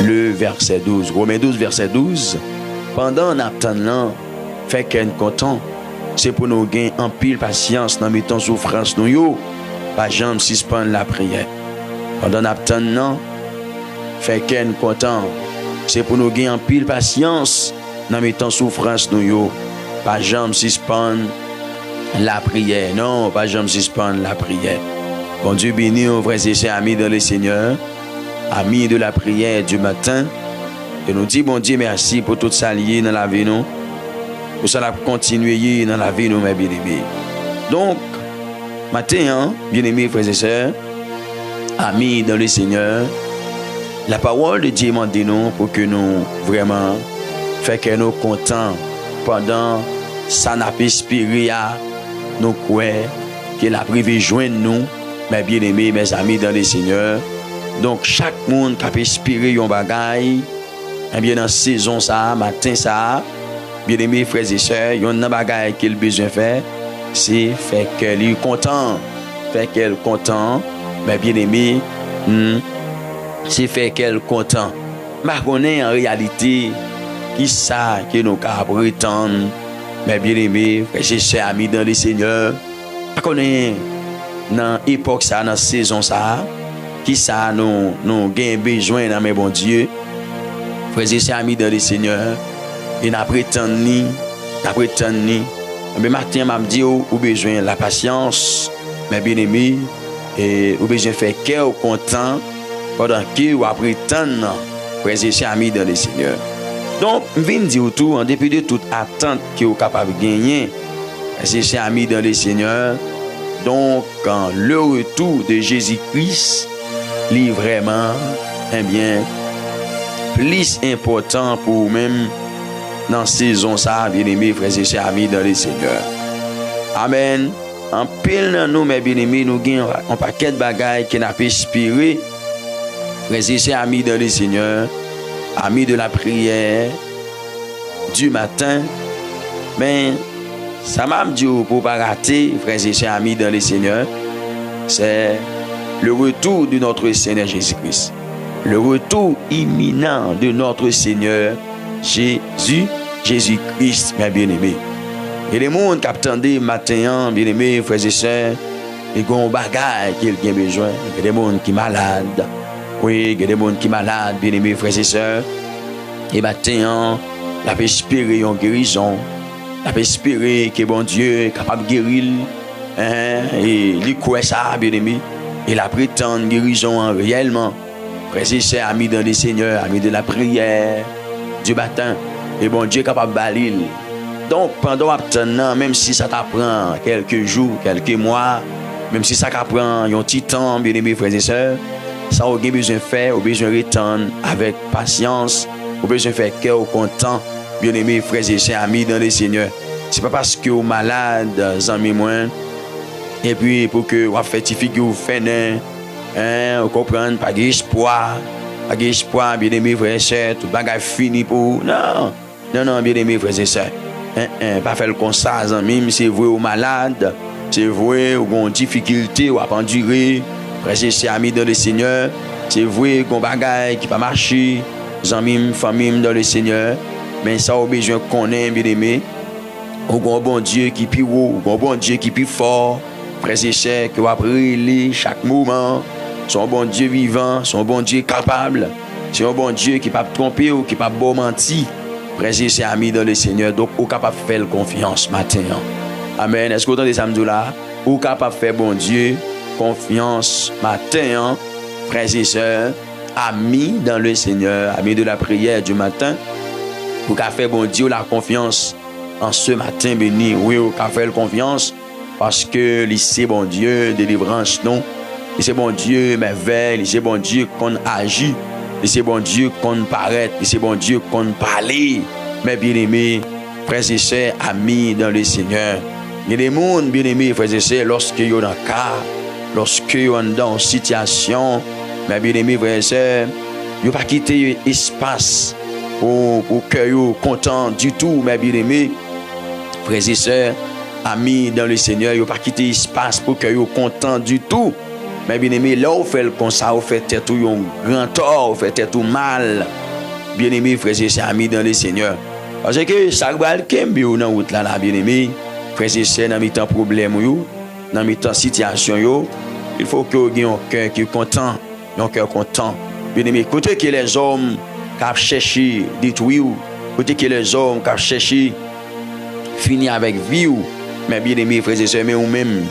le verset 12. Romains 12, verset 12. Pendant n'attendant, fait qu'un content, c'est pour nous gagner en pile patience dans mettant souffrance nous yo, pas jamais suspendre la prière. Pendant n'attendant, fait qu'un content, c'est pour nous gagner en pile patience dans mettant souffrance nous yo, pas jamais suspendre la prière. Non, pas jamais suspendre la prière. Bon Dieu béni, nos frères et sœurs amis dans le Seigneur, amis de la prière du matin. Et nous dit bon Dieu merci pour tout ça lié dans la vie nous. Pour ça la continuer dans la vie nous mes bien-aimés. Donc matin, bien-aimés frères et sœurs, amis dans le Seigneur, la parole de Dieu m'a dit nous pour que nous vraiment fait que nous contents pendant ça n'a pas inspiré à nous croire que la privé joindre nous mes bien-aimés, mes amis dans le Seigneur. Donc chaque monde qui a inspiré un bagaille, et bien dans saison ça, matin ça, bien-aimés frères et sœurs, il y a un bagaille qu'il besoin faire, c'est faire qu'elle est content, faire qu'elle content, mais bien-aimés, c'est faire qu'elle content. Mais connaît en réalité qui ça que nous ca prétendre, mais bien-aimés frères et sœurs amis dans le Seigneur, connaît dans l'époque ça, dans saison ça, qui ça nous gain besoin dans mes bon Dieu, frères et sœurs amis dans le Seigneur, et n'a prétendre ni, mais matin m'a dit ou besoin la patience, mes bien-aimés, et ou besoin faire cœur content pendant que ou prétendre, frères et sœurs amis dans le Seigneur. Donc viens dire tout en dépit de toute attente que vous capable de gagner, frères et sœurs amis dans le Seigneur. Donc, quand le retour de Jésus-Christ est vraiment, eh bien, plus important pour vous-même dans la saison ça, bien-aimés, frères et sœurs amis dans le Seigneur. Amen. En pile dans nous, mes bien-aimés, nous avons un paquet de bagailles qui n'a pas inspiré, frères et sœurs amis dans le Seigneur, amis de la prière du matin, mais ça m'a dit pour ne pas rater, frères et sœurs amis dans le Seigneur, c'est le retour de notre Seigneur Jésus-Christ. Le retour imminent de notre Seigneur Jésus-Christ, mes bien-aimés. Et les mondes qui attendent matin, bien-aimés, frères et sœurs, ils ont des bagages qu'ils ont besoin. Il y a des mondes qui sont malades. Oui, il y a des mondes qui sont malades, bien-aimés, frères et sœurs. Et matin, la peut espérer une guérison. La peut espérer que bon Dieu est capable de guérir. Et il croit ça, bien-aimé. Et la prétend guérison réellement. Frères et sœurs, amis dans le Seigneur, amis de la prière du matin. Et bon Dieu est capable de balayer. Donc, pendant attendant, même si ça t'apprend quelques jours, quelques mois, même si ça t'apprend un petit temps, bien-aimés, frères et sœurs, ça vous avez besoin de faire, vous avez besoin de retourner avec patience, vous avez besoin de faire cœur content, bien-aimés, frères et sœurs, amis dans le Seigneur. Ce n'est pas parce que vous êtes malade, amis, moins, et puis pour que vous faites figure, vous faites, vous comprenez, pas d'espoir, bien-aimés, frères et sœurs, tout le bagage fini pour vous. Non, bien-aimés, frères et sœurs. Pas faire le constat, même c'est vrai ou malade, c'est vrai ou ont difficulté ou à endurer, frères et sœurs amis dans le Seigneur, c'est vrai qu'on bagaille qui pas marcher, amis, famille dans le Seigneur, mais ça a besoin qu'on ait bien aimé, ou un bon Dieu qui plus haut, ou un bon Dieu qui plus fort, frères et sœurs qui va briller chaque moment, son bon Dieu vivant, son bon Dieu capable, c'est un bon Dieu qui pas tromper ou qui pas beau mentir. Frères et sœurs amis dans le Seigneur, donc vous capable de faire confiance matin. Amen. Est-ce que vous entendez ça là? Vous capable de faire bon Dieu confiance matin, frères et sœurs, amis dans le Seigneur, amis de la prière du matin. Vous capable de faire bon Dieu la confiance en ce matin béni. Oui, vous capable de faire confiance parce que c'est bon Dieu délivrance non. C'est bon Dieu merveille, c'est bon Dieu qu'on agit. Et c'est bon Dieu qu'on paraît, et c'est bon Dieu qu'on parle. Mes bien-aimés, frères et sœurs, amis dans le Seigneur. Il y a des mondes, bien-aimés, frères et sœurs, lorsque vous êtes dans un cas, lorsque vous êtes dans une situation, mes bien-aimés, frères et sœurs, vous ne pas quitter l'espace pour que vous soyez contents du tout, mes bien-aimés, frères et sœurs, amis dans le Seigneur, vous ne pas quitter l'espace pour que vous soyez contents du tout. Mais bien aimé, là où fait comme ça, vous faites tout un grand tort, vous faites tout mal. Bien aimé, frères et sœurs, amis dans le Seigneur. Parce que ça va le kembe ou dans route là, bien aimé, frères et sœurs, dans mes temps problème yo, dans mes temps situation yo, il faut que vous ayez un cœur qui est content, un cœur content. Bien aimé, côté que les hommes qui cherchent détruire, côté que les hommes qui cherchent finir avec vie, mais bien aimé, frères et sœurs, mais ou même,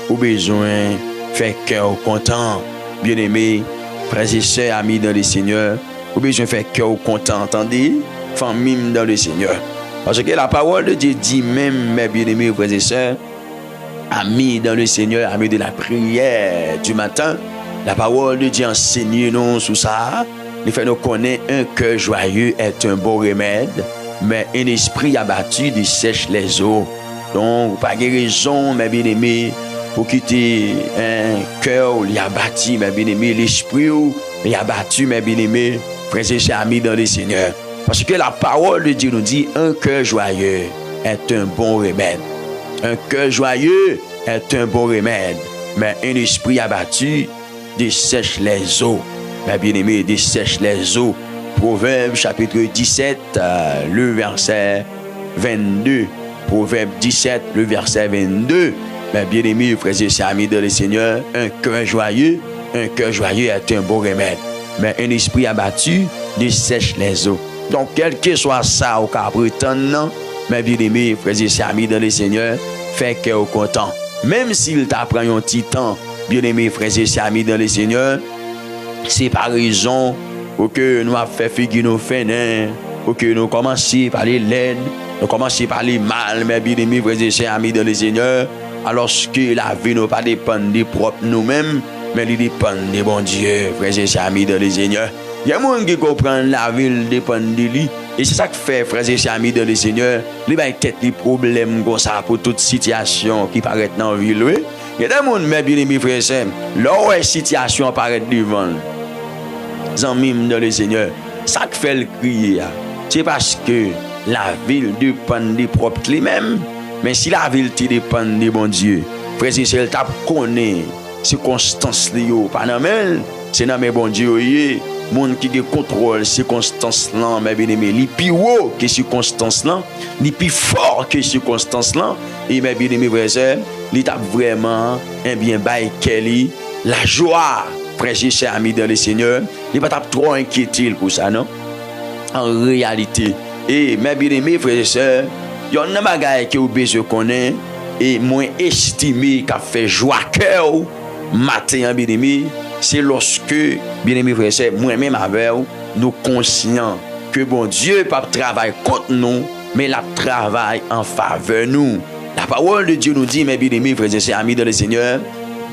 ou besoin faire cœur content. Bien aimé, frères et sœurs, amis dans le Seigneur, ou besoin faire cœur content, entendez? Famille dans le Seigneur. Parce que la parole de Dieu dit même, mes bien-aimés frères et sœurs, amis dans le Seigneur, amis de la prière du matin, la parole de Dieu enseigne nous sur ça. Il fait nous connaître un cœur joyeux est un bon remède, mais un esprit abattu dessèche les eaux. Donc, pas de raison, mes bien-aimés, pour quitter un cœur il a abattu, mes bien-aimés, l'esprit il a abattu, mes bien-aimés, frères et sœurs, amis dans le Seigneur. Parce que la parole de Dieu nous dit un cœur joyeux est un bon remède. Un cœur joyeux est un bon remède, mais un esprit abattu dessèche les eaux. Mes bien-aimés, dessèche les eaux. Proverbe chapitre 17, le verset 22. Proverbe 17, le verset 22. Mes bien-aimés, frères et sœurs, amis dans le Seigneur, un cœur joyeux est un bon remède, mais un esprit abattu dessèche les eaux. Donc, quel que soit ça au cas prétendant, mes bien-aimés, frères et sœurs, amis dans le Seigneur, fait cœur content. Même s'il t'apprend un petit temps, bien-aimés, frères et sœurs, amis dans le Seigneur, c'est par raison pour que nous avons fait figurer nos fenêtres, pour que nous commencions par les laides, nous commencions par les mal, mes bien-aimés, frères et sœurs, amis dans le Seigneur, alors que la vie ne pas dépend de propre nous-mêmes, mais il dépend de bon Dieu, frères et sœurs, amis dans le Seigneur. Il y a des gens qui comprennent la ville dépend de lui. Et c'est ça que fait, frères et sœurs, amis dans le Seigneur. Il y a des problèmes comme ça pour toute situation qui paraît dans la ville. Oui? Il y a des gens, mes bien-aimés, frères et sœurs, là où la situation apparaît devant les amis dans le Seigneur, ça que fait le crier, c'est parce que la ville dépend des propres lui-même. Mais si la ville dépend de bon Dieu, frères et sœurs, tu connais circonstances liées pas normal, c'est dans mes bon Dieu. Monde qui contrôle circonstances là, mes bien-aimés, li plus haut que circonstances là, li plus fort que circonstances là, et mes bien-aimés frères et sœurs, li t'a vraiment un bien bail Kelly, la joie, frères et sœurs, amis dans le Seigneur, il pas trop inquiété pour ça non. En réalité, et mes bien-aimés frères et sœurs, il y a un bagage que vous besoin connaître et moins estimé qu'a fait joie cœur matin bien-aimé. C'est lorsque, bien-aimés frères et sœurs, moi-même avec vous, nous conscients que bon Dieu pas travaille contre nous, mais la travaille en faveur de nous. La parole de Dieu nous dit, mes bien-aimés frères et sœurs, amis dans le Seigneur,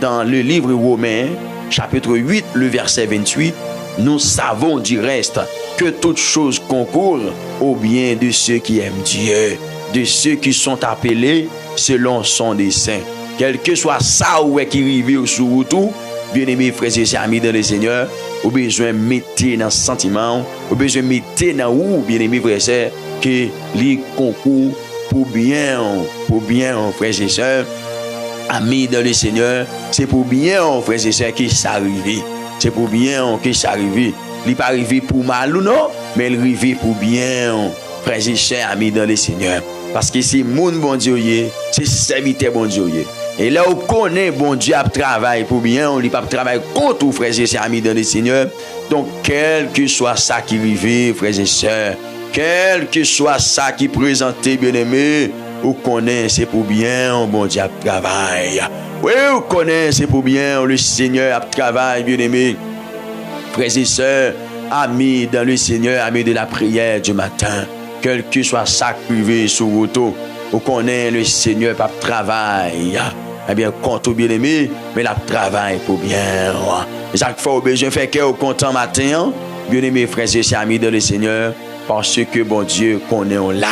dans le livre Romains, chapitre 8, le verset 28, nous savons du reste que toutes choses concourent au bien de ceux qui aiment Dieu, de ceux qui sont appelés selon son dessein. Quel que soit ça ou qui arrive sur vous tout, bien-aimés frères et sœurs, amis dans le Seigneur, vous avez besoin de mettre dans le sentiment, vous avez besoin de mettre dans vous, bien-aimés frères et sœurs, que les concours pour bien, frères et sœurs, amis dans le Seigneur, c'est pour bien, frères et sœurs, que ça arrive. C'est pour bien que ça arrive. Il n'est pas arrivé pour mal ou non, mais il arrive pour bien, frères et sœurs, amis dans le Seigneur. Parce que c'est mon bon Dieu, c'est serviteur bon Dieu. Et là où connaît bon Dieu a travaillé pour bien, on ne pas travailler contre vous, frères et sœurs, amis dans le Seigneur. Donc, quel que soit ça qui arrive, frères et sœurs, quel que soit ça qui présente, bien-aimés, vous connaissez c'est pour bien, bon Dieu a travaillé. Oui, vous connaissez c'est pour bien, le Seigneur a travaillé, bien-aimés. Frères et sœurs, amis dans le Seigneur, amis de la prière du matin, quel que soit ça qui arrive sur vous, vous connaissez le Seigneur pas travail. Eh bien, compte bien-aimé, mais la travail pour bien. Chaque fois, vous avez besoin de faire cœur content matin, bien-aimés, frères et sœurs, amis dans le Seigneur, parce que bon Dieu connaît là.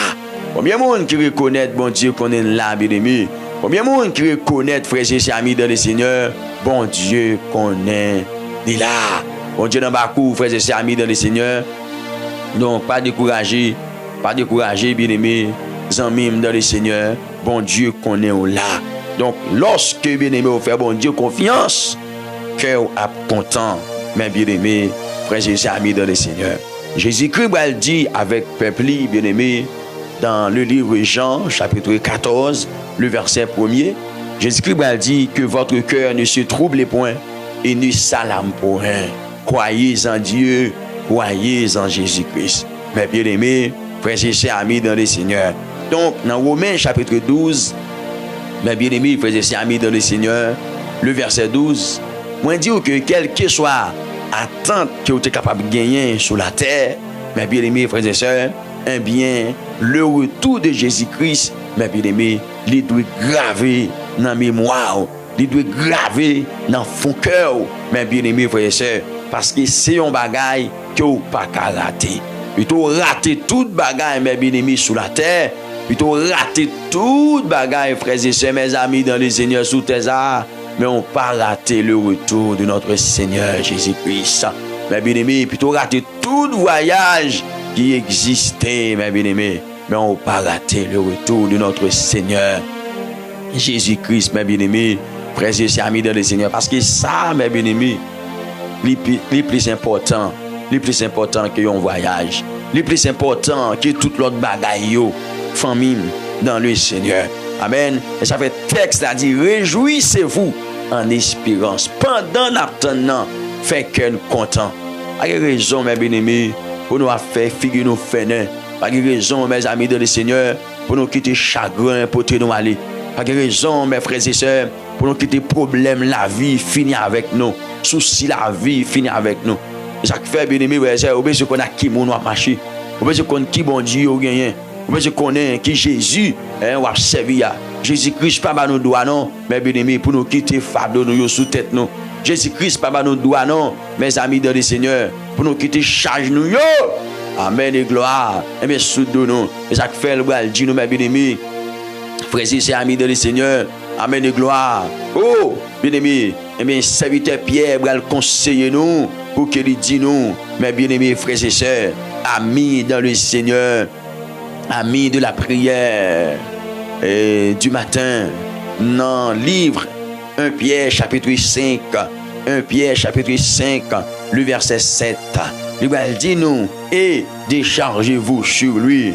Combien de monde qui reconnaît bon Dieu connaît là, bien-aimé? Combien de monde qui reconnaît, frères et sœurs, amis dans le Seigneur, bon Dieu connaît là. Bon Dieu dans Bakou, frères et sœurs, amis dans le Seigneur. Donc, pas décourager, bien-aimés, amis dans le Seigneur, bon Dieu connaît là. Donc, lorsque bien-aimé vous fait bon Dieu confiance, cœur a content, mes bien-aimés, frères et amis dans le Seigneur. Jésus-Christ va le dire avec peuple, bien-aimés, dans le livre Jean, chapitre 14, le verset 1er. Jésus-Christ va dire que votre cœur ne se trouble point et ne s'alarme point. Croyez en Dieu, croyez en Jésus-Christ. Mes bien-aimés, frères et amis dans le Seigneur. Donc, dans Romains chapitre 12, mes bien-aimés, frères et amis dans le Seigneur, le verset 12, moi dire que quel que soit attente que vous êtes capable de gagner sur la terre, mes bien-aimés, frères et sœurs, eh bien, le retour de Jésus-Christ, mes bien-aimés, il doit graver dans la mémoire, il doit graver dans le fond cœur, mes bien-aimés, frères et sœurs, parce que c'est un bagage que vous ne pouvez pas rater. Plutôt rater toute bagaille, mes bien-aimés, sur la terre, plutôt rater toute bagaille, frères et sœurs, mes amis, dans le Seigneur, sous tes arts, mais on ne peut pas rater le retour de notre Seigneur Jésus-Christ. Mes bien-aimés, plutôt rater tout voyage qui existait, mes bien-aimés, mais on ne peut pas rater le retour de notre Seigneur Jésus-Christ, mes bien-aimés, frères et amis dans le Seigneur, parce que ça, mes bien-aimés, le plus important que un voyage, le plus important que toute l'autre bagaille, famille dans le Seigneur. Amen. Et ça fait texte là dit, réjouissez-vous en espérance. Pendant l'attendant, fait que nous content. Pas de raison, mes bien-aimés, pour nous faire figure nous faire. Pas de raison, mes amis dans le Seigneur, pour nous quitter chagrin, pour nous aller. Pas de raison, mes frères et sœurs, pour nous quitter problème, la vie, finir avec nous. Souci, la vie, finir avec nous. Et ça fait, bien aimé, frères et sœurs, on qu'on a qui mon a marché. On peut qu'on qui bon Dieu a gagné. On peut connaître qui Jésus, on a servi. Jésus-Christ, pas nous doigt non, mais bien aimé, pour nous quitter fardeau nous sous tête nous. Jésus-Christ, pas nous doigt non, mes amis dans le Seigneur, pour nous quitter charge nous yo. Amen et gloire. Et bien sous nous. Et ça fait le bras dit nous, mes bien aimés, frères et amis dans le Seigneur. Amen et gloire. Oh, bien aimé, et bien serviteur Pierre va le conseiller nous pour qu'il dise nous, mes bien aimés frères et sœurs, amis dans le Seigneur, amis de la prière et du matin, dans le livre 1 Pierre chapitre 5, 1 Pierre chapitre 5, le verset 7, il va dire nous, et déchargez-vous sur lui,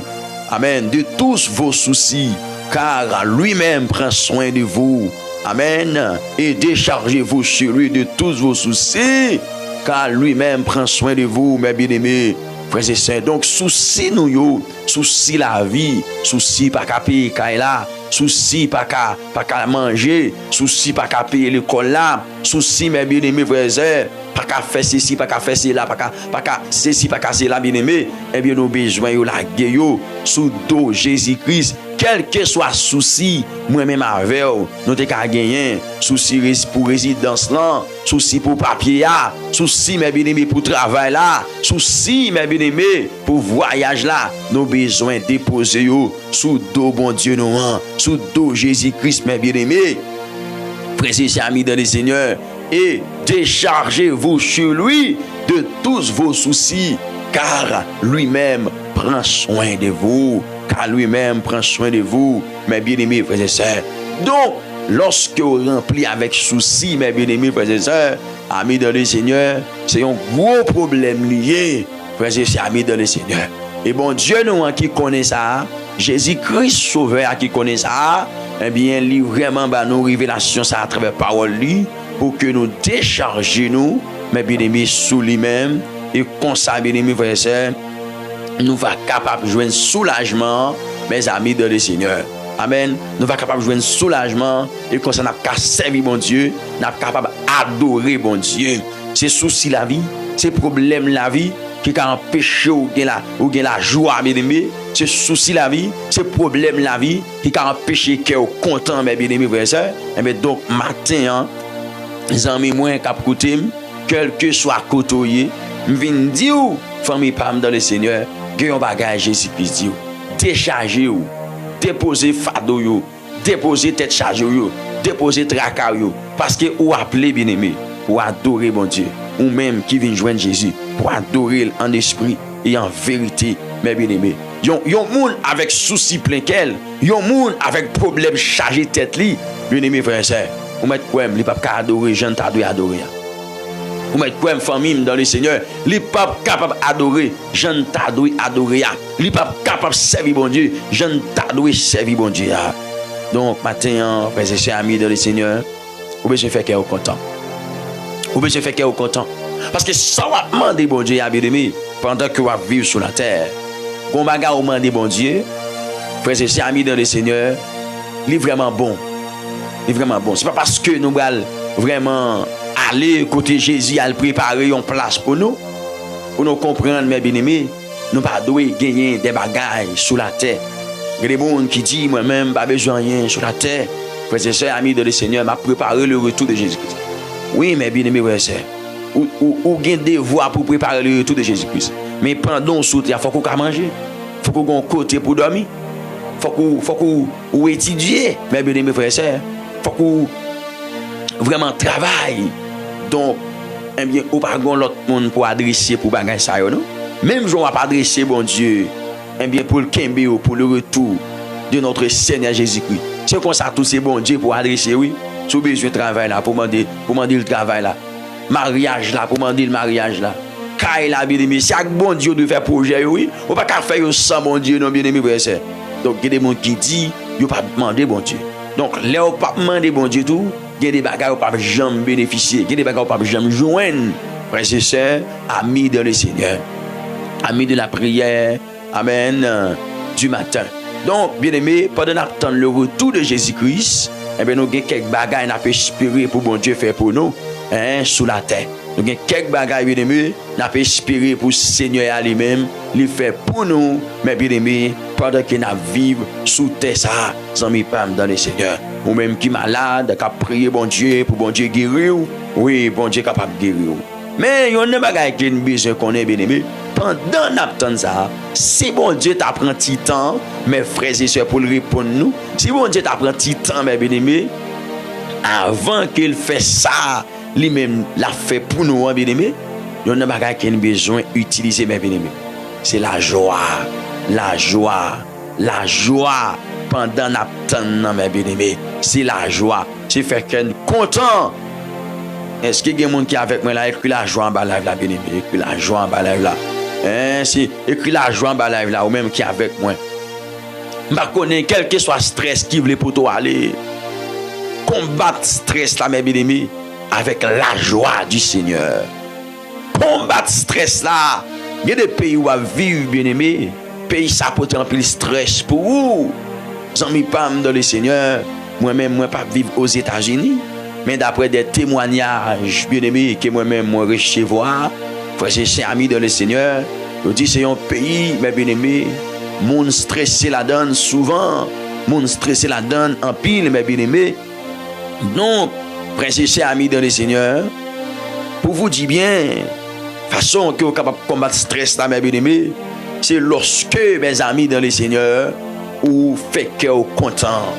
amen, de tous vos soucis, car lui-même prend soin de vous. Amen. Et déchargez-vous sur lui de tous vos soucis, car lui-même prend soin de vous, mes bien-aimés, frères et sœurs. Donc, souci nous yo, souci la vie, souci pas qu'à payer là, souci pas qu'à manger, souci pas qu'à payer l'école là, souci, mes bien-aimés, frères et sœurs, pas qu'à faire ceci, pas qu'à faire cela, pas qu'à ceci, pas qu'à cela, bien-aimés. Eh bien, nos besoins yo la gueule sous dos Jésus-Christ. Quel que soit souci, moi-même avec nous t'es gagné, souci pour résidence là, souci pour papier là, souci mes bien-aimés pour travail là, souci mes bien-aimés pour voyage là, nos besoins déposés sous dos bon Dieu nous, sous dos Jésus-Christ mes bien-aimés. Frères et amis dans le Seigneur, et déchargez-vous sur lui de tous vos soucis, car lui-même prend soin de vous. Car lui-même prend soin de vous, mes bien-aimés frères et sœurs. Donc, lorsque vous remplis avec souci, mes bien-aimés frères et sœurs, amis dans le Seigneur, c'est un gros problème lié, frères et sœurs, amis dans le Seigneur. Et bon Dieu, nous, qui connaît ça, Jésus-Christ sauveur qui connaît ça, eh bien, lui vraiment, nos révélations, ça à travers la parole, lui, pour que nous déchargions, nous, mes bien-aimés, sous lui-même, et comme ça, bien-aimés frères et sœurs, nous va capable de jouer soulagement, mes amis dans le Seigneur. Amen. Nous va capable de jouer soulagement et comme ça, nous avons servi bon Dieu, nous sommes capables d'adorer bon Dieu. C'est souci la vie, c'est problème la vie qui a empêché ou la joie, mes bien-aimés. C'est souci la vie, c'est problème la vie qui a empêché que vous content, mes bien-aimés, frères et sœurs. Et bien donc, matin, les amis, moi, cap côté, quel que soit côtoyé, je viens dire, famille Pam dans le Seigneur, que un bagage Jésus-Christ dit, déchargez vous, déposez fardeau yo, déposez tête chargée yo, déposez tracas yo, parce que vous appelez bien-aimé pour adorer bon Dieu, ou même qui vient joindre Jésus pour adorer en esprit et en vérité, mes bien-aimés. Yon monde avec souci plein quel, yon monde avec problème chargé tête li, bien-aimé frère et sœur, ou mettre quoi il pas adorer, jeune t'a adorer. Ou mettre quoi famille dans le Seigneur, li pas capable adorer, j'en t'adorer adorer. Li pas capable servir bon Dieu, j'en t'adorer servir bon Dieu. Donc matin, frères et sœurs amis dans le Seigneur, ou besoin faire cœur content. Ou besoin faire cœur content. Parce que ça va demander bon Dieu à bien-aimé pendant que vous vivez sur la terre. Gon bagarre ou demander bon Dieu, frères et sœurs amis dans le Seigneur, il est vraiment bon. Il est vraiment bon. C'est pas parce que nous allons vraiment aller côté Jésus, à préparer une place pour nous comprendre, mes bien-aimés, nous pas devons gagner des bagailles sur la terre. Il y a des gens qui disent, moi-même, pas besoin de rien sur la terre. Frères et sœurs, amis de le Seigneur, m'a préparé le retour de Jésus-Christ. Oui, mes bien-aimés, frères et sœurs, ou gain des voies pour préparer le retour de Jésus-Christ. Mais pendant ce temps, il faut qu'on mange, il faut qu'on ait un côté pour dormir, il faut qu'on étudie, mes bien-aimés, frères et sœurs, il faut qu'on vraiment travaille. Donc, eh bien, ou pas l'autre monde pour adresser pour bagay ça non. Même si on va pas adresser bon Dieu, eh bien pour le kembe pour le retour de notre Seigneur Jésus-Christ. C'est comme ça tous ces bon Dieu pour adresser oui, sous besoin de travail là pour demander le travail là. Mariage là pour demander le mariage là. Caille là bien aimé, c'est avec bon Dieu de faire projet oui, on pas qu'à faire sans bon Dieu non bien aimé frère c'est. Donc il y a des gens qui disent, yo pas demander bon Dieu. Donc là on pas demander bon Dieu tout. Il y a des bagages qui ne peuvent jamais bénéficier. Il y a des bagages qui ne peuvent jamais joindre. Frères et sœurs, amis de le Seigneur. Amis de la prière. Amen. Du matin. Donc, bien aimé, pendant d'attendre le retour de Jésus-Christ, eh bien, nous avons quelques bagages qu'on peut espérer pour bon Dieu faire pour nous, sous la terre. Nous avons quelques bagages, bien aimé, qu'on peut espérer pour le Seigneur lui-même, lui faire pour nous, mais bien aimé, pendant que nous vivons sous terre, ça, sans mis pas dans le Seigneur. Ou même qui est malade, qui a prié bon Dieu pour bon Dieu guérir. Oui, bon Dieu est capable de guérir. Mais il y a un bagage qui est besoin qu'on ait bien aimé. Pendant l'attente ça, si bon Dieu t'apprend un petit temps, mes frères et sœurs, pour le répondre nous, si bon Dieu t'apprend un petit temps, mes bien aimé, avant qu'il fasse ça, lui-même l'a fait pour nous, bien aimé, il y a un bagage qui est besoin d'utiliser, mes bien aimé. C'est la joie, la joie, la joie. Pendant l'attente, mes bien-aimés, c'est la joie. C'est faire qu'un content. Est-ce qu'il y a des gens qui sont avec moi là, écrit la joie en bas là, bien-aimé, écrit la joie en bas là. Si écrit la joie en bas là, ou même qui est avec moi. Je connais quel que soit le stress qui veut pour toi aller. Combattre stress là, mes bien-aimés, avec la joie du Seigneur. Combattre stress là. Il y a des pays où à vivre, bien-aimés. Pays ça peut être un peu stress pour vous. J'en pas dans le Seigneur, moi-même, moi pas vivre aux États-Unis, mais d'après des témoignages bien aimés que moi-même, moi recevoir, frère, c'est ami dans le Seigneur, je dis c'est un pays, mais bien aimé, moun stressé la donne souvent, moun stressé la donne en pile, mais bien aimé. Donc, frère, c'est ami dans le Seigneur, pour vous dire bien, façon que vous êtes capable de combattre le stress là, mes bien aimé, c'est lorsque, mes amis dans le Seigneur, ou fait que vous content.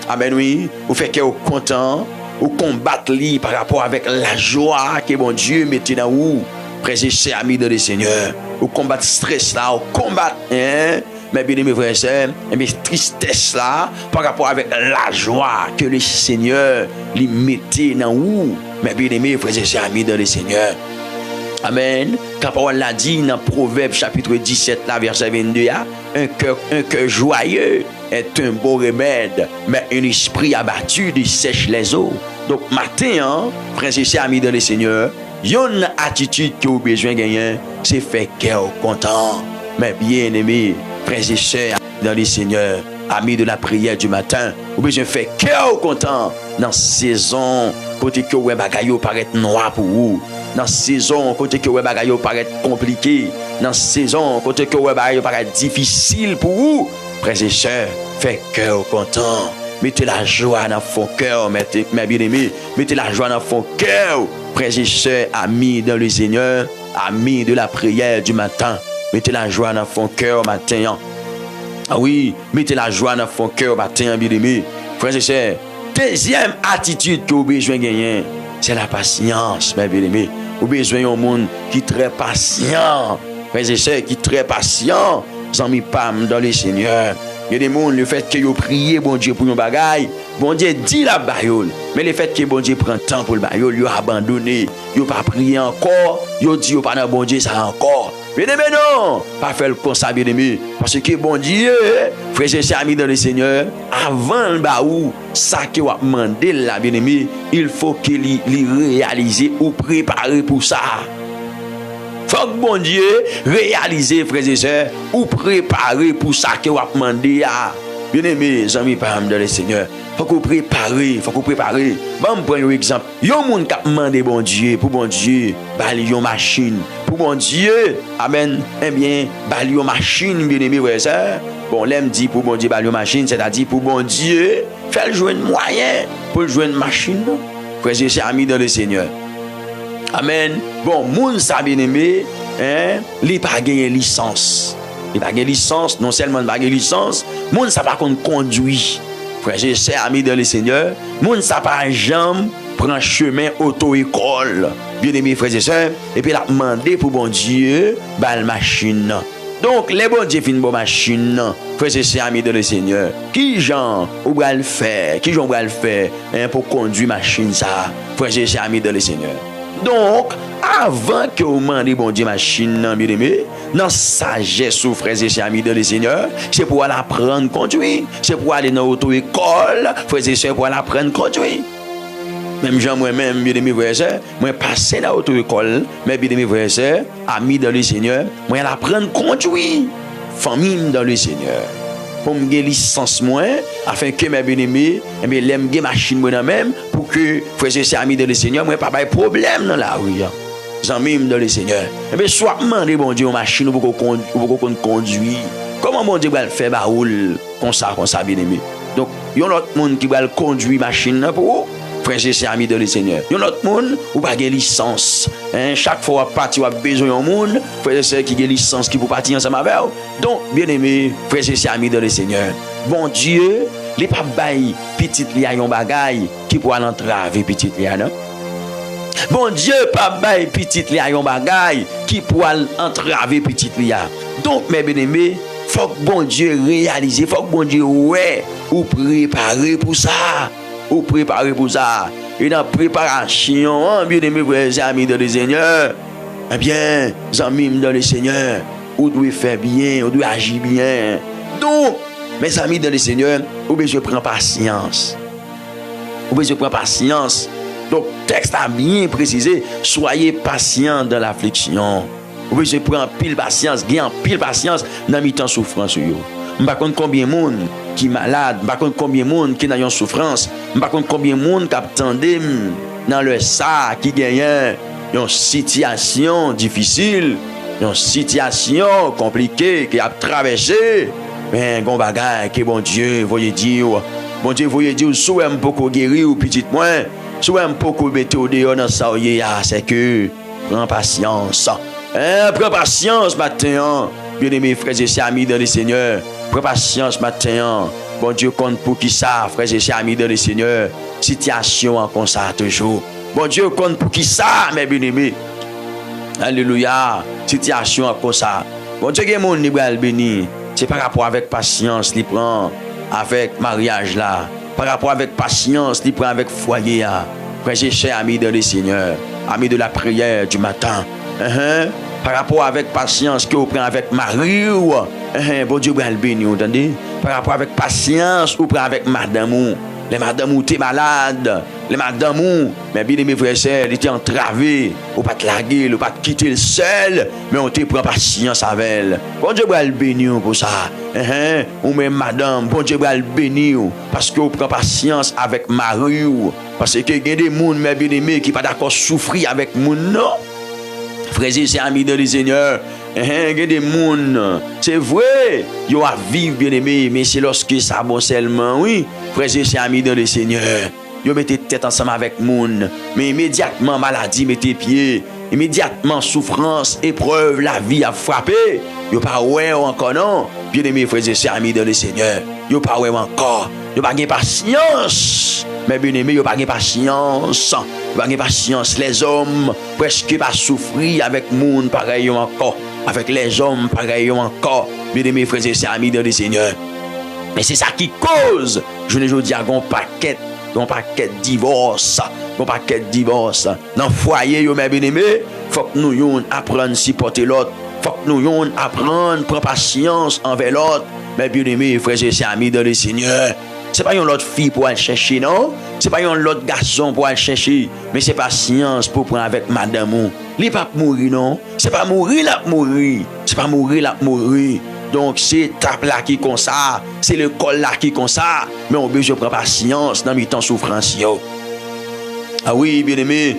Amen, oui. Ou fait que vous content. Ou combattre lui par rapport avec la joie que bon Dieu mette dans vous. Frères et sœurs, amis de le Seigneur. Ou combattre stress là. Ou combattre, mes bien-aimés frères et sœurs, mais tristesse là, par rapport avec la joie que le Seigneur lui mettait dans vous. Mes bien-aimés frères et sœurs, amis de le Seigneur. Amen. Quand parole l'a dit dans Proverbe chapitre 17, là, verset 22, un cœur joyeux est un beau remède, mais un esprit abattu sèche les eaux. Donc, matin, frères et sœurs, amis dans le Seigneur, il y a une attitude que vous avez besoin de gagner, c'est faire cœur content. Mais bien aimé, frères et sœurs, dans le Seigneur, amis de la prière du matin, vous avez besoin de faire cœur content dans la saison, côté que vous bagaille paraît noir pour vous. Dans la saison, côté que vous bagaille paraît compliqué. Dans la saison, côté que vous bagaille paraît difficile pour vous. Frères et sœurs, faites cœur content. Mettez la joie dans votre cœur, mes bien-aimés. Mettez la joie dans votre cœur. Frères et sœurs, amis dans le Seigneur, amis de la prière du matin. Mettez la joie dans votre cœur matin. Ah oui, mettez la joie dans votre cœur matin, bien-aimés. Frères et sœurs, deuxième attitude que vous avez besoin de gagner, c'est la patience, mes bien-aimés. Vous avez besoin d'un monde qui est très patient. Frères et sœurs, qui est très patient. Amis pam dans le Seigneur. Il y a des gens, le fait que vous priez, bon Dieu, pour un bagaille, bon Dieu dit la baïole. Mais le fait que bon Dieu prend temps pour le baïole, il a abandonné, il n'a pas prié encore, il dit, il pas dans bon Dieu, ça encore. Bien aimé, non, pas faire comme ça, bien aimé. Parce que bon Dieu, frères et sœurs amis dans le Seigneur, avant le baou, ça que vous demandez là, bien aimé, il faut qu'il réalise ou préparer pour ça. Faut que bon Dieu réaliser, frères et sœurs, ou préparer pour ça que vous demandez à. Bien aimé, amis, par dans le Seigneur, faut que vous préparez, faut que vous préparez. Bon, je prends un exemple. Il y a un monde qui a demandé bon Dieu, pour bon Dieu, bali une machine. Pour bon Dieu, amen, eh bien, bali une machine, bien aimé, frères et sœurs. Bon, l'aime dit pour bon Dieu, bali une machine, c'est-à-dire pour bon Dieu, faire jouer un moyen pour jouer une machine. Frères et sœurs, amis dans le Seigneur. Amen. Bon, moun sa bien aimé, hein, li pa gagné licence. Il pas gagné licence, non seulement pas gagné licence, moun sa pas contre conduit. Frère, j'ai cher ami dans le Seigneur, moun sa pas jambe prend chemin auto-école. Bien aimé frères et sœurs, et puis il a demandé pour bon Dieu, bal machine. Donc, les bon Dieu fin bon machine, frères et sœurs amis dans le Seigneur. Qui Jean ou va le faire? Qui Jean va le faire hein, pour conduire machine ça? Frères et sœurs amis dans le Seigneur. Donc, avant que vous demandez bon Dieu machine, bien aimé, dans sagesse ou frères et sœurs amis dans le Seigneur, c'est pour aller apprendre à conduire, c'est pour aller dans l'auto-école, frères et sœurs, pour aller apprendre à conduire. Même Jean, moi-même, bien aimé frères et sœurs, moi passé dans l'auto-école, mais bien aimé frères et sœurs, amis dans le Seigneur, moi aller apprendre à conduire, famille dans le Seigneur. Pour me gagner licence moi afin que mes bien-aimés et mes l'aime gagner machine moi même pour que frères et sœurs amis dans le Seigneur moi pas de problème dans la rue amis dans le Seigneur et bien soit demander bon Dieu une machine pour qu'on conduire comment bon Dieu va le faire baoul comme ça bien-aimé donc il y a l'autre monde qui va le conduire machine pour frères et sœurs amis dans le Seigneur. Il y a un autre monde ou pas de licence. Hein? Chaque fois partir a besoin d'un monde, frères et sœurs qui ont licence qui pour partir ensemble avec eux. Donc, bien aimé, frères et sœurs amis dans le Seigneur. Bon Dieu, les pas bail petite li a yon bagaille qui pour entraver petite li a non. Bon Dieu, pas bail petite li a yon bagaille qui pour entraver petite li a. Donc, mes bien-aimés, faut que bon Dieu réalise, faut que bon Dieu ouais ou préparer pour ça. Ou préparer pour ça. Et dans la préparation, bien aimé frères et amis dans le Seigneur, eh bien, amis dans le Seigneur, vous devez faire bien, vous devez agir bien. Donc, mes amis dans le Seigneur, vous devez prendre patience. Vous devez prendre patience. Donc, le texte a bien précisé, soyez patients dans l'affliction. Vous devez prendre pile patience, bien pile patience dans le temps souffrance. Je ne sais pas combien de monde qui est malade, je ne sais pas combien de monde qui a une souffrance, je ne sais pas combien de monde qui attend dans le sac, qui gagne une situation difficile, une situation compliquée qui a traversé. Mais bon bagage que bon Dieu voyez dire, soit un peu guéri ou petit moins, soit un peu mettre au dehors dans ça, c'est que prends patience. Prends patience matin, bien aimés frères et sœurs amis dans le Seigneur. Prends patience matin. Bon Dieu compte pour qui ça, frères et sœurs amis dans le Seigneur. Situation en comme ça toujours. Bon Dieu compte pour qui ça, mes bien-aimés. Alléluia. Situation en comme ça. Bon Dieu, il y a des gens qui sont bénis. C'est par rapport avec patience, il prend avec mariage là. Par rapport avec patience, il prend avec foyer là. Frères et sœurs amis dans le Seigneur. Amis de la prière du matin. Par rapport avec patience que vous prenez avec Marie, bon Dieu va le bénir, vous entendez? Par rapport avec patience, vous prenez avec madame. Les madame ou t'es malade, les madame ou, mais bien mes frères et sœurs, ils étaient entravés, ou pas te larguer, ou pas te quitter le seul, mais on te prend patience avec elle. Bon Dieu va le bénir pour ça. Ou même madame, bon Dieu va le bénir, parce que vous prenez patience avec Marie, parce que il y a des gens, mes bien-aimés, qui ne sont pas d'accord souffrir avec mon non. Frères et sœurs amis de le Seigneur, il y a des gens, c'est vrai, ils ont à vivre bien aimé, mais c'est lorsque ça bon seulement, oui, frères et sœurs amis de le Seigneur, ils mettent tête ensemble avec moun, mais immédiatement maladie mettez pied, immédiatement souffrance, épreuve, la vie a frappé, ils pas ouais encore non, bien aimé frères et sœurs amis de le Seigneur, ils pas ouais encore, ils pas de patience. Mais bien aimé, il n'y a pas de patience. Il n'y a pas de patience. Les hommes, presque pas souffrir avec le monde, pareil encore. Avec les hommes, pareil encore. Bien aimé, frères et sœurs, amis dans le Seigneur. Mais c'est ça qui cause, je ne dis à un paquet divorce, un paquet divorce. Dans le foyer, mes bien-aimés, il faut que nous apprenions à supporter l'autre. Il faut que nous apprenions à prendre patience envers l'autre. Mes bien-aimés, frères et sœurs, amis dans le Seigneur. Ce n'est pas une autre fille pour aller chercher, non? Ce n'est pas un autre garçon pour aller chercher. Mais c'est patience pour prendre avec madame. Il n'est pas mourir, non? Ce n'est pas mourir, là, mourir. Ce n'est pas mourir, là, mourir. Donc, c'est l'étape là qui est comme ça. C'est l'école là qui est comme ça. Mais on a besoin de prendre patience dans mes temps souffrance. Ah oui, bien-aimé.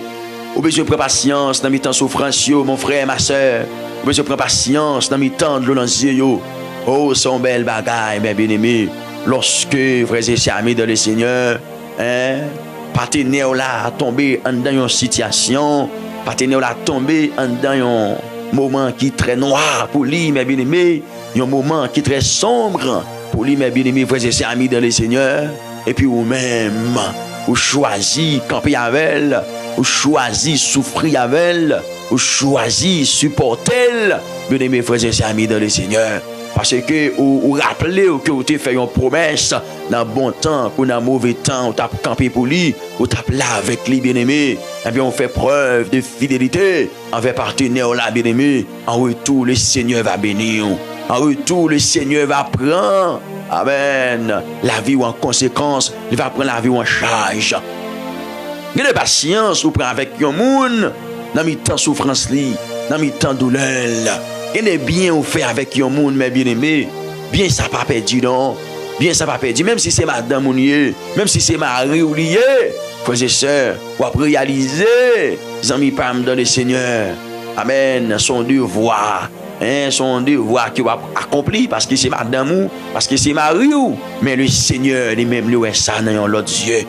On a besoin de prendre patience dans mes temps souffrance, mon frère, ma soeur. On a besoin de prendre patience dans mes temps de l'onancier. Oh, son bel bagaille, mes bien-aimés. Lorsque, frères et sœurs amis dans le Seigneur, partenaire là tombé dans une situation, partenaire là tombé dans un moment qui est très noir pour lui, mes bien-aimés, un moment qui est très sombre pour lui, mes bien-aimés, frères et sœurs amis dans le Seigneur, et puis vous-même, vous choisissez camper avec elle, vous choisissez souffrir avec elle, vous choisissez supporter elle, bien-aimés, frères et sœurs amis dans le Seigneur. Parce que vous rappelez que vous avez fait une promesse dans le bon temps, ou dans le mauvais temps, vous avez campé pour lui, vous avez là avec lui, bien-aimé. Eh bien, on fait preuve de fidélité envers partenaire là, bien-aimé. En retour, le Seigneur va bénir. En retour, le Seigneur va prendre, amen, la vie ou en conséquence, il va prendre la vie ou en charge. Il y a de patience, vous prenez avec un monde, dans le temps souffrance, dans le temps douleur. Il est bien ou fait avec un monde, mes bien-aimés. Bien, ça pas perdu, non? Bien, ça pas perdu. Même si c'est madame ou lié, même si c'est mari ou lié, frères et sœurs, ou à réaliser, les amis, parmi dans le Seigneur. Amen. Son devoir, son devoir qui va accomplir parce que c'est madame ou, parce que c'est mari ou. Mais le Seigneur, lui-même, lui, est ça dans l'autre Dieu.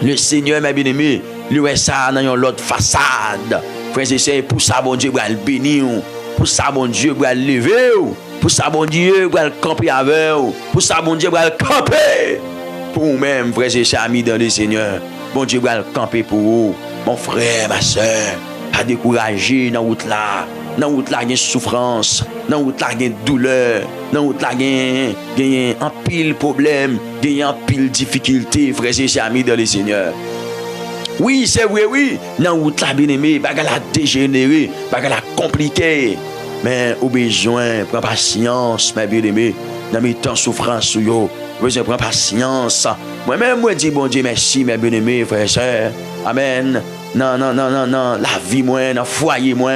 Le Seigneur, mes bien-aimés, lui, est ça dans l'autre façade. Frères et sœurs, pour ça, bon Dieu, va le bénir. Pour ça, mon Dieu, va le lever. Pour ça, mon Dieu, va le camper avec. Pour ça, mon Dieu, va le camper. Pour vous-même, frères et sœurs amis dans le Seigneur. Mon Dieu, va le camper pour vous. Mon frère, ma soeur, pas décourager dans la route là. Dans la route là, il y a souffrance. Dans la route là, il y a douleur. Dans la route là, il y a un pile problème. Il y a un pile difficulté, frères et sœurs amis dans le Seigneur. Oui, c'est vrai, oui. Dans la route là, bien aimé, bagarre la dégénéré, bagarre la compliqué. Mais au besoin, prends patience, mes bien aimés. Dans mes temps souffrance, yo, besoin prendre patience. Moi-même, moi dis bon Dieu merci, mes bien aimés, frères et sœurs. Amen. Non. La vie, moi, dans le foyer, moi,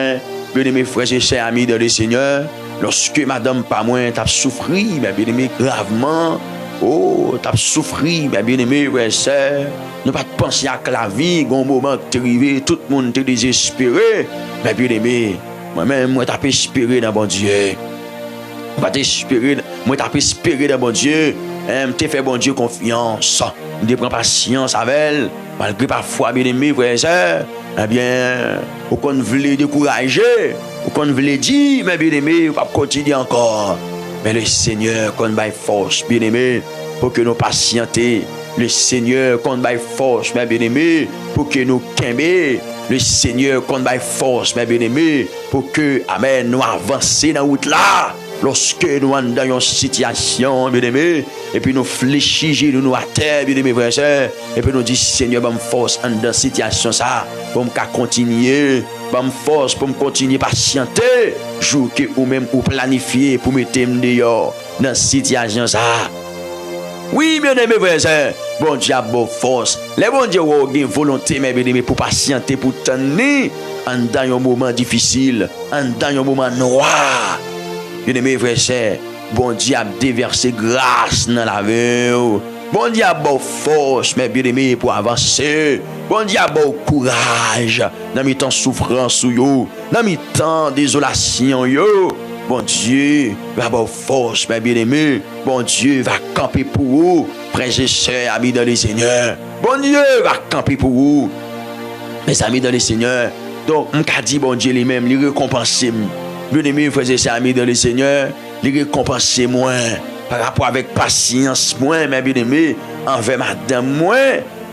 bien aimés, frères et sœurs, amis de le Seigneur. Lorsque madame, pas moi, t'as souffert, mes bien aimés, gravement. Oh, t'as souffert, mes bien aimés, frères et sœurs. Ne pas penser à la vie, un moment que tu es arrivé, tout le monde te désespéré. Mais bien aimé, moi-même, moi t'as espéré dans bon Dieu. Moi t'as espéré dans bon Dieu. Tu fait bon Dieu confiance. Tu prends patience avec elle. Malgré parfois, bien aimé, frère et sœur. Eh bien, ou qu'on voulait décourager, ou qu'on voulait dire, mais bien aimé, on va continuer encore. Mais le Seigneur, qu'on baille force, bien aimé, pour que nous patienter. Le Seigneur qu'on baille force, mes bien-aimés, pour que nous quimber. Le Seigneur qu'on baille force, mes bien-aimés, pour que, amen, nous avancer dans la route là. Lorsque nous sommes dans une situation, bien-aimés, et puis nous fléchissons, nous à terre, bien-aimés, frères et sœurs, et puis nous disons, Seigneur, bonne force dans cette situation ça, pour me continuer, bonne force pour me continuer à patienter, jour que ou même ou planifier pour me mettre dehors dans cette situation ça. Oui, bien aimé, frère et sœur, bon Dieu a bonne force. Les bon Dieu ont une volonté, mes bien-aimés, pour patienter, pour tenir dans un moment difficile, dans un moment noir. Bien aimé, frère et sœur, bon Dieu a déversé grâce dans la vie. Bon Dieu a bonne force, mes bien-aimés, pour avancer. Bon Dieu a bon courage dans mes temps de souffrance, dans mes temps de désolation. Bon Dieu va avoir force, mes bien-aimés. Bon Dieu va camper pour vous, frères et sœurs, amis dans le Seigneur. Bon Dieu va camper pour vous, mes amis dans le Seigneur. Donc, je dis, bon Dieu lui-même, il récompense. Bien-aimés, frères et sœurs, amis dans le Seigneur, il récompense moi par rapport avec patience, moi, mes bien-aimés, envers madame, moi,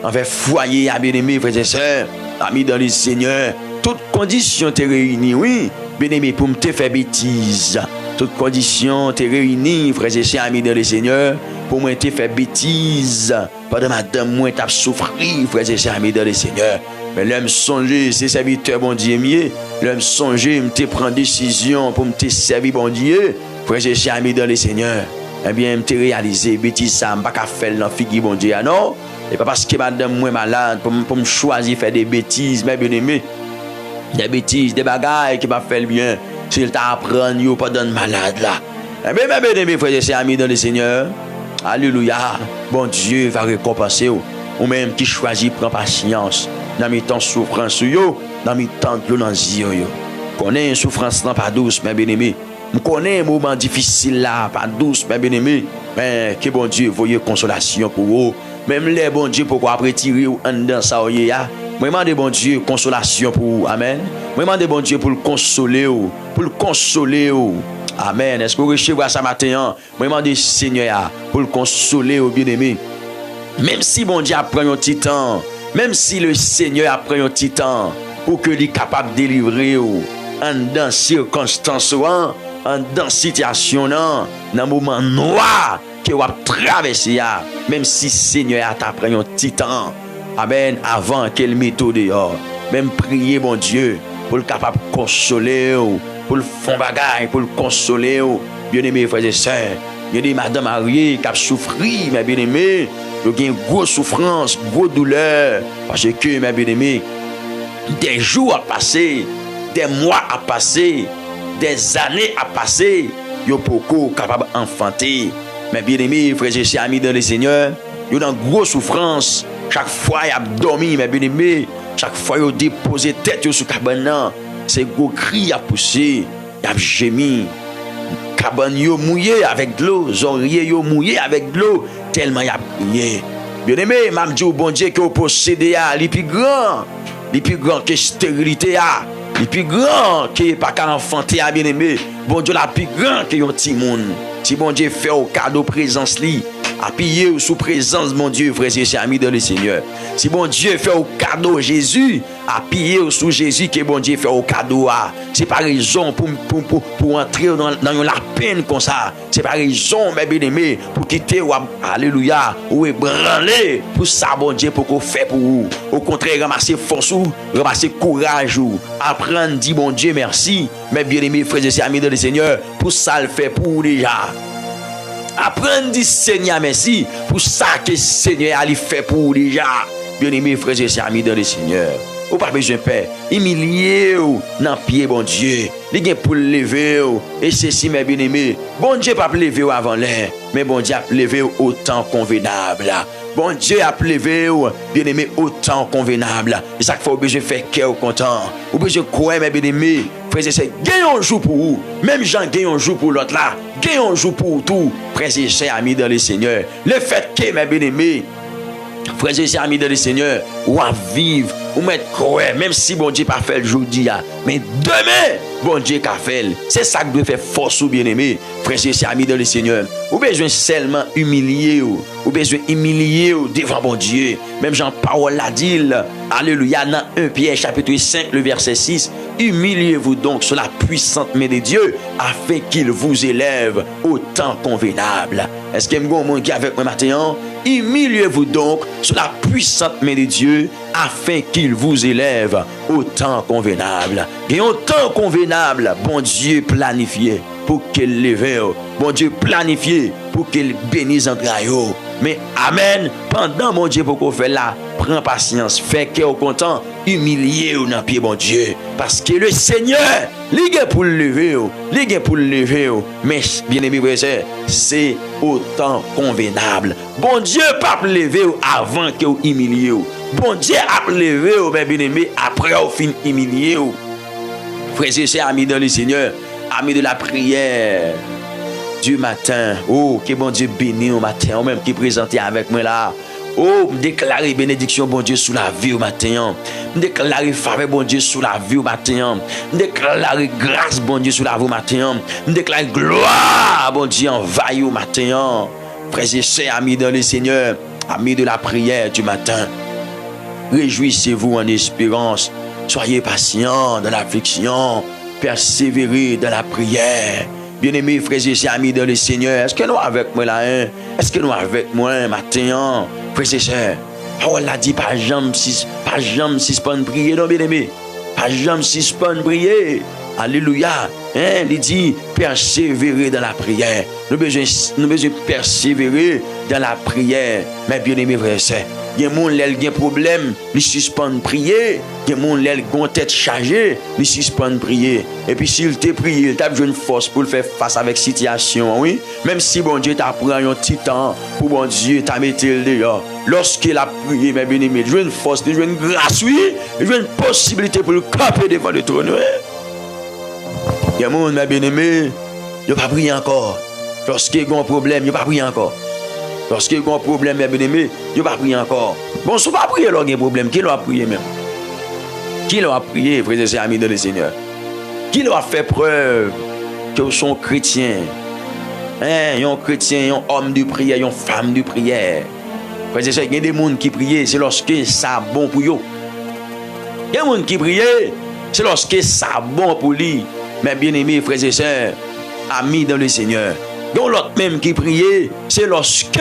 envers foyer, bien-aimés, frères et sœurs, amis dans le Seigneur. Toutes conditions te réunies, oui. Bien-aimé, pour me te faire bêtise. Toutes conditions te réunies, frères et sœurs, amis dans le Seigneur. pour moi te faire bêtise pendant madame moi t'a souffri frères et sœurs amis dans le Seigneur. Mais l'homme songer c'est serviteur bon Dieu mieux, l'homme songer me te prendre décision pour me te servir bon Dieu frères et sœurs amis dans le Seigneur. Eh bien me te réaliser bêtise ça me pas qu'à faire dans figure bon Dieu non. Et pas parce que madame moi malade pour me choisir faire des bêtises mais bien aimé. Des bêtises, des bagailles qui va faire le bien. S'il t'apprend yo pas dans malade là. Eh bien mes frères et sœurs amis dans le Seigneur. Alléluia. Bon Dieu va récompenser ou même qui choisit prend patience dans mes temps souffrance yo, dans mes temps de dans yo. Connais une souffrance non pas douce mes bien-aimés. Je connais un moment difficile là, pas douce mes bien-aimés. Mais que bon Dieu voyez consolation pour vous. Même les bon Dieu pourquoi après tirer ou en dans ça ya. Moi demande bon Dieu consolation pour vous. Amen. Moi demande bon Dieu pour le consoler pour le consoler. Amen. Est-ce que vous recevez ça matin? Moi demande Seigneur pour le consoler bien-aimé. Même si bon Dieu prend un petit temps, même si le Seigneur prend un petit temps pour que il est capable de délivrer en dans circonstances en dans situation dans moment noir que vous traverser même si Seigneur t'a pris un petit temps. Amen. Avant qu'elle mette dehors. Même prier, bon Dieu, pour le capable de consoler, pour le fond bagaille, pour le consoler. Bien-aimés, frères et sœurs, il y a des madame mariées qui ont souffert, mes bien-aimés. Il y a une grosse souffrance, une grosse douleur. Parce que, mes bien-aimés, des jours à passer, des mois à passer, des années à passer, il y a beaucoup capables d'enfanter. Mes bien-aimés, frères et sœurs, amis dans le Seigneur, il y a une grosse souffrance. Chaque fois, il a dormi, mes bien-aimés. Chaque fois, il a déposé tête sur cabane. C'est gros cri à pousser. Il a gémi. Cabane yo mouillé avec de l'eau. Zorier yo mouillé avec de l'eau. Tellement il a prié. Bien-aimé, m'a dit au bon Dieu que vous possédez, les plus grands. Les plus grands que stérilité. Les plus grands qui pas qu'à enfanter, bien-aimé. Bon Dieu, la plus grand que yon ti moun. Si bon Dieu fait au cadeau présence li. Appuyez sous présence mon Dieu, frères et sœurs amis dans le Seigneur. Si bon Dieu fait au cadeau Jésus, appuyez sous Jésus que bon Dieu fait au cadeau. C'est pas raison pour entrer dans la peine comme ça. C'est pas raison, mes bien-aimés, pour quitter ou alléluia ou ébranler pour ça bon Dieu pour qu'on fait pour vous. Au contraire, ramasser force ou ramasser courage ou apprendre dire bon Dieu merci, mes bien-aimés, frères et sœurs amis dans le Seigneur, pour ça le fait pour vous déjà. Apprendre du Seigneur merci pour ça que le Seigneur a fait pour vous déjà. Bien-aimés frères et sœurs amis dans le Seigneur. Ou pas besoin de peur. Humiliez dans pied bon Dieu. Il y a pour lever et ceci mes bien-aimés. Bon Dieu pas lever avant l'air, mais bon Dieu a lever au temps convenable. Bon Dieu a levé bien-aimé au temps convenable. Et ça qu'il faut besoin faire cœur content. Ou besoin croire mes bien-aimés. Frères et sœurs, gagne un jour pour vous. Même Jean gagne un jour pour l'autre là. Gagne un jour pour tout. Frères et sœurs amis dans le Seigneur. Le fait que mes bien-aimés, frères et sœurs amis dans le Seigneur, ou à vivre, ou mettre croire, même si bon Dieu pas fait le jour d'hier, mais demain, bon Dieu qu'a fait. C'est ça que doit faire force ou bien-aimé, frères et sœurs amis dans le Seigneur. Ou besoin seulement humilier ou besoin humilier devant bon Dieu. Même Jean-Paul l'a dit, alléluia, dans 1 Pierre chapitre 5, le verset 6, humiliez-vous donc sur la puissante main de Dieu afin qu'il vous élève au temps convenable. Est-ce qu'il y a un monde qui est avec moi maintenant? Humiliez-vous donc sur la puissante main de Dieu afin qu'il vous élève au temps convenable. Et au temps convenable, bon Dieu planifié pour qu'il lève. Bon Dieu planifié pour qu'il bénisse entre eux. Mais amen, pendant mon Dieu pour qu'on fait là, prends patience, fais cœur content, humiliez dans pied bon Dieu. Parce que le Seigneur, il est pour le lever, il est pour le lever. Mais bien aimé frère, c'est au temps convenable. Bon Dieu pas lever avant que vous humiliez. Bon Dieu a levé bien aimé après vous fin humilier. Frères et sœurs amis dans le Seigneur, amis de la prière du matin. Oh, que bon Dieu bénisse au matin, ou même qui présentait avec moi là. Oh, déclarer bénédiction bon Dieu sous la vie au matin. Déclarer faveur bon Dieu sous la vie au matin. Déclarer grâce bon Dieu sous la vie au matin. Déclarer gloire bon Dieu envahit au matin. Frères et sœurs, amis dans le Seigneur, amis de la prière du matin. Réjouissez-vous en espérance. Soyez patients dans l'affliction. Persévérez dans la prière. Bien-aimés frères et sœurs, amis dans le Seigneur, est-ce que nous avec moi là, hein? Est-ce que nous avec moi matin, frères et sœurs? Oh, elle a dit pas jamais suspendre prier, non, bien-aimés. Pas jamais suspendre prier. Alléluia. Hein? Il dit persévérer dans la prière. Nous besoin persévérer dans la prière. Mais bien-aimés frères et sœurs, il y a des gens qui ont un problème, ils suspendent prier. Il y a des gens qui ont une tête chargée, ils suspendent prier. Et puis s'il te prie, il t'a besoin de force pour le faire face avec la situation, oui. Même si bon Dieu t'a pris un petit temps pour bon Dieu t'a mis le dehors. Lorsqu'il a prié, mes bien-aimés, il a une force, il a une grâce, oui. Il a une possibilité pour le camper devant le trône, oui. Il y a des gens, mes bien-aimés, ils n'ont pas prié encore. Lorsqu'il y a un problème, ils n'ont pas prié encore. Lorsqu'il y a un problème, mes bien-aimés, ils n'ont pas prié encore. Bon, si vous pas prié, alors il y a un problème. Qui l'a prié même? Qui l'a prié, frères et sœurs, amis de le Seigneur? Qui l'a fait preuve que sont chrétiens? Hein? Un chrétien, un homme de prière, une femme de prière. Frères et sœurs, il y a des gens qui prient, c'est lorsque ça bon pour eux. Il y a des gens qui prient, c'est lorsque ça bon pour lui. Mais bien aimés, frères et sœurs, amis dans le Seigneur. Donc l'autre même qui priait, c'est lorsque,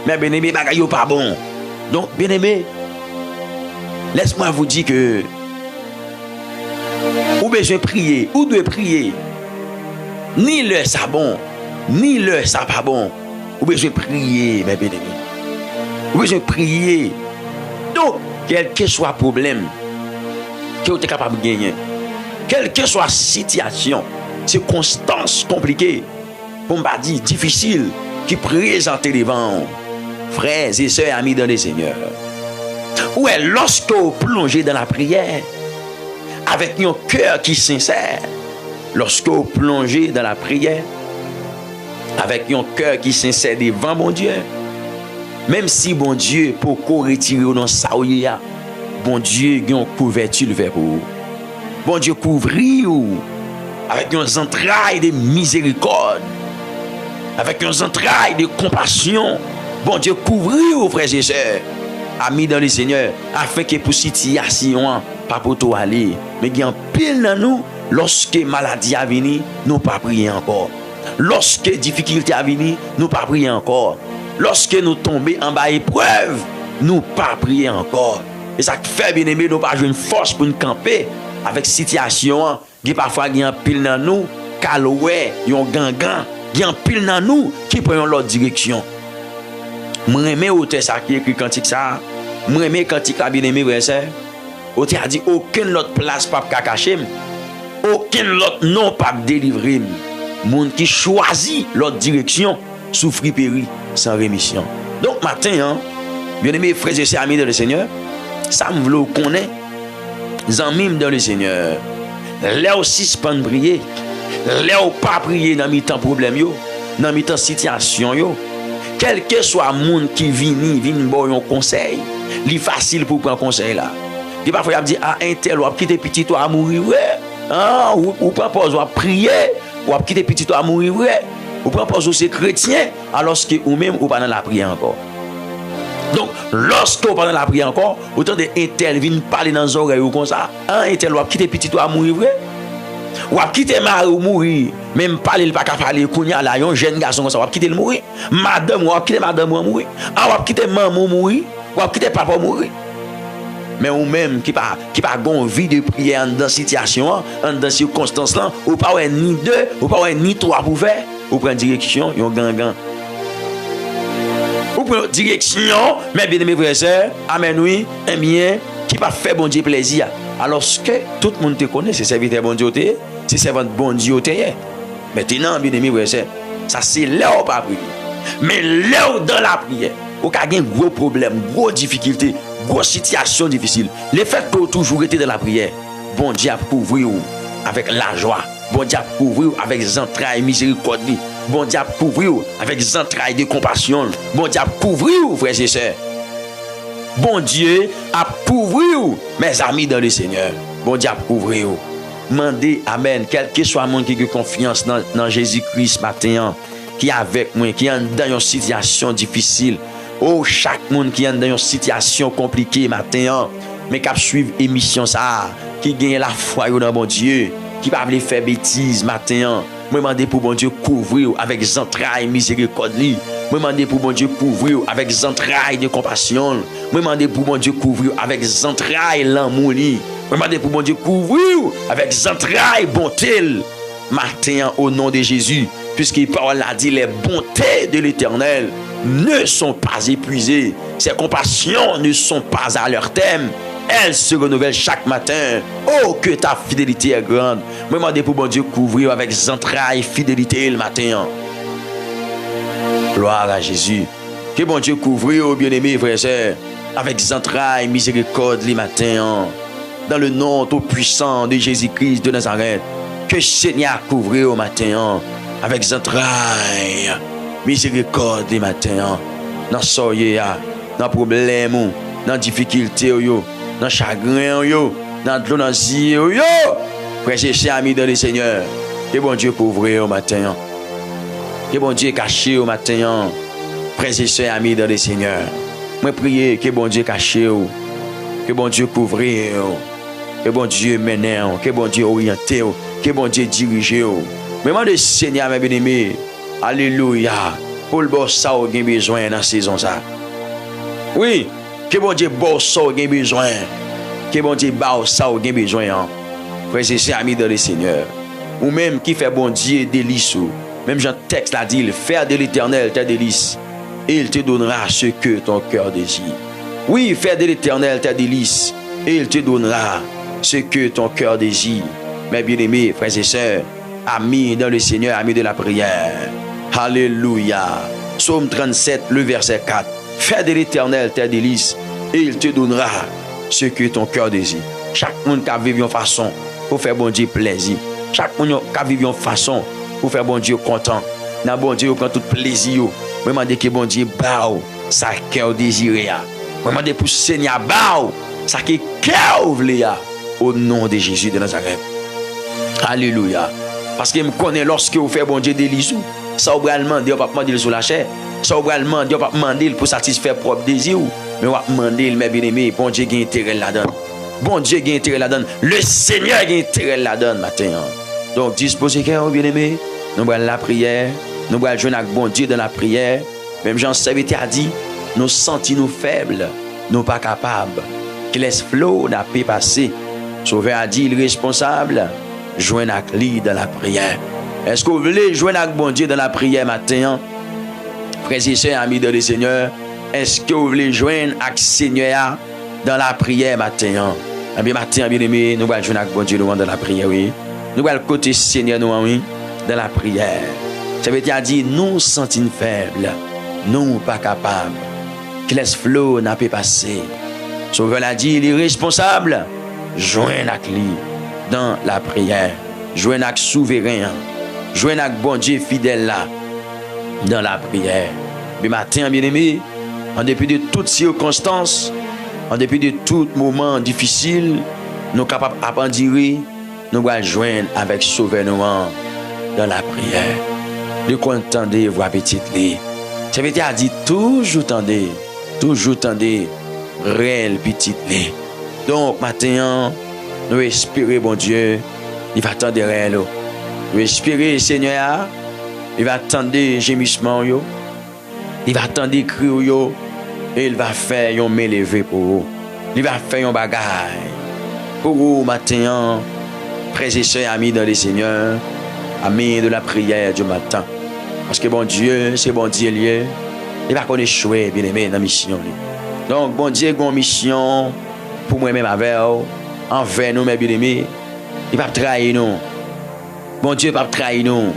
mais bien aimé, bagaille pas bon. Donc bien aimé, laisse-moi vous dire que ou besoin prier, ou doit prier. Ni le ça bon, ni le ça pas bon. Ou besoin prier, mes bien aimés. Ou besoin prier. Donc, quel que soit le problème que vous êtes capable de gagner, quelle que soit la situation, circonstance compliquée, pour ne pas dire difficile, qui présente devant frères et sœurs, amis dans le Seigneur. Ou est lorsque vous plongez dans la prière, avec un cœur qui est sincère, lorsque vous plongez dans la prière, avec un cœur qui est sincère devant mon Dieu, même si bon Dieu pour retirer dans sa bon Dieu a une couverture vers vous. Bon Dieu couvrir avec un entrailles de miséricorde, avec un entrailles de compassion. Bon Dieu couvrir, frères et sœurs, amis dans le Seigneur, afin que pour situation, pas pour tout aller, mais qu'il y a un pile dans nous, lorsque maladie a venu, nous pas prier encore. Lorsque difficulté a venu, nous pas prier encore. Lorsque nous tombons en bas épreuve, nous pas prier encore. Et ça fait bien aimé, nous pas jouer une force pour nous camper avec situation qui parfois il y a un pile dans nous, caloué, yon gangan, il y a un pile dans nous qui prend l'autre direction. Moi aimé auteur ça qui écrit cantique ça. Moi aimé cantique là bien aimé frère sœur. Auteur a dit aucune autre place pas cacher. Aucun autre non pas délivrer. Monde qui choisit l'autre direction souffre péri sans rémission. Donc matin hein, bien aimé frères et sœurs amis dans le Seigneur, ça me veut connaître amis dans le Seigneur. Là aussi suspendre prier. Là ou pas prier dans mi-temps problème yo, dans mi-temps situation yo. Quel que soit monde qui vient bon un conseil, li facile pour prendre conseil là. Di parfois il dit ah un tel ou quitter petit toi à mourir ouais. Ah ou pas pause ou prier ou quitter petit toi à mourir ouais. Ou pas pause ou c'est chrétien alors que ou même ou pas dans la prière encore. Donc lorsque ou pas dans la prière encore, autant de un tel vient parler dans les oreilles ou comme ça, un tel ou quitter petit toi à mourir ouais. Ou a quitter mari ou mourir, même parler il pas capable parler kounya là un jeune garçon comme ça, ou a quitter le mourir, madame ou a quitter madame ou mourir, ou a quitter maman mourir, ou a quitter papa mourir. Mais ou même qui pas gon vie de prière dans situation, dans circonstance là, ou pas ni deux, ou pas ni trois pour faire, ou prend direction, yon gangan. Ou prend direction, mais bien aimé frères et sœurs, amen oui, un bien qui pas fait bon Dieu plaisir. Alors que tout le monde te connaît, c'est serviteur bon Dieu, c'est servant bon Dieu. Maintenant, bien aimé, ça c'est là où pas prier. Mais là où dans la prière, où il y a un gros problème, gros difficulté, grosse situation difficile. Le fait que toujours été dans la prière, bon Dieu a couvrir avec la joie, bon Dieu a couvrir avec les entrailles miséricorde, bon Dieu a couvrir avec les entrailles de compassion, bon Dieu a couvrir, frères et sœurs. Bon Dieu a couvrir mes amis dans le Seigneur. Bon Dieu a couvrir. Mandez, amen, quel que soit le monde qui a confiance dans Jésus-Christ matin, qui est avec moi, qui est dans une situation difficile. Oh, chaque monde qui est dans une situation compliquée matin, mais qui suivre l'émission ça, qui gagne la foi dans bon Dieu, qui ne va pas faire bêtises matin, Moi demander pour bon Dieu couvrir avec entrailles miséricorde. Moi demander pour bon Dieu couvrir avec entrailles de compassion. Moi demander pour bon Dieu couvrir avec entrailles l'amour. Moi demander pour bon Dieu couvrir avec entrailles bonté. Matin au nom de Jésus, puisqu'il parle a dit les bontés de l'Éternel ne sont pas épuisées, ses compassions ne sont pas à leur terme. Elles se renouvellent chaque matin. Oh, que ta fidélité est grande. Moi, je demande pour bon Dieu couvrir avec entrailles fidélité le matin. Gloire à Jésus. Que bon Dieu couvrir, oh bien-aimés frères et sœurs, avec entrailles miséricorde le matin. Dans le nom tout puissant de Jésus-Christ de Nazareth. Que Seigneur couvrir au matin. Avec entrailles miséricorde le matin. Dans soyez, dans problème, dans difficulté, dans chagrin, dans l'onasie, frères et chers amis dans le Seigneur, que bon Dieu couvre au matin, que bon Dieu caché au matin, frères et chers amis dans le Seigneur, moi prier que bon Dieu caché, que bon Dieu couvre, que bon Dieu mène, que bon Dieu oriente, que bon Dieu dirige, mais le Seigneur mes bien-aimés, alléluia, pour le boss ça on a besoin dans la saison ça. Oui. Que bon Dieu bosse ça a besoin. Que bon Dieu bosse ça a besoin. Frères et sœurs amis dans le Seigneur. Ou même qui fait bon Dieu délice. Même Jean texte l'a dit, faire de l'Éternel tes délices. Et il te donnera ce que ton cœur désire. Oui, faire de l'Éternel tes délices. Et il te donnera ce que ton cœur désire. Mes bien-aimés, frères et sœurs, amis dans le Seigneur, amis de la prière. Alléluia. Psaume 37, le verset 4. Fais de l'Éternel tes délices et il te donnera ce que ton cœur désire. Chaque monde qui a vécu en façon pour faire bon Dieu plaisir. Chaque monde qui a vécu en façon pour faire bon Dieu content. Dans bon Dieu prend tout plaisir. Moi demande que bon Dieu bao ça cœur désiré. Moi demande pour Seigneur bao ça que cœur voulait au nom de Jésus de Nazareth. Alléluia. Parce que me connaît lorsque vous faites bon Dieu délice, ça vous demander pas demander sur la chair. Ça va demander, pas demander pour satisfaire propre désir, mais on va demander, mes bien-aimés, bon Dieu qui a intérêt là-dedans. Bon Dieu qui a intérêt là-dedans. Le Seigneur qui a intérêt là-dedans matin. Donc disposez cœur, bien-aimés. Nous allons la prière, nous allons jouer avec bon Dieu dans la prière. Même Jean Serviteur a dit, nous sentons nous faibles, nous pas capables. Qui laisse flot n'a pas passé. Sauveur a dit, il est responsable. Jouer avec lui dans la prière. Est-ce que vous voulez jouer avec bon Dieu dans la prière matin? Frères et sœurs, amis de le Seigneur, est-ce que vous voulez joindre avec Seigneur dans la prière matin? Eh bien, matin, bien aimé, nous allons joindre avec bon Dieu dans la prière, oui. Nous allons côté Seigneur, nous, oui, dans la prière. Ça veut dire, nous sentons faibles, nous pas capables. Qui laisse flot n'a pas passé. Sauveur l'a dit, il est responsable. Joindre avec lui dans la prière. Joindre avec souverain. Joindre avec bon Dieu fidèle là. Dans la prière. Mais matin, bien-aimé, en dépit de toutes circonstances, en dépit de tout moment difficile, nous sommes capables d'appendirer, nous allons joindre avec Sauveur-nous dans la prière. De contenter voix petite. Ça veut dire toujours tendez, réel petite. Donc, matin, nous espérons, bon Dieu, il va tendre réel. Nous espérons, Seigneur, il va attendre gémissement yo. Il va attendre cri yo. Et il va faire un main levé pour vous. Il va faire un bagaille. Pour vous matin, frères et sœurs amis dans le Seigneur, amis de la prière du matin. Parce que bon Dieu, c'est bon Dieu lié. Il va connaître échouer, bien aimé, dans la mission. Donc bon Dieu a une mission pour moi-même avec vous, envers nous, mes bien-aimés. Il va trahir nous. Bon Dieu va trahir nous.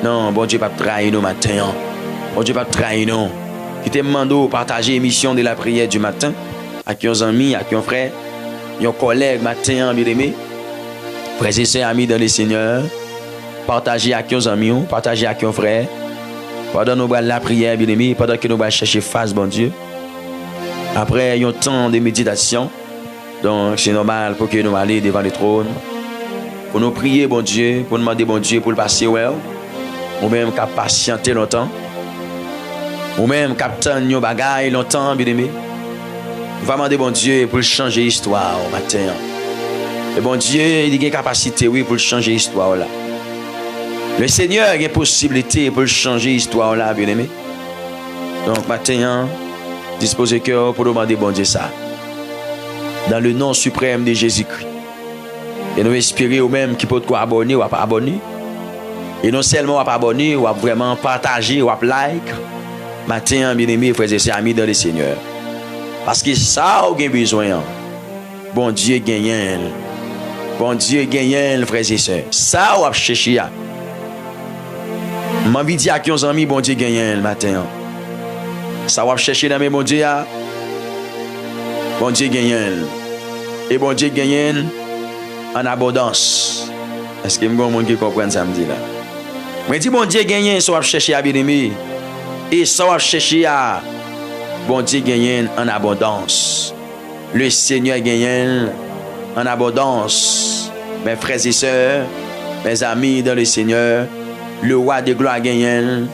Non, bon Dieu va trahir nous matin. Bon Dieu va trahir nous. Qui te demande de partager l'émission de la prière du matin avec un ami, avec un frère, un collègue matin, bien aimé. Frères et sœurs amis dans le Seigneur. Partager avec un ami, partager avec un frère. Pendant nous la prière, bien aimé, pendant que nous allons chercher face, bon Dieu. Après, il y a un temps de méditation. Donc, c'est normal pour que nous allions devant le trône. Pour nous prier, bon Dieu, pour demander, bon Dieu, pour le passer, well. Ou même qu'à patienter longtemps. Ou même qu'à attendre nos bagailles longtemps, bien aimé. On va demander, bon Dieu, pour changer l'histoire au matin. Et bon Dieu, il a une capacité, oui, pour changer l'histoire là. Le Seigneur a une possibilité pour changer l'histoire là, bien aimé. Donc, maintenant, disposez cœur pour demander bon Dieu ça. Dans le nom suprême de Jésus-Christ. Et nous espérer au même qui peut quoi abonner ou pas abonner. Et non seulement pas abonner ou vraiment partager ou like. Maintenant, bien aimé, frères et sœurs, amis dans le Seigneur. Parce que ça, on a besoin. Bon Dieu gagne. Bon Dieu gagne, frères et sœurs. Ça, on va chercher. Je vais dire à qui ont amis, bon Dieu gagne le matin. Ça va chercher dans mes bon Dieu. Bon Dieu gagne. Et bon Dieu gagne en abondance. Est-ce que je suis un monde qui comprend ça me dit là? Je dis bon Dieu gagne, ça va chercher à bien aimé. Et ça va chercher à bon Dieu gagne en abondance. Le Seigneur gagne en abondance. Mes frères et sœurs, mes amis dans le Seigneur, le roi de gloire gagne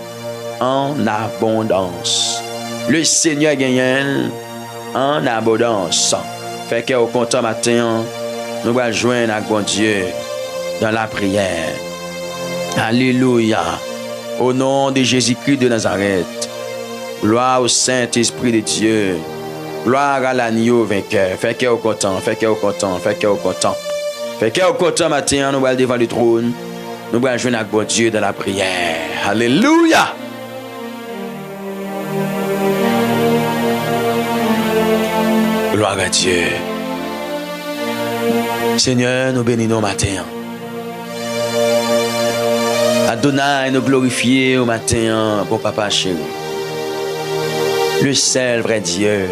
en abondance. Le Seigneur gagne en abondance. Fait que au content matin, nous allons joindre avec bon Dieu dans la prière. Alléluia. Au nom de Jésus-Christ de Nazareth. Gloire au Saint-Esprit de Dieu. Gloire à l'agneau vainqueur. Fait que au content, fait que au content, fait que au content. Fait que au content matin, nous allons devant le trône. Nous allons joindre avec bon Dieu dans la prière. Alléluia. Gloire à Dieu. Seigneur, nous bénissons matin. Adonai, nous glorifions au matin, bon papa chéri. Le seul vrai Dieu,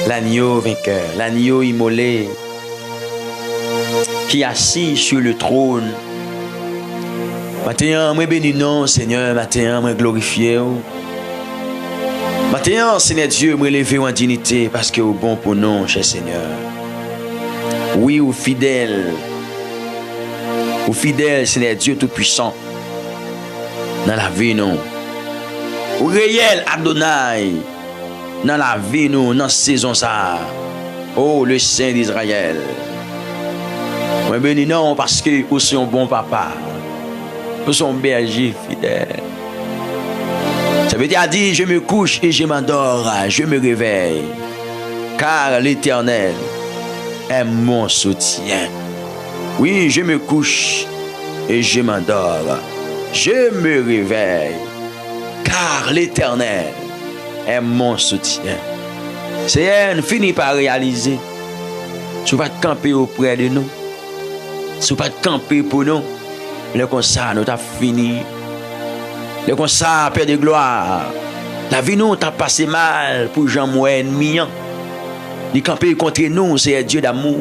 l'agneau vainqueur, l'agneau immolé, qui est assis sur le trône. Matin, moi bénissons, Seigneur, matin, moi glorifions. Maintenant, Seigneur Dieu, me lever en dignité parce que vous bon pour nous, cher Seigneur. Oui, ou fidèle, Seigneur Dieu Tout-Puissant, dans la vie, nous. Ou réel, Adonai, dans la vie, nous, dans la saison, ça. Oh, le Saint d'Israël. Moi, béni non, parce que vous êtes un bon papa. Vous êtes un berger fidèle. Ça veut dire, je me couche et je m'endors, je me réveille. Car l'Éternel est mon soutien. Oui, je me couche et je m'endors. Je me réveille. Car l'Éternel est mon soutien. Seigneur, finit par réaliser. Tu vas te camper auprès de nous. Tu vas te camper pour nous. Le concert, nous t'as fini. Le concert, Père de gloire. La vie nous t'a passé mal pour Jean-Moué ennemi. Il camper contre nous, c'est Dieu d'amour.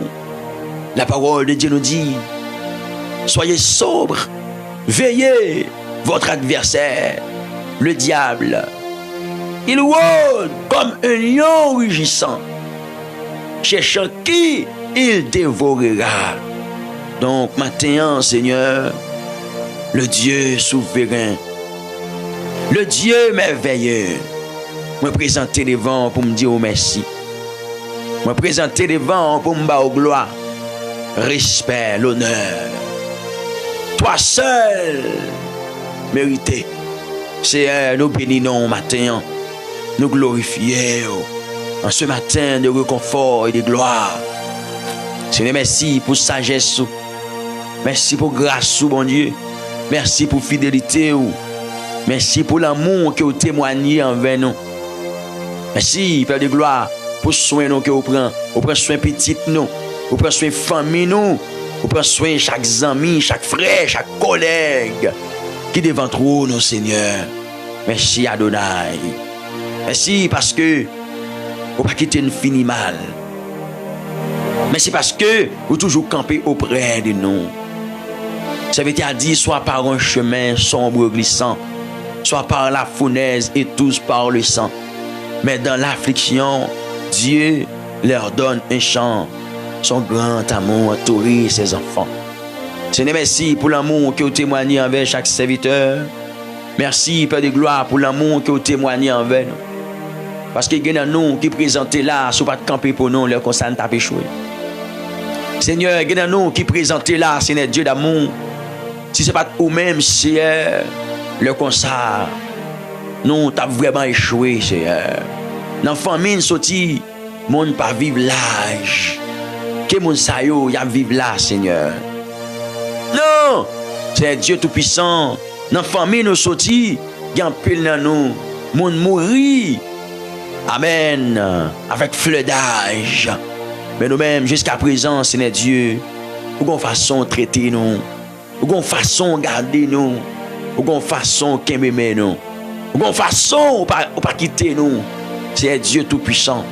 La parole de Dieu nous dit, soyez sobres, veillez votre adversaire, le diable. Il rôde comme un lion rugissant, cherchant qui il dévorera. Donc maintenant, Seigneur, le Dieu souverain, le Dieu merveilleux, me présenter devant pour me dire oh merci. Me présenter devant pour me battre gloire, respect, l'honneur. Toi seul mérité. C'est nous bénissons matin, nous glorifions en ce matin de réconfort et de gloire. Seigneur, merci pour sagesse, merci pour grâce, bon Dieu, merci pour fidélité, merci pour l'amour que vous témoignez envers nous. Merci, Père de gloire, pour soin nous que vous prenez soin petit nous, vous prenez soin famille nous, vous prenez soin chaque ami, chaque frère, chaque collègue qui devant trop nous, Seigneur. Merci Adonai. Merci parce que vous pas quitter une fini mal. Merci parce que vous toujours campez auprès de nous. Ça veut dire soit par un chemin sombre glissant, soit par la fournaise et tous par le sang. Mais dans l'affliction, Dieu leur donne un chant. Son grand amour entourit ses enfants. Seigneur, merci pour l'amour que vous témoignez envers chaque serviteur. Merci, Père de gloire, pour l'amour que vous témoignez envers nous. Parce qu'il y a nous qui présentent là, si vous pas de camper pour nous, leur concerne t'a échoué. Seigneur, il y a nous qui présentent là, Seigneur Dieu d'amour. Si ce n'est pas ou même, Seigneur, le concert, nous t'as vraiment échoué, Seigneur. Dans la famille, sorti, monde pas vivre l'âge. Que mon sayo, y a vivre là, Seigneur. Non, c'est Dieu Tout-Puissant. Dans la famille, nous sorti, y a un pile dans nous, monde mourir. Amen. Avec fleur d'âge. Mais nous-mêmes, jusqu'à présent, Seigneur Dieu, ou qu'on façon traiter nous, ou qu'on façon garder nous, ou qu'on façon qu'aimer nous, ou qu'on façon ou pas quitter nous. C'est Dieu Tout-Puissant.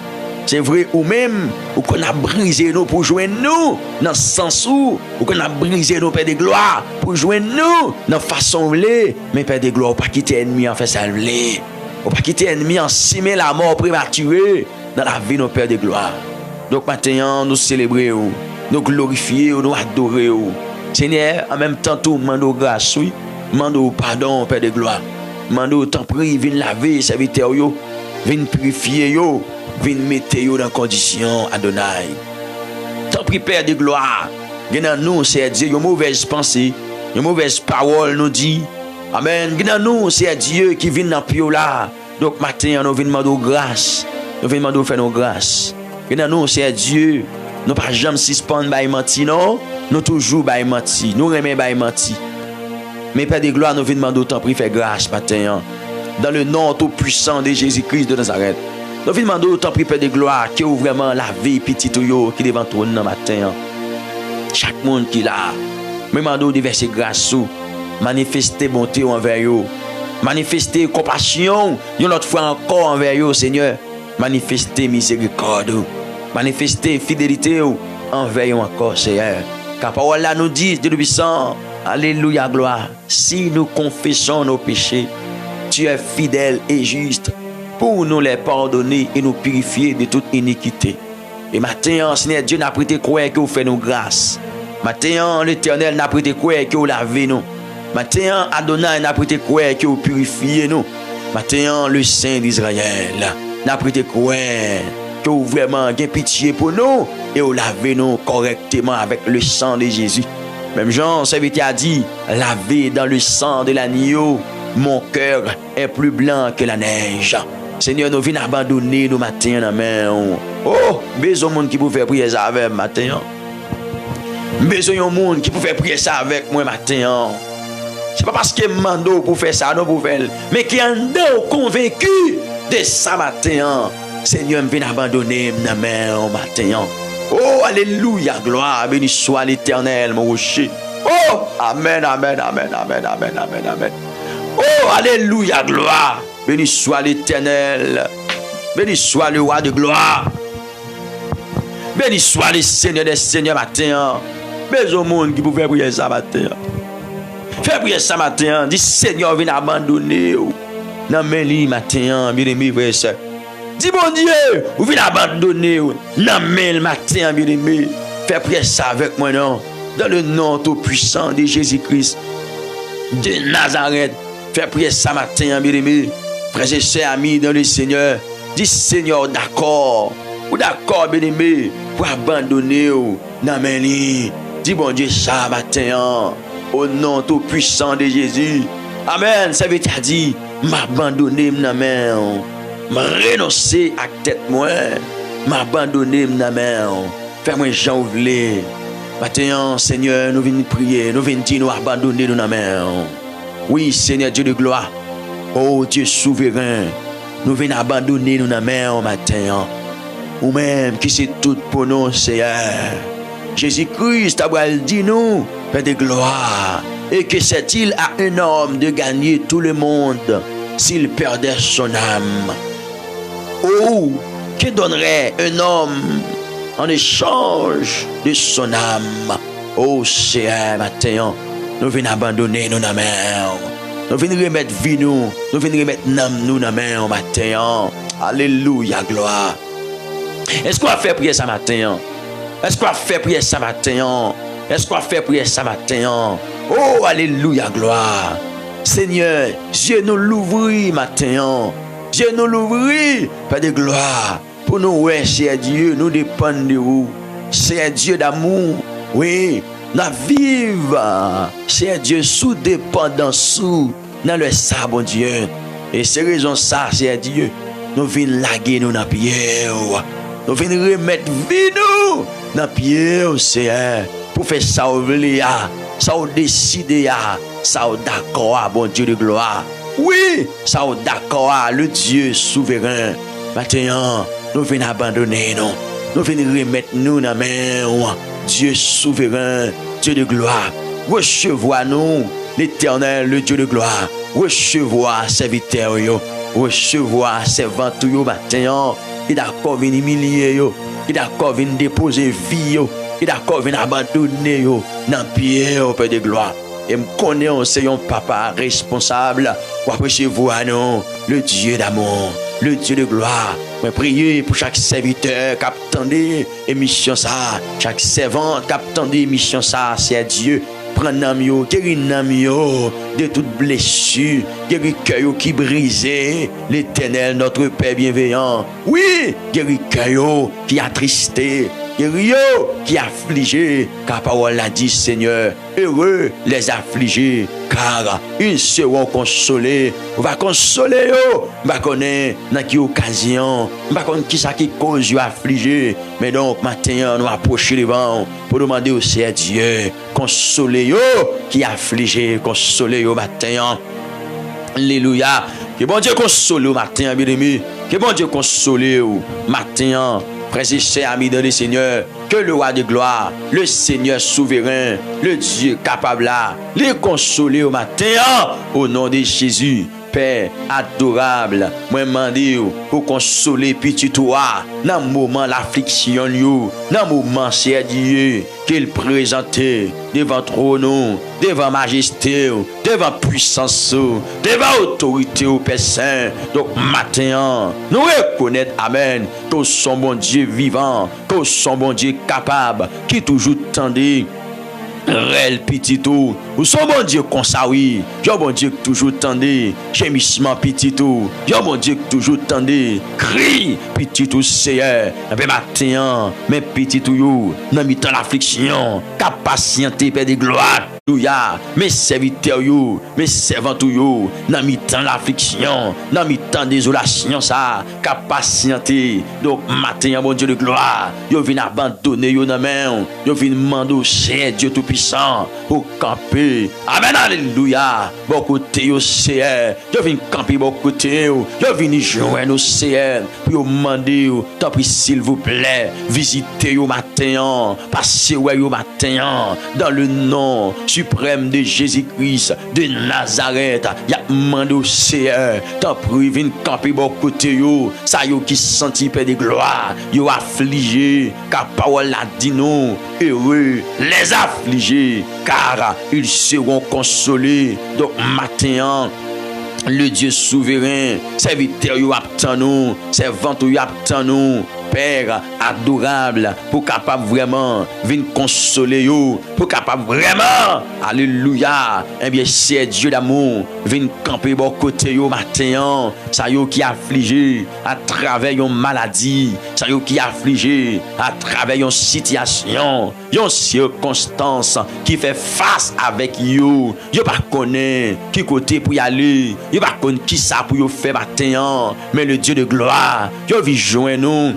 C'est vrai, ou même, ou qu'on a brisé nous pour jouer nous, dans ce sens où qu'on a brisé nos Père de gloire pour jouer nous, dans façon voulée, mais Père de gloire, ou pas quitter l'ennemi en fait ça voulait. Ou pas quitter l'ennemi en simer la mort prématurée dans la vie de nos Père de gloire. Donc maintenant, nous célébrons, nous glorifions, nous adorons. Seigneur, en même temps, tout, demandons grâce, oui. Demandons pardon, Père de gloire. Demandons, t'en prie, viens laver, serviteur, viens purifier, viens mettre dans condition Adonai. T'en prie, Père de gloire. Dans nous, c'est Dieu, une mauvaise pensée, une mauvaise parole nous dit. Amen. Dans nous, c'est Dieu qui vient dans le pied là. Donc maintenant, nous venons demander grâce. Nous venons demander faire nos grâces. Dans nous, c'est Dieu. Nous pas jamais suspendre by menti, non. Nous toujours by menti. Nous remet by menti. Mais Père de gloire, nous venons demander autant prie faire grâce maintenant. Dans le nom tout puissant de Jésus-Christ de Nazareth. Nous venons demander autant prie Père de gloire qui ouvre vraiment la vie petit tout qui devant toi dans matin. Chaque monde qui là, me demande de verser grâce, manifester bonté envers eux, manifester compassion, une autre fois encore envers eux, Seigneur, manifester miséricorde, manifester fidélité envers eux encore, Seigneur. Car parole là nous dit, Dieu puissant, alléluia, gloire, si nous confessons nos péchés, tu es fidèle et juste pour nous les pardonner et nous purifier de toute iniquité. Et maintenant, Seigneur Dieu n'a prêté croire que vous faites nos grâces. Maintenant, l'Éternel n'a prêté croire que vous lavez nous. Maintenant, Adonai n'a prêté croire que vous purifiez nous. Maintenant, le Saint d'Israël n'a prêté croire que vous vraiment avez pitié pour nous et vous lavez nous correctement avec le sang de Jésus. Même Jean, serviteur a dit, lavé dans le sang de l'agneau, mon cœur est plus blanc que la neige. Seigneur, nous venons abandonner nous matin dans la main. Oh, besoin de monde qui peut faire prier ça avec moi matin. Besoin de monde qui peut faire prier ça avec moi matin. C'est pas parce que mando pour faire ça, non pour faire, mais qui est convaincu de ça matin. Seigneur, viens abandonner dans la main matin. Oh, alléluia, gloire, béni soit l'Éternel, mon rocher. Oh, amen, amen, amen, amen, amen, amen, amen. Oh, alléluia, gloire. Béni soit l'Éternel. Béni soit le roi de gloire. Béni soit le Seigneur des Seigneurs matin. Mais au monde qui pouvait prier ça matin. Fais prier ça matin. Dis Seigneur, viens abandonner. Non, mais lui matin, bien aimé, frère et soeur. Dis bon Dieu, vous venez abandonner. Non, mais le matin, bien aimé. Fais prier ça avec moi, non. Dans le nom tout puissant de Jésus-Christ de Nazareth. Fais prier ça matin, bien aimé. Frères et sœurs, amis dans le Seigneur, dis Seigneur, d'accord, ou d'accord, bien-aimé, pour abandonner, dans mes lignes. Dis bon Dieu, ça matin, au nom tout puissant de Jésus. Amen. Ça veut dire, m'abandonner, dans mes mains, renoncer à tête, moi, m'abandonner, dans mes mains, fais-moi Jean ouvler. Matin, Seigneur, nous venons prier, nous venons dire, nous abandonner, dans mes mains. Oui, Seigneur Dieu de gloire. Oh Dieu souverain, nous venons abandonner nous dans la main au matin. Ou même qui c'est tout pour nous, Seigneur. Jésus-Christ a dit nous, Père de gloire. Et que c'est-il à un homme de gagner tout le monde s'il perdait son âme? Oh, que donnerait un homme en échange de son âme? Oh Seigneur, matin, nous venons abandonner nous dans la main. Nous venons remettre vie nous venons remettre nous dans la main au matin. Alléluia, gloire. Est-ce qu'on va faire prier ça matin? Est-ce qu'on va faire prier ça matin? Est-ce qu'on va faire prier ça matin? Oh, alléluia, gloire. Seigneur, Dieu nous l'ouvrit matin. Dieu nous l'ouvrit, Père de gloire. Pour nous, ouais, c'est Dieu, nous dépendons de vous. C'est un Dieu d'amour. Oui, N'a vive, c'est Dieu sous dépendance sous dans le ça, bon Dieu. Et c'est raison ça, c'est Dieu. Nous venons laguer nous dans pied. Nous venons remettre vie nous dans pied, Seigneur. Pour faire ça, ça au décider, ça au d'accord, bon Dieu de gloire. Oui, ça au d'accord, le Dieu souverain. Maintenant, nous venons abandonner nous. Nous venons remettre nous dans la main. Dieu souverain, Dieu de gloire. Recevoir nous, l'Éternel, le Dieu de gloire. Recevoir serviteur, recevoir servant yo matin. Il d'accord venir humilier yo. Il d'accord venir déposer vie yo. Il d'accord venir abandonner yo dans pied au Père de gloire. Et me connaît c'est un papa responsable. Ou apprécier voir nous, le Dieu d'amour, le Dieu de gloire. Je prie pour chaque serviteur qui attendait émission ça, chaque servante qui attendait émission ça, c'est Dieu. Prends namio, guéris namio de toute blessure, guéris cœur qui brisé, l'Éternel notre Père bienveillant. Oui, guéris cœur qui attristé, guéris qui affligé, car parole a dit Seigneur, heureux les affligés, car ils seront consolés. On va consoler yo, va connaître dans quelle occasion, va connaître qui ça qui cause yo affligé. Mais donc matin nous approcher devant pour demander au Seigneur Dieu, consoler yo qui affligé, consoler yo matin. Alléluia. Que bon Dieu console au matin, bien-aimé. Que bon Dieu console au matin. Frères et sœurs, amis dans le Seigneur, que le roi de gloire, le Seigneur souverain, le Dieu capable là, les consoler au matin, au nom de Jésus. Père adorable, moi demande pour consoler petit toi dans le moment l'affliction dans le moment c'est Dieu qu'il présentait devant trône, devant majesté, devant puissance, devant autorité au Père Saint. Donc matin, nous reconnaître amen que son bon Dieu vivant, que son bon Dieu capable, qui toujours tendait réel petit tout, ou son bon Dieu comme ça oui, yo bon Dieu toujours tendez, gémissement petit tout, yo bon Dieu toujours tendez, cri petit tout Seigneur, mais matin, mais petit tout yo, dans mi-temps l'affliction, cap patienter Père de gloire. Alléluia, mes serviteurs yo, mes servants yo, dans mi-temps l'affliction, dans mi-temps désolation ça, cap patienter. Donc matin bon Dieu de gloire, yo vient abandonner yo dans main, yo vient demander au Dieu tout puissant pour camper. Amen, alléluia. Bon côté yo Seigneur, yo vient camper bon côté yo vient joindre au Seigneur pour demander tant pis s'il vous plaît, visitez yo matin, passez ouais yo matin dans le nom suprême de Jésus-Christ de Nazareth. Y a demandé au Seigneur tant pis vient camper bon côté yo, ça yo qui senti Père de gloire, yo affligé car parole a dit non, heureux les affligés car ils seront consolés. Donc matin le Dieu souverain, serviteur yo attend nous, servant yo attend nous, Père adorable, pour capable vraiment venir consoler yo, pour capable vraiment, alléluia, eh bien c'est Dieu d'amour, venir camper bon côté yo matin, ça yo qui affligé à travers une maladie, ça yo qui affligé à travers une situation, une circonstance qui fait face avec yo pas connaît qui côté pour y aller, yo pas connaît qui ça pour yo faire matin, mais le Dieu de gloire, yo vient joindre nous.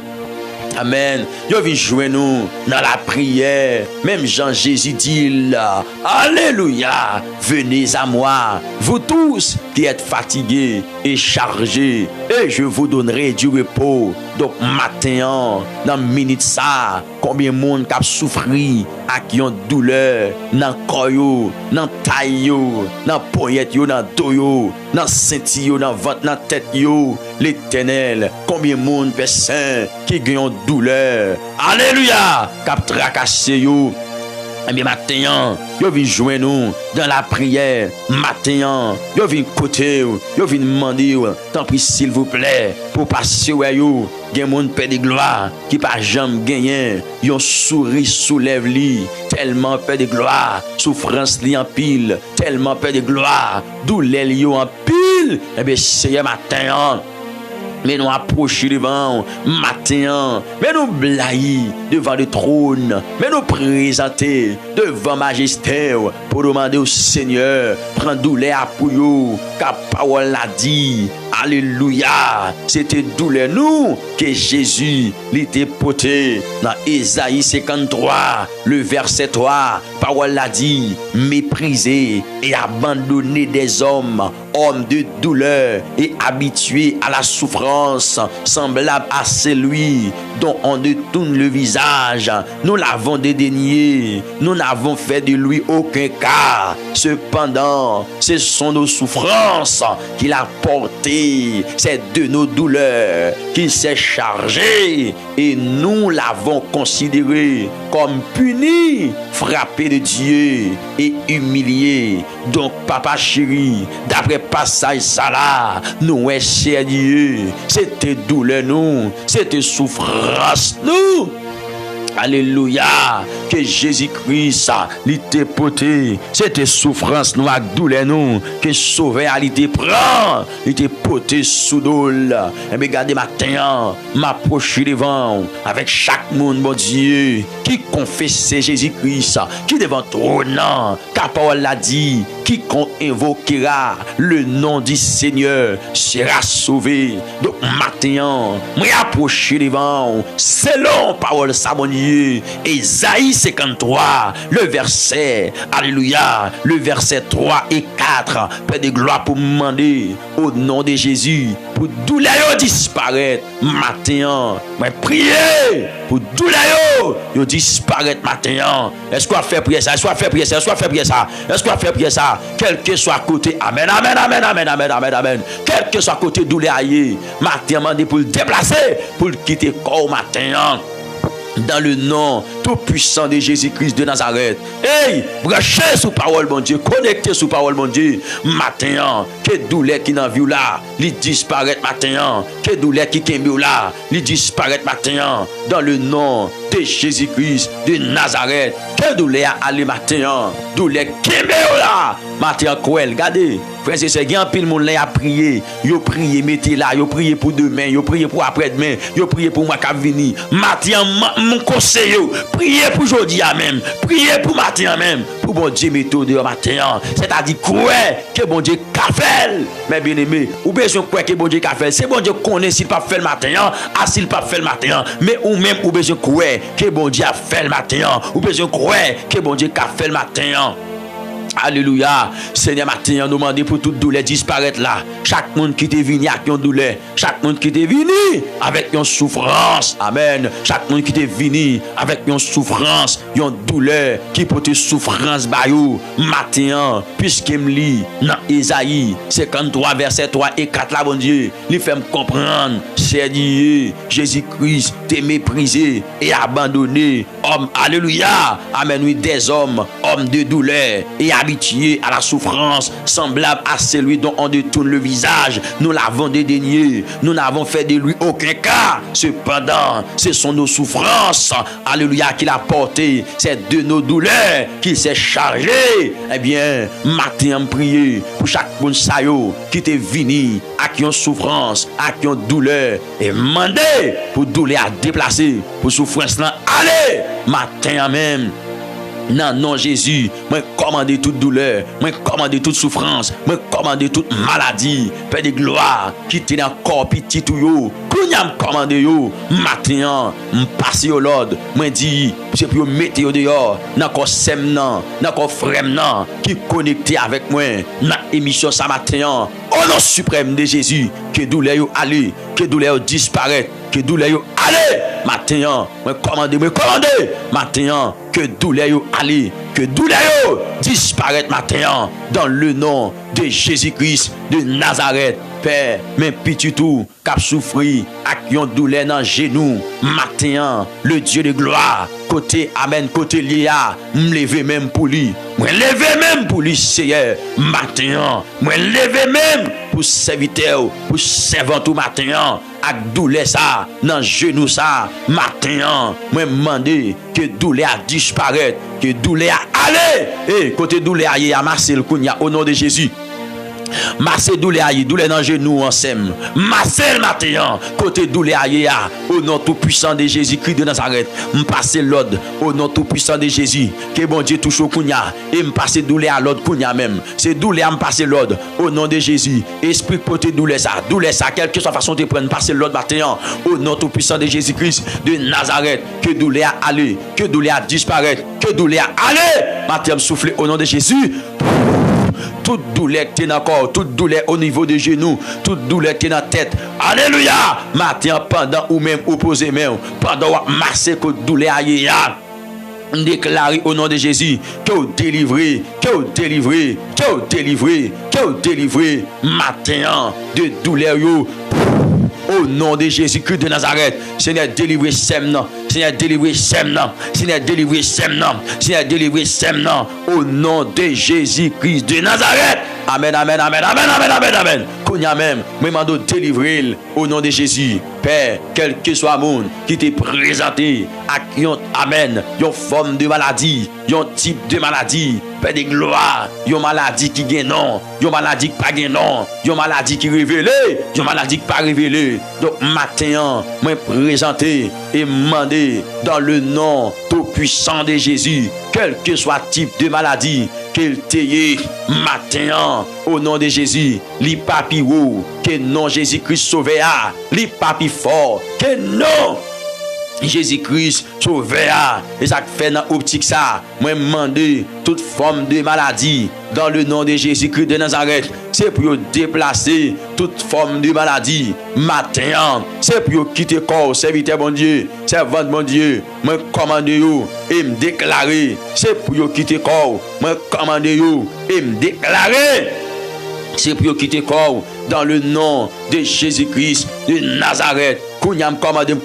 Amen. Yo vi jouer nous dans la prière. Même Jean-Jésus dit là, alléluia, venez à moi, vous tous qui êtes fatigués et chargés, et je vous donnerai du repos. Donc matin, dans minute ça, combien de monde qui a souffri, à qui ont douleur, dans le corps, dans la taille, dans la poignette, dans le dos, dans le ceinture, dans le ventre, dans la tête, l'Éternel, combien de monde personnes qui ont douleur, alléluia, qui a tracassé yo. Eh bien, matin, yo vient joindre nous dans la prière. Matin, yo vient côté, yo vient demander, tant pis s'il vous plaît, pour passer ouais yo, gen moun Père de gloire qui pas jamais gagné, yon souris soulève li, tellement Père de gloire, souffrance li en pile, tellement Père de gloire, douleur li en pile. Eh bien, c'est matin, Mais nous approcher devant matin, mais nous blayer devant le trône, mais nous présenter devant majesté pour demander au Seigneur, prends douleur pour nous, car parole l'a dit. Alléluia, c'était douleur nous que Jésus l'était porté dans Ésaïe 53, le verset 3. Parole l'a dit, méprisé et abandonné des hommes de douleur et habitués à la souffrance, semblable à celui dont on détourne le visage. Nous l'avons dédaigné, nous n'avons fait de lui aucun cas. Cependant, ce sont nos souffrances qu'il a portées, c'est de nos douleurs qu'il s'est chargé, et nous l'avons considéré comme puni, frappé de Dieu et humilié. Donc, papa chéri, d'après passage ça là, nous cher Dieu, c'était douleur nous, c'était souffrance nous. Alléluia, que Jésus-Christ l'était porté, c'était souffrance nous avec douleur nous, que sauver l'était prend, l'était porté sous dol. Et bien regardez matin, m'approcher devant avec chaque monde, mon Dieu, qui confesse Jésus-Christ, qui devant trône, car parole l'a dit, quiconque invoquera le nom du Seigneur sera sauvé. Donc matin, m'approcher devant, selon parole sa mon Dieu. Ésaïe 53, le verset, alléluia, le verset 3 et 4, Père de gloire pour me demander au nom de Jésus, pour douleur disparaître matin, mais prier pour douleur disparaître matin. Est-ce qu'on va faire prier ça? Est-ce qu'on va faire prier ça? Est-ce qu'on va faire prier ça? Est-ce qu'on va faire prier ça? Quel que soit côté, amen, amen, amen, amen, amen, amen, amen. Quel que soit côté douleur, matin, demandez pour le déplacer, pour le quitter corps matin. Dans le nom tout puissant de Jésus-Christ de Nazareth. Hey, branchez sous parole, mon Dieu. Connectez sous parole, mon Dieu. Matin, que douleur qui n'en vit là, il disparaît matin. Que douleur qui kembe là, il disparaît matin. Dans le nom de Jésus-Christ de Nazareth. Que douleur aller matin. Douleur kembe là. Matin, quoi, regardez. Frère, c'est il y a un pile monde là a prié. Yo prié, mettez là, yo prié pour demain, yo prié pour après-demain, yo prié pour moi qui venir. Matin, mon conseil, priez pour aujourd'hui même, priez pour matin même, pour bon Dieu méthode de matin. C'est-à-dire quoi que bon Dieu qu'a fait. Mais bien aimé, ou besoin quoi que bon Dieu qu'a fait. C'est bon Dieu connaît s'il pas fait le matin, s'il pas fait le matin, mais ou même ou besoin quoi que bon Dieu a fait le matin, ou besoin quoi que bon Dieu qu'a fait le matin. Alléluia. Seigneur, matin, nous demandons pour toute douleur disparaître là. Chaque monde qui est venu avec une douleur. Chaque monde qui est venu avec une souffrance. Amen. Chaque monde qui est venu avec une souffrance, une douleur qui porte souffrance. Bayou. Matin, puisqu'il me lit dans Ésaïe 53, verset 3 et 4, là, bon Dieu, il fait me comprendre. C'est Dieu, Jésus-Christ, t'es méprisé et abandonné. Homme, alléluia. Amen. Oui, des hommes de douleur et habitués à la souffrance, semblable à celui dont on détourne le visage. Nous l'avons dédaigné, nous n'avons fait de lui aucun cas. Cependant, ce sont nos souffrances, alléluia, qu'il a porté. C'est de nos douleurs qu'il s'est chargé. Eh bien, matin, prier pour chaque bonsayo qui t'est venu à qui on souffrance, à qui on douleur, et demander pour douleur à déplacer, pour souffrance là, allez, matin même. Non, non, Jésus, moi commander toute douleur, moi commander toute souffrance, moi commander toute maladie, Père de gloire, qui t'est dans le corps petit tout yo, kounya commander yo, matin, m'passe au Lord, moi dit, c'est pour mettre yo dehors, dans corps sem nan, dans corps frère nan, qui connecté avec moi, dans émission ça matin, au nom suprême de Jésus, que douleur yo allez, que douleur yo disparaît, que douleur yo allez, matin, moi commander, matin, que douleur yo allez, que douleur yo disparaître matin, dans le nom de Jésus-Christ de Nazareth. Père, mais petit tout, cap souffri, avec yon douleur dans genou, matin, le Dieu de gloire, côté amen, côté lia, m'lever même pour lui, m'lever même pour lui, Seigneur, matin, m'lever même pour serviteur, pour servant tout matin, avec douleur ça, dans genou ça, matin, moi demander que douleur disparaître, que douleur allez, et côté douleur y a amassé le kounya au nom de Jésus. Massez douleur aïe, douleur dans genou ensemble. Massez le matin, côté douleur aïe, au nom tout puissant de Jésus-Christ de Nazareth. M'passe l'ordre au nom tout puissant de Jésus. Que bon Dieu touche au kounya et m'passe douleur à l'ordre kounya même. C'est douleur m'passe l'ordre au nom de Jésus. Esprit côté douleur ça, quelle que soit la façon de prendre, passer l'ordre matin au nom tout puissant de Jésus-Christ de Nazareth. Que douleur aller, que douleur disparaître, que douleur aller. Matin souffle au nom de Jésus. Toute douleur qui est dans le corps, toute douleur au niveau des genoux, toute douleur qui est dans la tête. Alléluia! Matin, pendant ou même opposé même, pendant ou masser que douleur aïe, déclarer au nom de Jésus que vous délivrez, que vous délivrez, que vous délivrez, que vous délivrez, matin de douleur yo. Au nom de Jésus-Christ de Nazareth, Seigneur, délivrez Semnan. Seigneur, délivrez Semnan. Seigneur, délivrez Semnan. Seigneur, délivrez Semnan. Au nom de Jésus-Christ de Nazareth. Amen, amen, amen, amen, amen, amen, amen. Kounya même, moi mando délivrer au nom de Jésus. Père, quel que soit le monde qui t'est présenté à yon, amen, yon forme de maladie, yon type de maladie, Père de gloire, yon maladie qui gagne non, yon maladie qui pas gagne non, yon maladie qui révélée, yon maladie qui pas révélée. Donc matin, moi présenter et demander dans le nom tout puissant de Jésus, quel que soit type de maladie, qu'il t'ait matin au nom de Jésus, li papi ou, que non Jésus-Christ sauvé a, li papi fort, que non Jésus-Christ sauvé a. Et ça fait dans l'optique ça, moi demander toute forme de maladie dans le nom de Jésus-Christ de Nazareth. C'est pour déplacer toute forme de maladie matin. C'est pour quitter le corps, serviteur bon Dieu, servant bon Dieu. Moi commande yo et me déclarer. C'est pour quitter le corps. Moi commande yo et me déclarer. C'est pour quitter le corps dans le nom de Jésus-Christ de Nazareth. Kounya commande,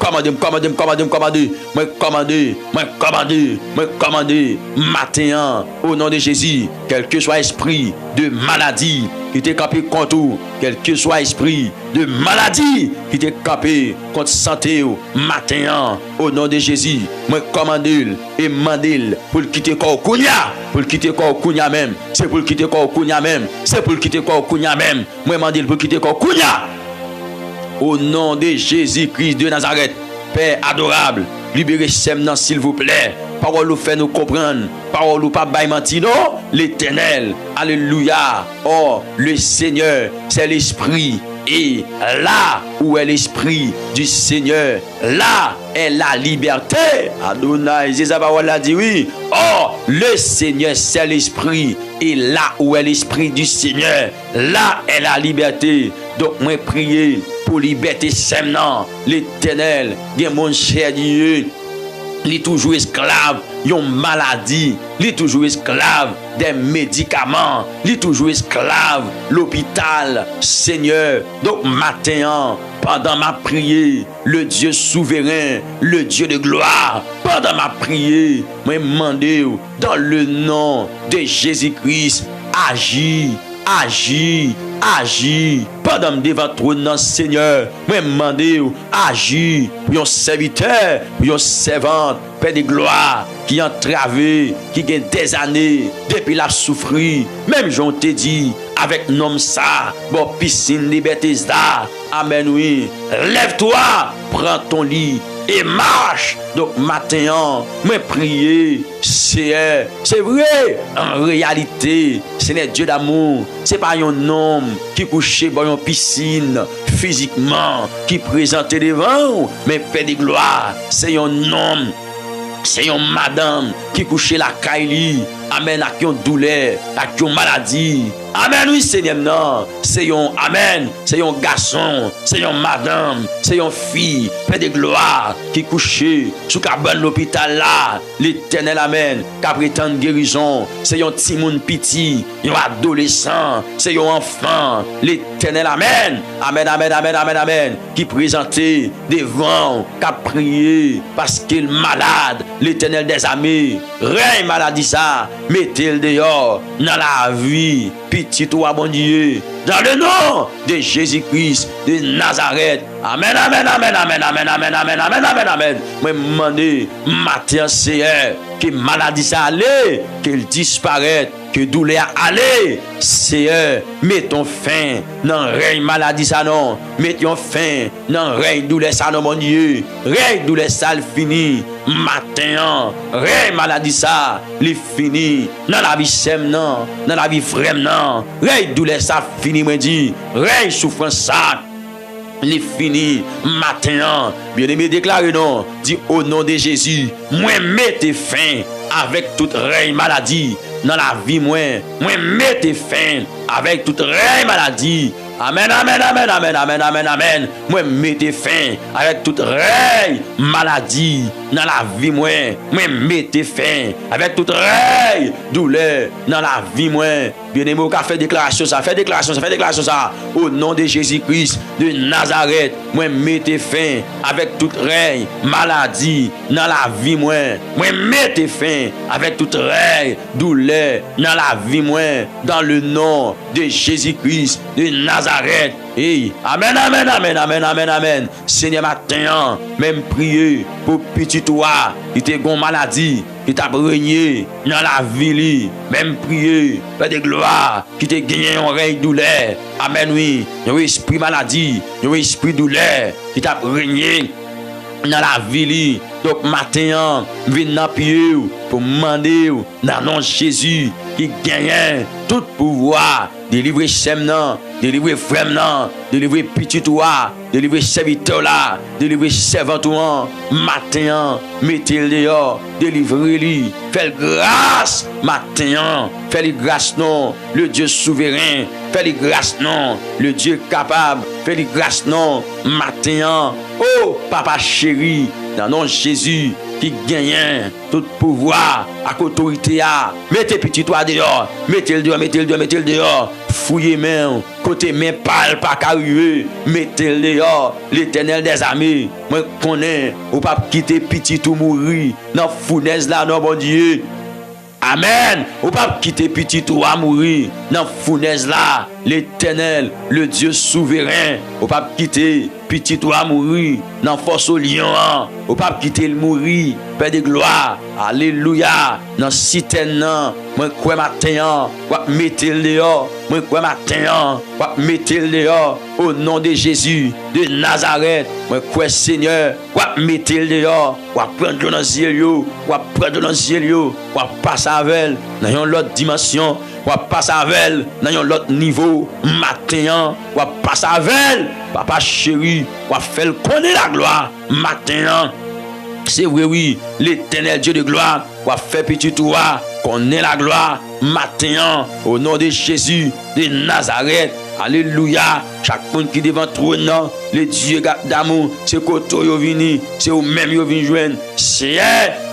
matin au nom de Jésus, quel que soit esprit de maladie qui t'est campé contre vous, quel que soit esprit de maladie qui t'est campé contre santé matin au nom de Jésus, moi commande et mandel pour quitter corps Kounya, pour quitter corps Kounya même, c'est pour quitter corps Kounya même, c'est pour quitter corps Kounya même, moi mandel pour quitter corps Kounya. Au nom de Jésus-Christ de Nazareth, Père adorable, libérez Semnan s'il vous plaît. Parole nous fait nous comprendre. Parole nous pas bail menti, non? L'Éternel, alléluia. Oh, le Seigneur, c'est l'Esprit. Et là où est l'Esprit du Seigneur, là est la liberté. Adonai, Zézabawala dit oui. Oh, le Seigneur, c'est l'Esprit. Et là où est l'Esprit du Seigneur, là est la liberté. Donc, moi, prier pour liberté Semnan, l'Éternel, bien mon cher Dieu. Il est toujours esclave d'une maladie, il est toujours esclave des médicaments, il est toujours esclave l'hôpital, Seigneur. Donc matin, pendant ma prière, le Dieu souverain, le Dieu de gloire, pendant ma prière, moi demandez dans le nom de Jésus-Christ, agis, agis, agis pendant devant trône Seigneur. Moi demander agis pour un serviteur, pour un servante, Père de gloire qui entravé, qui gagne des années depuis la souffrir. Même j'en te dit avec nom ça, bon piscine liberté ça. Amen oui. Lève-toi, prends ton lit et marche. Donc matin, moi prier, c'est vrai, en réalité, ce n'est Dieu d'amour, c'est pas un homme qui couche dans une piscine physiquement, qui présente devant, mais Père de gloire, c'est un homme, c'est une madame qui couche la caille, amen, avec une douleur, avec une maladie. Amen, oui, Seigneur, non. C'est un, amen, c'est un garçon, c'est une madame, c'est une fille, Père de gloire, qui couche sous cabane l'hôpital là. L'Éternel, amen, qui prétend guérison. C'est un petit monde petit, un adolescent, c'est un enfant. L'Éternel, amen, amen, amen, amen, amen, amen, qui présentait devant, qui a prié parce qu'il est malade. L'Éternel des armées, règne maladie ça, mettez-le dehors dans la vie. petit toi, bon Dieu. Dans le nom de Jésus-Christ de Nazareth. Amen, amen, amen, amen, amen, amen, amen, amen, amen, amen. Moi, demande, matin, Seigneur, que maladie ça allait, qu'elle disparaisse, que douleur allait. Seigneur, mettons fin dans règne maladie ça non. Mettons fin dans règne douleur ça non, mon Dieu. Règne douleur ça le fini. Matin, règne maladie ça, le fini. Dans la vie sem non, dans la vie frère non. Règne douleur ça fini, moi dit. Règne souffrance ça. Les fini matin, bien-aimé déclaré non, dit au nom de Jésus, moi mettez fin avec toute règne maladie dans la vie moi mettez fin avec toute règne maladie. Amen, amen, amen, amen, amen, amen, amen. Moi mettez fin avec toute règne maladie dans la vie moi mettez fin avec toute règne douleur dans la vie moi. Bien-aimé, on fait déclaration ça, fait déclaration ça au nom de Jésus-Christ de Nazareth. Moi mettez fin avec toute règne maladie dans la vie moi mettez fin avec toute règne douleur dans la vie moi dans le nom de Jésus-Christ de Nazareth. Hey, amen, amen, amen, amen, amen, amen. Seigneur, matin, même prier pour petit toi qui te gon maladie, qui t'a régné dans la vie, même prier pour des gloires qui te gagné en règne douleur. Amen, oui. Il y a un esprit maladie, il y a un esprit douleur qui t'a régné dans la vie. Donc, matin, viens dans pied pour demander dans le nom de Jésus qui gagne tout pouvoir. Délivrer Semnan, délivrer Fremnan, délivrer petit toi, délivrer serviteur là, délivrer servant toi. Matin, mettez-le dehors, délivrez-lui, faites grâce. Matin, faites grâce non, le Dieu souverain, faites grâce non, le Dieu capable, faites grâce non. Matin, oh papa chéri, dans le nom de Jésus qui gagne tout pouvoir, à autorité à. Mettez petit toi dehors, mettez-le dehors, mettez-le dehors, mettez-le dehors. Fouillez main, côté main pâle, pas qu'arriver, mettez-le dehors, l'Éternel des armées. Moi connais, ou pas quitter petit tout mourir, dans fournaise là, non bon Dieu. Amen. Ou pas quitter petit tout à mourir, dans fournaise là, l'Éternel, le Dieu souverain. Ou pas quitter petit tout à mourir, dans force au lion. Ou pas quitter le mourir, Père de gloire. Alléluia. Dans citerne, moi quoi matin, quoi mettez-le dehors. Moi quoi matin, quoi mettez-le dehors. Au nom de Jésus de Nazareth. Moi quoi Seigneur, quoi mettez-le dehors. Quoi prendre dans le ciel, quoi prendre dans le ciel, quoi passer avec dans une autre dimension. Quoi passer avec dans un autre niveau. Matin, quoi passer avec papa chéri, quoi faire connaître la gloire. Matin. C'est vrai, oui, l'Éternel Dieu de gloire, va faire petit toi, qu'on ait la gloire, matin, au nom de Jésus, de Nazareth. Alléluia. Chaque monde qui devant trône, le Dieu d'amour, c'est côté yo vini, c'est au même yo vini joindre. C'est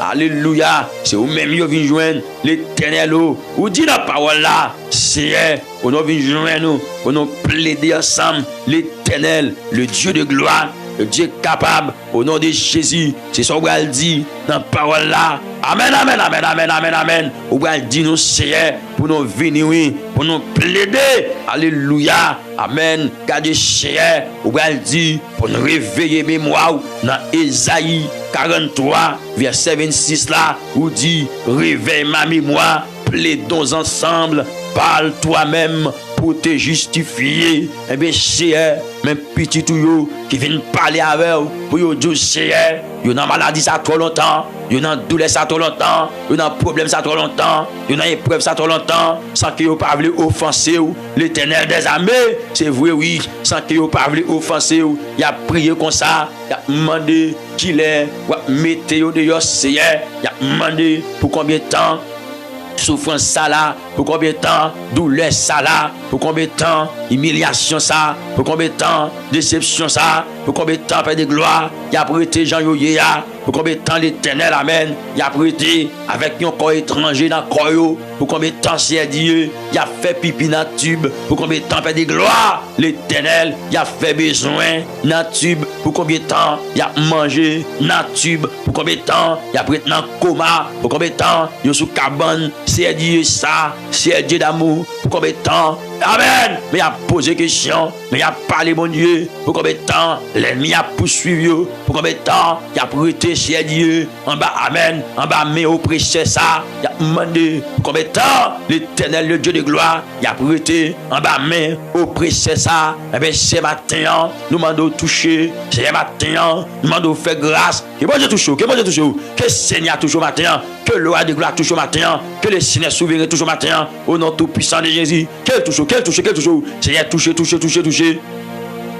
alléluia, c'est au même yo vini joindre l'Éternel ou dit la parole là, c'est on nous vini joindre nous, on nous plaider ensemble l'Éternel, le Dieu de gloire. Le Dieu capable, au nom de Jésus, c'est ce qu'on va dire dans la parole là. Amen, amen, amen, amen, amen, amen. On va dire nous, Seigneur, pour nous venir, oui, pour nous plaider. Alléluia. Amen. Gardez, Seigneur, on va dire pour nous réveiller mémoire dans Ésaïe 43, verset 26 là, où dit réveille ma mémoire, plaidons ensemble, parle toi-même. Pour te justifier, eh bien, Seigneur, même petit tout qui vient parler avec vous, pour vous dire, Seigneur, vous avez maladie ça trop longtemps, vous avez douleur ça trop longtemps, vous avez problème ça trop longtemps, vous avez épreuve ça trop longtemps, sans que vous ne parlez offenser l'Éternel des armées, c'est vrai, oui, sans que vous ne parlez offenser, il a prié comme ça, il a demandé qu'il est, mettez vous dehors, Seigneur, il a demandé pour combien de temps. Souffrance ça là, pour combien de temps? Douleur ça là, pour combien de temps? Humiliation ça, pour combien de temps? Déception ça, pour combien de temps? Père de gloire, il a prêté Jean Yoyéa, pour combien de temps l'Éternel, amen, il a prêté avec un corps étranger dans le corps, pour combien de temps c'est Dieu, il a fait pipi dans le tube, pour combien de temps fait des gloires, l'Éternel, il a fait besoin dans le tube, pour combien de temps il a mangé dans le tube, pour combien de temps il a prêté dans le coma, pour combien de temps il est sous cabane, c'est Dieu ça, c'est Dieu d'amour, pour combien de temps, amen, mais il a posé question, mais il a parlé, mon Dieu, pour combien de temps l'ennemi a poursuivi, pour combien de temps il a prêté chez Dieu, en bas, amen, en bas, mais oppressé ça, il a demandé, pour combien de temps l'Éternel, le Dieu de gloire, il a prêté, en bas, mais oppressé ça, et bien, c'est matin, nous demandons toucher, c'est matin, nous demandons faire grâce, que bon Dieu touche, que bon Dieu touche, que le Seigneur touche au matin, que le roi de gloire touche au matin, que le Seigneur souverain touche au matin, au nom tout puissant de Jésus, qu'elle touche, Seigneur, touche.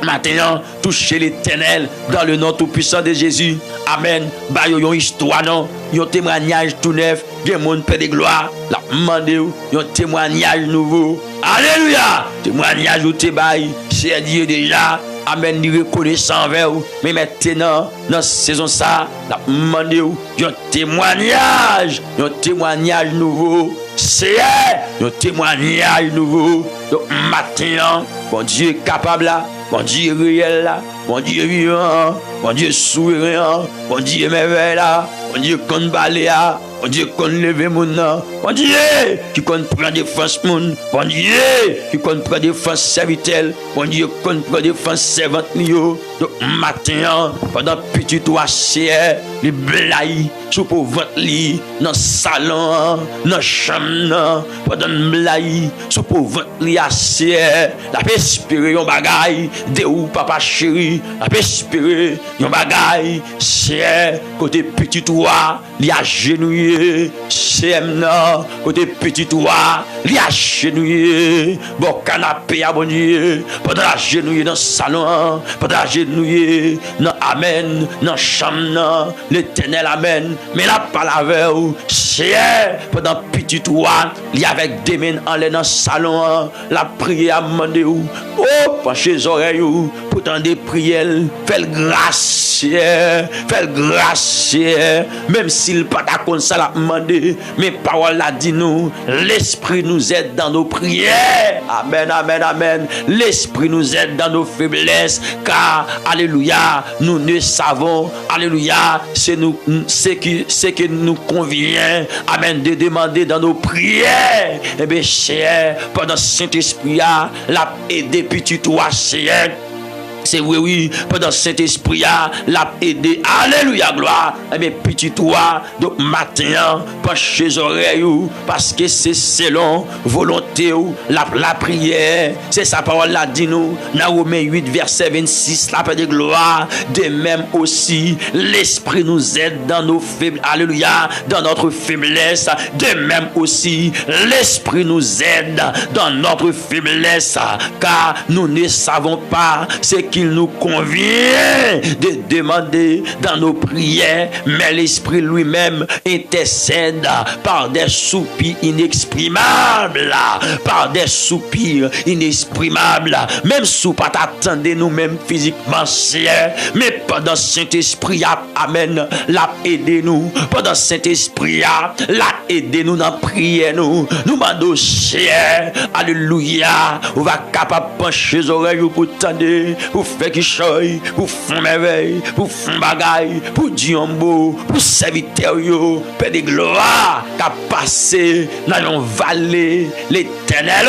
Maintenant, touchez l'Éternel dans le nom tout puissant de Jésus. Amen. Bah, yon histoire, non? Yon témoignage tout neuf. Gen moun paix de gloire. La demande ou. Yon témoignage nouveau. Alléluia. Témoignage ou te bail. C'est Dieu déjà. Amen. Ni reconnaissant envers ou. Mais maintenant, dans saison ça, la demande ou. Yon témoignage. Yon témoignage nouveau. C'est un témoignage nouveau. Donc, maintenant, bon Dieu est capable là. Mon Dieu réel là, mon Dieu vivant, mon Dieu souverain, mon Dieu merveille là, mon Dieu qu'on balé là, mon Dieu qu'on lever mon nom, mon Dieu qui qu'on prend défense moun, mon Dieu qui qu'on prend défense serviteur, mon Dieu qu'on prend défense servante mio. Donc matin, pendant petit toi c'est les blagues sous pour ventre li dans salon, dans chambre, pendant blagues sous pour ventre li assez, la paix espérer un bagaille de ou papa chéri, la paix espérer un bagaille c'est côté petit toi li agenouillé, c'est non côté petit toi li agenouillé, bon canapé à bon Dieu, pendant agenouillé dans salon, pendant agenouillé dans amen, dans chambre, l'Éternel amen, mais la parole c'est pendant petit toi, il y avec des mains en l'air dans salon, la prière à demander ou, oh, penchez les oreilles ou, pourtant des prières, fais grâce, même s'il pas d'accord ça la demander, mais parole a dit nous, l'esprit nous aide dans nos prières, amen, amen, amen, l'esprit nous aide dans nos faiblesses, car, alléluia, nous ne savons, alléluia, c'est que nous convient, amen, de demander dans nos prières, eh bien, cher, pendant Saint-Esprit, l'a aidé petit toi, cher. C'est oui, pendant Saint-Esprit, l'a aidé. Alléluia, gloire. Eh bien, petit toi, donc matin, penche les oreilles, parce que c'est selon volonté, la prière. C'est sa parole, l'a dit nous. Dans Romains 8, verset 26, la paix de gloire. De même aussi, l'Esprit nous aide dans nos faiblesses. Alléluia, dans notre faiblesse. De même aussi, l'Esprit nous aide dans notre faiblesse. Car nous ne savons pas ce qu'il nous convient de demander dans nos prières, mais l'Esprit lui-même intercède par des soupirs inexprimables, même sous pas t'attendre nous-mêmes physiquement, mais pendant Saint-Esprit, amen, l'a aidé nous, pendant Saint-Esprit, l'a aidé nous dans prière, nous demandons, alléluia, on va capable pencher les oreilles pour tendre, pour faire qui choy, pour faire merveille, pour faire bagaille, pour dire un mot, pour serviteur yo, paix de gloire, qu'a passé dans une vallée, l'Éternel,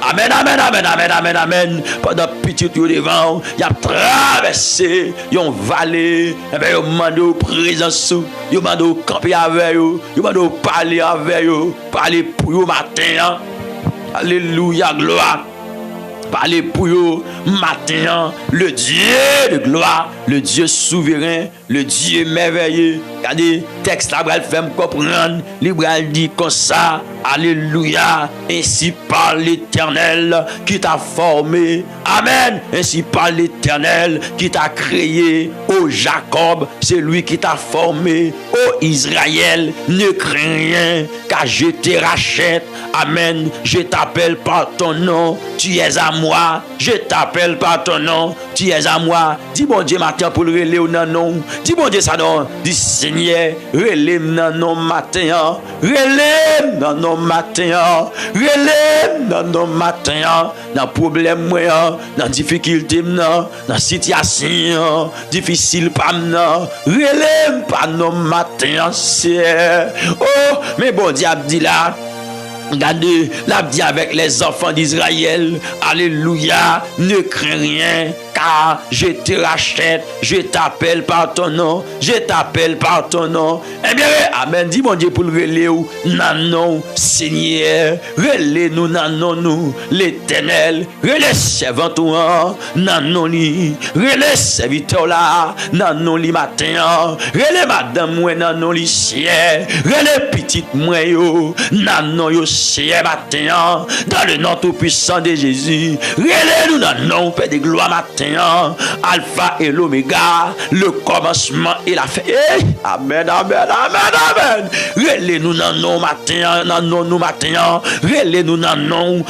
amen, amen, amen, amen, amen, amen, pendant petit yo devant, y a traversé une vallée, et bien yo mando présence, yo mando camper avec yo mando parler avec yo, parler pour yo matin, alléluia, gloire. Parlez pour eux matin, le Dieu de gloire, le Dieu souverain, le Dieu merveilleux, Regardez, texte là, il fait me comprendre. Il dit comme ça, alléluia, ainsi parle l'Éternel qui t'a formé. Amen. Ainsi parle l'Éternel qui t'a créé. Ô Jacob, c'est lui qui t'a formé. Ô Israël, ne crains rien, car je te rachète. Amen. Je t'appelle par ton nom, tu es à moi. Je t'appelle par ton nom, tu es à moi. Dis bon Dieu matin pour le relais ou non. Dis bon Dieu ça non. Dis Seigneur, relais nan non matin. Relais nan non matin. Relais nan non matin. Dans problème moi, dans difficulté dans situation difficile pas non. Relais pas non matin c'est. Oh, mais bon Dieu dit là. Regardez, l'a dit avec les enfants d'Israël, alléluia, ne crains rien, car je te rachète, je t'appelle par ton nom, je t'appelle par ton nom. Eh bien, amen, dis mon Dieu pour le relais ou, non, Seigneur, relais nous, non, nous, l'Éternel, relais servant toi, non, li, relais serviteur là, non, li matin, relais madame, moi, non, li ciel, relais petite, moi, yo, non, yo, c'est matin, dans le nom tout puissant de Jésus. Relais-nous dans le nom, Père de gloire matin. Alpha et l'Oméga, le commencement et la fin. Amen, amen, amen, amen. Relais-nous dans le nom matin, dans le nom matin. Relais-nous dans le nom,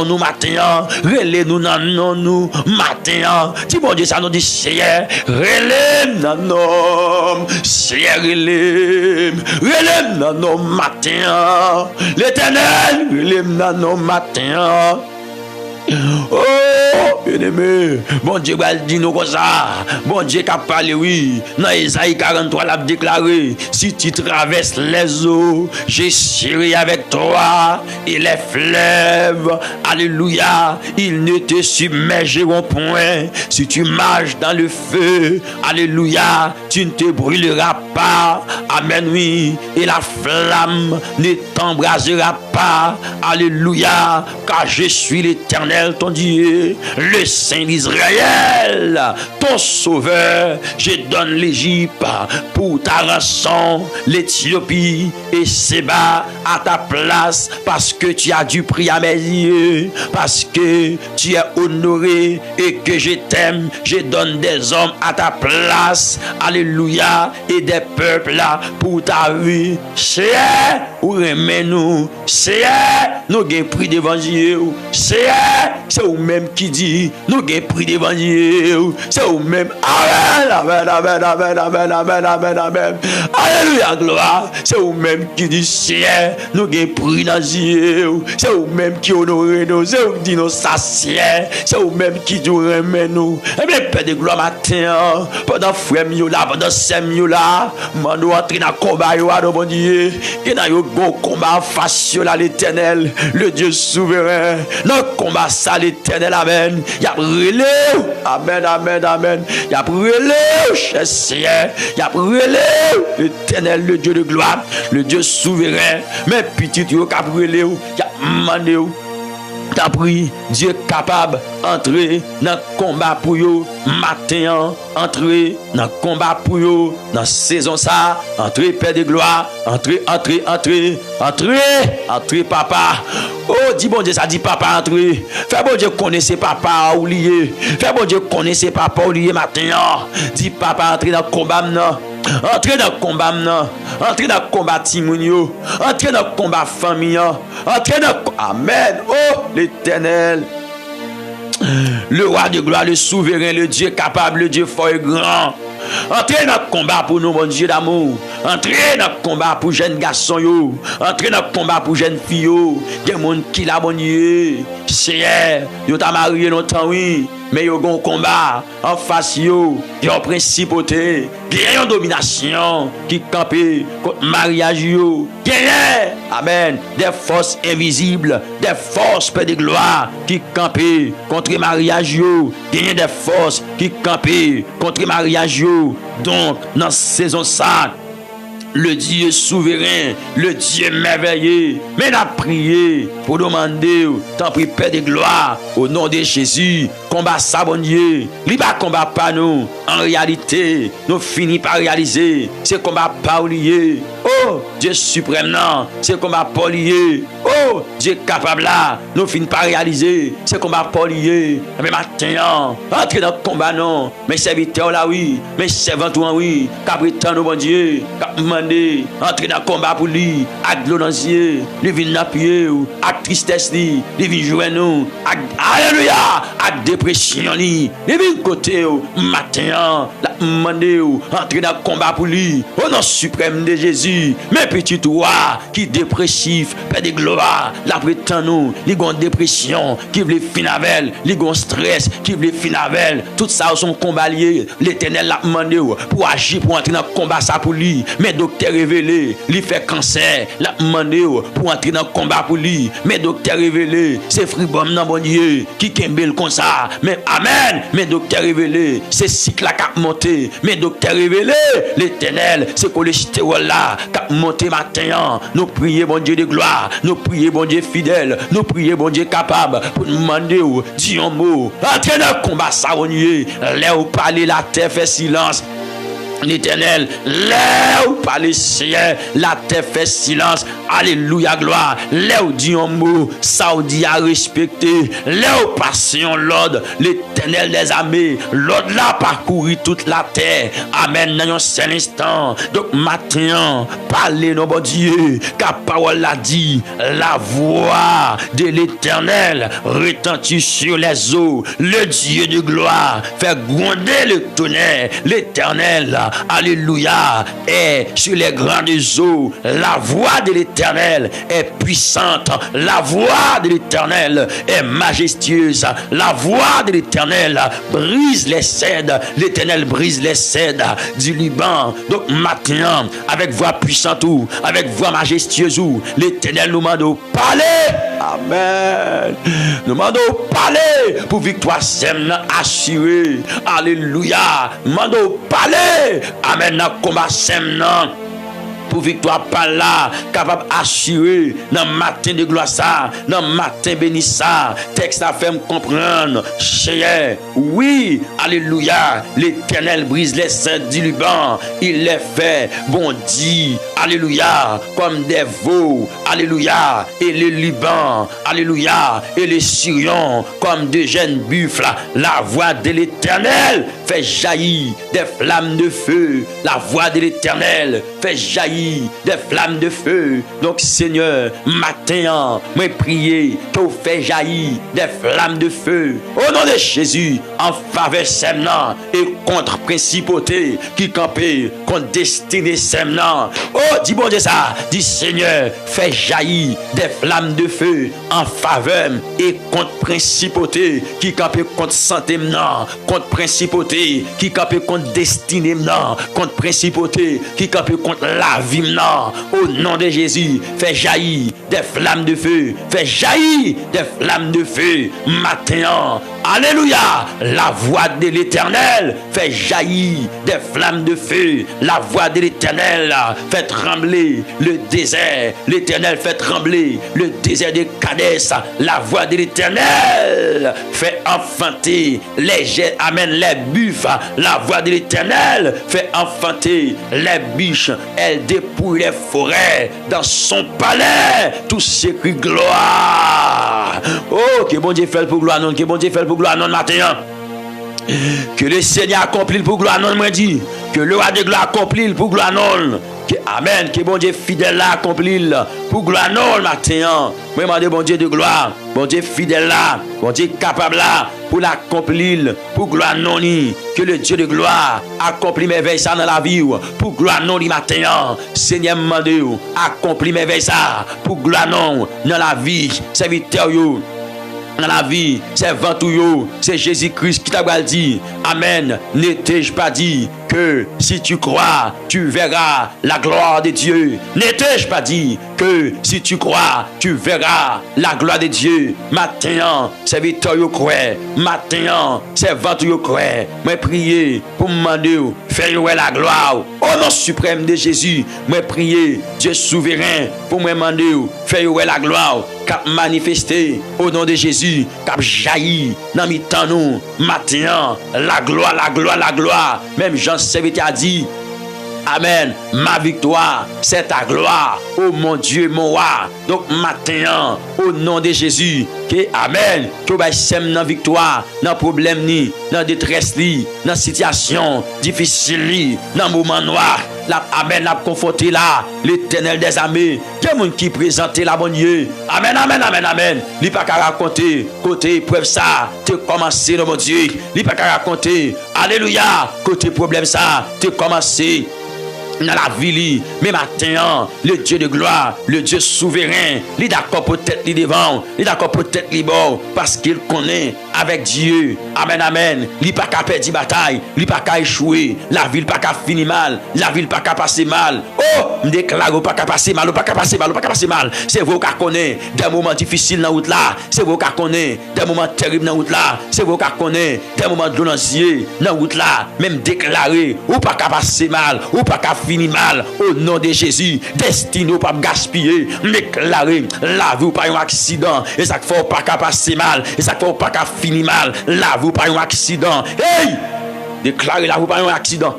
nous matin. Relais-nous dans le nom, nous matin. Si bon Dieu, ça nous dit, Seigneur, relais dans le nom. Seigneur, relais dans le nom matin. L'Éternel. Les nanos matin. Oh, bien-aimé, bon Dieu va le dire nous comme ça. Bon Dieu qui a parlé, oui. Dans Isaïe 43, il a déclaré, si tu traverses les eaux, je serai avec toi. Et les fleuves, alléluia, ils ne te submergeront point. Si tu marches dans le feu, alléluia, tu ne te brûleras pas. Amen, oui. Et la flamme ne t'embrasera pas. Alléluia, car je suis l'Éternel, ton Dieu, le Saint d'Israël, ton sauveur. Je donne l'Égypte pour ta rançon, l'Éthiopie et Séba à ta place, parce que tu as du prix à mes yeux, parce que tu es honoré et que je t'aime. Je donne des hommes à ta place, alléluia, et des peuples là pour ta vie. C'est où remets-nous, c'est nous gain prix d'évangile, c'est vous-même qui dit, nous gain prix d'évangile, c'est vous-même. Amen, amen, amen, amen, amen, amen, amen, amen. Alléluia, gloire. C'est vous-même qui dit, Seigneur, nous gain prix dans Dieu. C'est vous-même qui honore nous, c'est vous qui dit nous sacier, c'est vous-même qui dit remet nous. Et bien, Père de gloire matin, pendant frère mieux là, pendant sœur mieux là, nous entrer dans le combat, bon Dieu, et dans le bon combat face à l'Éternel, le Dieu souverain. Dans le combat ça, l'Éternel, amen. Il y a brûlé, amen, amen, amen. Il y a brûlé, cher Seigneur, il y a brûlé, l'Éternel, le Dieu de gloire, le Dieu souverain. Mais petit, il y a brûlé, il y a demandé. T'as pris, Dieu capable d'entrer dans le combat pour vous matin, entrer dans le combat pour vous dans la saison ça, entrer Père de gloire, entrer, papa. Oh, dis bon Dieu, ça dit papa, entrer. Fais bon Dieu connaissez papa ou lié. Fais bon Dieu connaissez papa ou lié matin. Dis papa, entrer dans le combat maintenant. Entrez dans le combat maintenant. Entrez dans le combat Timounio. Entrez dans le combat famille. Entrez dans le... Amen. Oh, l'Éternel. Le roi de gloire, le souverain, le Dieu capable, le Dieu fort et grand. Entrez dans le combat pour nous, mon Dieu d'amour. Entrez dans le combat pour jeunes garçons. Yo. Entrez dans le combat pour jeunes filles. Il y a des gens qui l'ont bon Dieu. Seigneur, yo t'a marié longtemps, oui. Mais yo gon combat en face yo, yon principauté, yon domination qui campe contre mariage yo. Amen. Des forces invisibles, des forces Père de gloire qui campent contre mariage yo. Des forces qui campent contre mariage yo. Donc dans saison ça, le Dieu souverain, le Dieu merveilleux. Mais n'a prié pour demander, tant pis Père de gloire, au nom de Jésus, combat ça, bon Dieu. Il va combat pas nous. En réalité, nous finissons par réaliser, c'est combat pas lié. Oh, Dieu suprême, non, c'est combat pas lié. Oh, Dieu capable là, nous finissons par réaliser, c'est combat pas lié. Mais maintenant, entrez dans le combat, non. Mes serviteurs là, oui. Mes servants, oui. Capritan, bon Dieu. Demandez, entrez dans le combat pour lui. Avec l'audace, lui vient appuyer, avec tristesse, lui vient jouer nous. Alléluia, avec dépression, lui vient côté, matin, demandez, entrez dans le combat pour lui. Au nom suprême de Jésus, mes petits toi qui dépressif, Père de gloire, la prétend nous, les gon dépression, qui veut finir avec, les gon stress, qui veut finir avec, tout ça sont combaliers, l'Éternel l'a demandé pour agir, pour entrer dans le combat ça pour lui. Mais docteur révélé, lui fait cancer, l'a demandé pour entrer dans le combat pour lui. Mais docteur révélé, c'est fribom dans bon Dieu, qui kembel comme ça. Mais amen, mais docteur révélé, c'est cycle qui a monté. Mais docteur révélé, l'Éternel, c'est cholestérol là, qui a monté matin. Nous prions bon Dieu de gloire, nous prions bon Dieu fidèle, nous prions bon Dieu capable pour demander, dis un mot, entrez dans le combat ça, bon Dieu. Là où parler, la terre fait silence. L'Éternel, là où par les cieux, la terre fait silence. Alléluia, gloire. Là où dit un mot, ça où dit à respecter. Là où passion l'ordre, l'Éternel des armées, l'ordre là parcouru toute la terre. Amen, dans un seul instant. Donc, matin, parlez, nos bon Dieu, car parole l'a dit, la voix de l'Éternel retentit sur les eaux. Le Dieu de gloire fait gronder le tonnerre. L'Éternel, alléluia, est sur les grandes eaux. La voix de l'Éternel est puissante. La voix de l'Éternel est majestueuse. La voix de l'Éternel brise les cèdres. L'Éternel brise les cèdres du Liban. Donc maintenant, avec voix puissante ou avec voix majestueuse ou l'Éternel nous demande de parler. Amen. Nous demande de parler pour victoire sème assurée. Alléluia. Nous demande de parler. Amen, dans le combat sème, pour victoire par là, capable d'assurer dans le matin de gloire ça, dans le matin béni ça, texte à faire me comprendre, cher, oui, alléluia, l'Éternel brise les cèdres du Liban, il les fait bondi, alléluia, comme des veaux, alléluia, et le Liban, alléluia, et les Syriens, comme de jeunes buffles, la voix de l'Éternel fait jaillir des flammes de feu, la voix de l'Éternel fait jaillir des flammes de feu. Donc Seigneur, matin, moi prier que vous faites jaillir des flammes de feu au nom de Jésus en faveur Semnan et contre principauté qui campait contre destinée Semnan. Oh, dis bon Dieu ça, dis Seigneur, fais jaillir des flammes de feu en faveur et contre principauté qui campait contre santé maintenant, contre principauté qui campait contre destinée maintenant, contre principauté qui campait contre la vie. Au nom de Jésus, fais jaillir des flammes de feu, fais jaillir des flammes de feu matin. Alléluia, la voix de l'Éternel fait jaillir des flammes de feu. La voix de l'Éternel fait trembler le désert. L'Éternel fait trembler le désert de Kadès. La voix de l'Éternel fait enfanter les jets, amène les buffles. La voix de l'Éternel fait enfanter les biches. Elle dépouille les forêts dans son palais. Tout s'écrit gloire. Oh, que bon Dieu fait pour gloire, non, que bon Dieu fait pour gloire, non, matin. Que le Seigneur accomplit pour gloire, non, moi dit. Que le roi de gloire accomplit pour gloire, non. Que, amen, que bon Dieu fidèle là accomplit pour gloire, non, matin. Moi, demande bon Dieu de gloire, bon Dieu fidèle là, bon Dieu capable là, pour l'accomplir, pour gloire non. Que le Dieu de gloire accomplit mes veilles ça dans la vie, pour gloire non, matin. Seigneur, demande, accomplit mes veilles ça, pour gloire non, dans la vie, serviteur, dans la vie, c'est ventou, c'est Jésus-Christ qui t'a dit, amen, n'étais-je pas dit que si tu crois, tu verras la gloire de Dieu? N'étais-je pas dit que si tu crois, tu verras la gloire de Dieu? Matin, serviteur yo croit. Matin, servante yo croit. Moi prier pour me demander, faire la gloire. Au nom suprême de Jésus, moi prier, Dieu souverain, pour me demander, faire la gloire. Cap manifesté au nom de Jésus, cap jailli dans mi temps nous. Matin, la gloire, la gloire, la gloire. Même Jean serviteur a dit, amen, ma victoire, c'est ta gloire. Oh mon Dieu, mon roi. Donc matin, au nom de Jésus, que amen, que vous sème dans victoire, dans problème ni, dans détresse li, dans situation difficile, dans moment noir. La, amen, la conforté là, l'Éternel des armées. Quel monde qui présente la bonne Dieu. Amen, amen, amen, amen. Li pas qu'à raconter, côté preuve ça, te commencé dans mon Dieu. Li pas qu'à raconter, alléluia, côté problème ça, te commencé dans la vie, mais matin, le Dieu de gloire, le Dieu souverain, il est d'accord peut-être il devant, il est d'accord peut-être il bon, parce qu'il connaît avec Dieu. Amen, amen. Il n'est pas qu'à perdre une bataille, il n'est pas qu'à échouer, la ville pas qu'à finir mal, la ville pas qu'à passer mal. Oh, me déclare pas qu'à passer mal, pas qu'à passer mal, pas qu'à passer mal. C'est vous qui connaissez des moments difficiles dans la route là, c'est vous qui connaissez des moments terribles dans la route là, c'est vous qui connaissez des moments douloureux dans la route là, même déclarer, ou pas qu'à passer mal, ou pas qu'à fini mal au nom de Jésus, destiné pas gaspiller, déclarer la vie pas un accident, et ça fait pas qu'à passer mal, et ça fait pas qu'à finir mal, la vie pas un accident. Hey! Déclarer la vie pas un accident.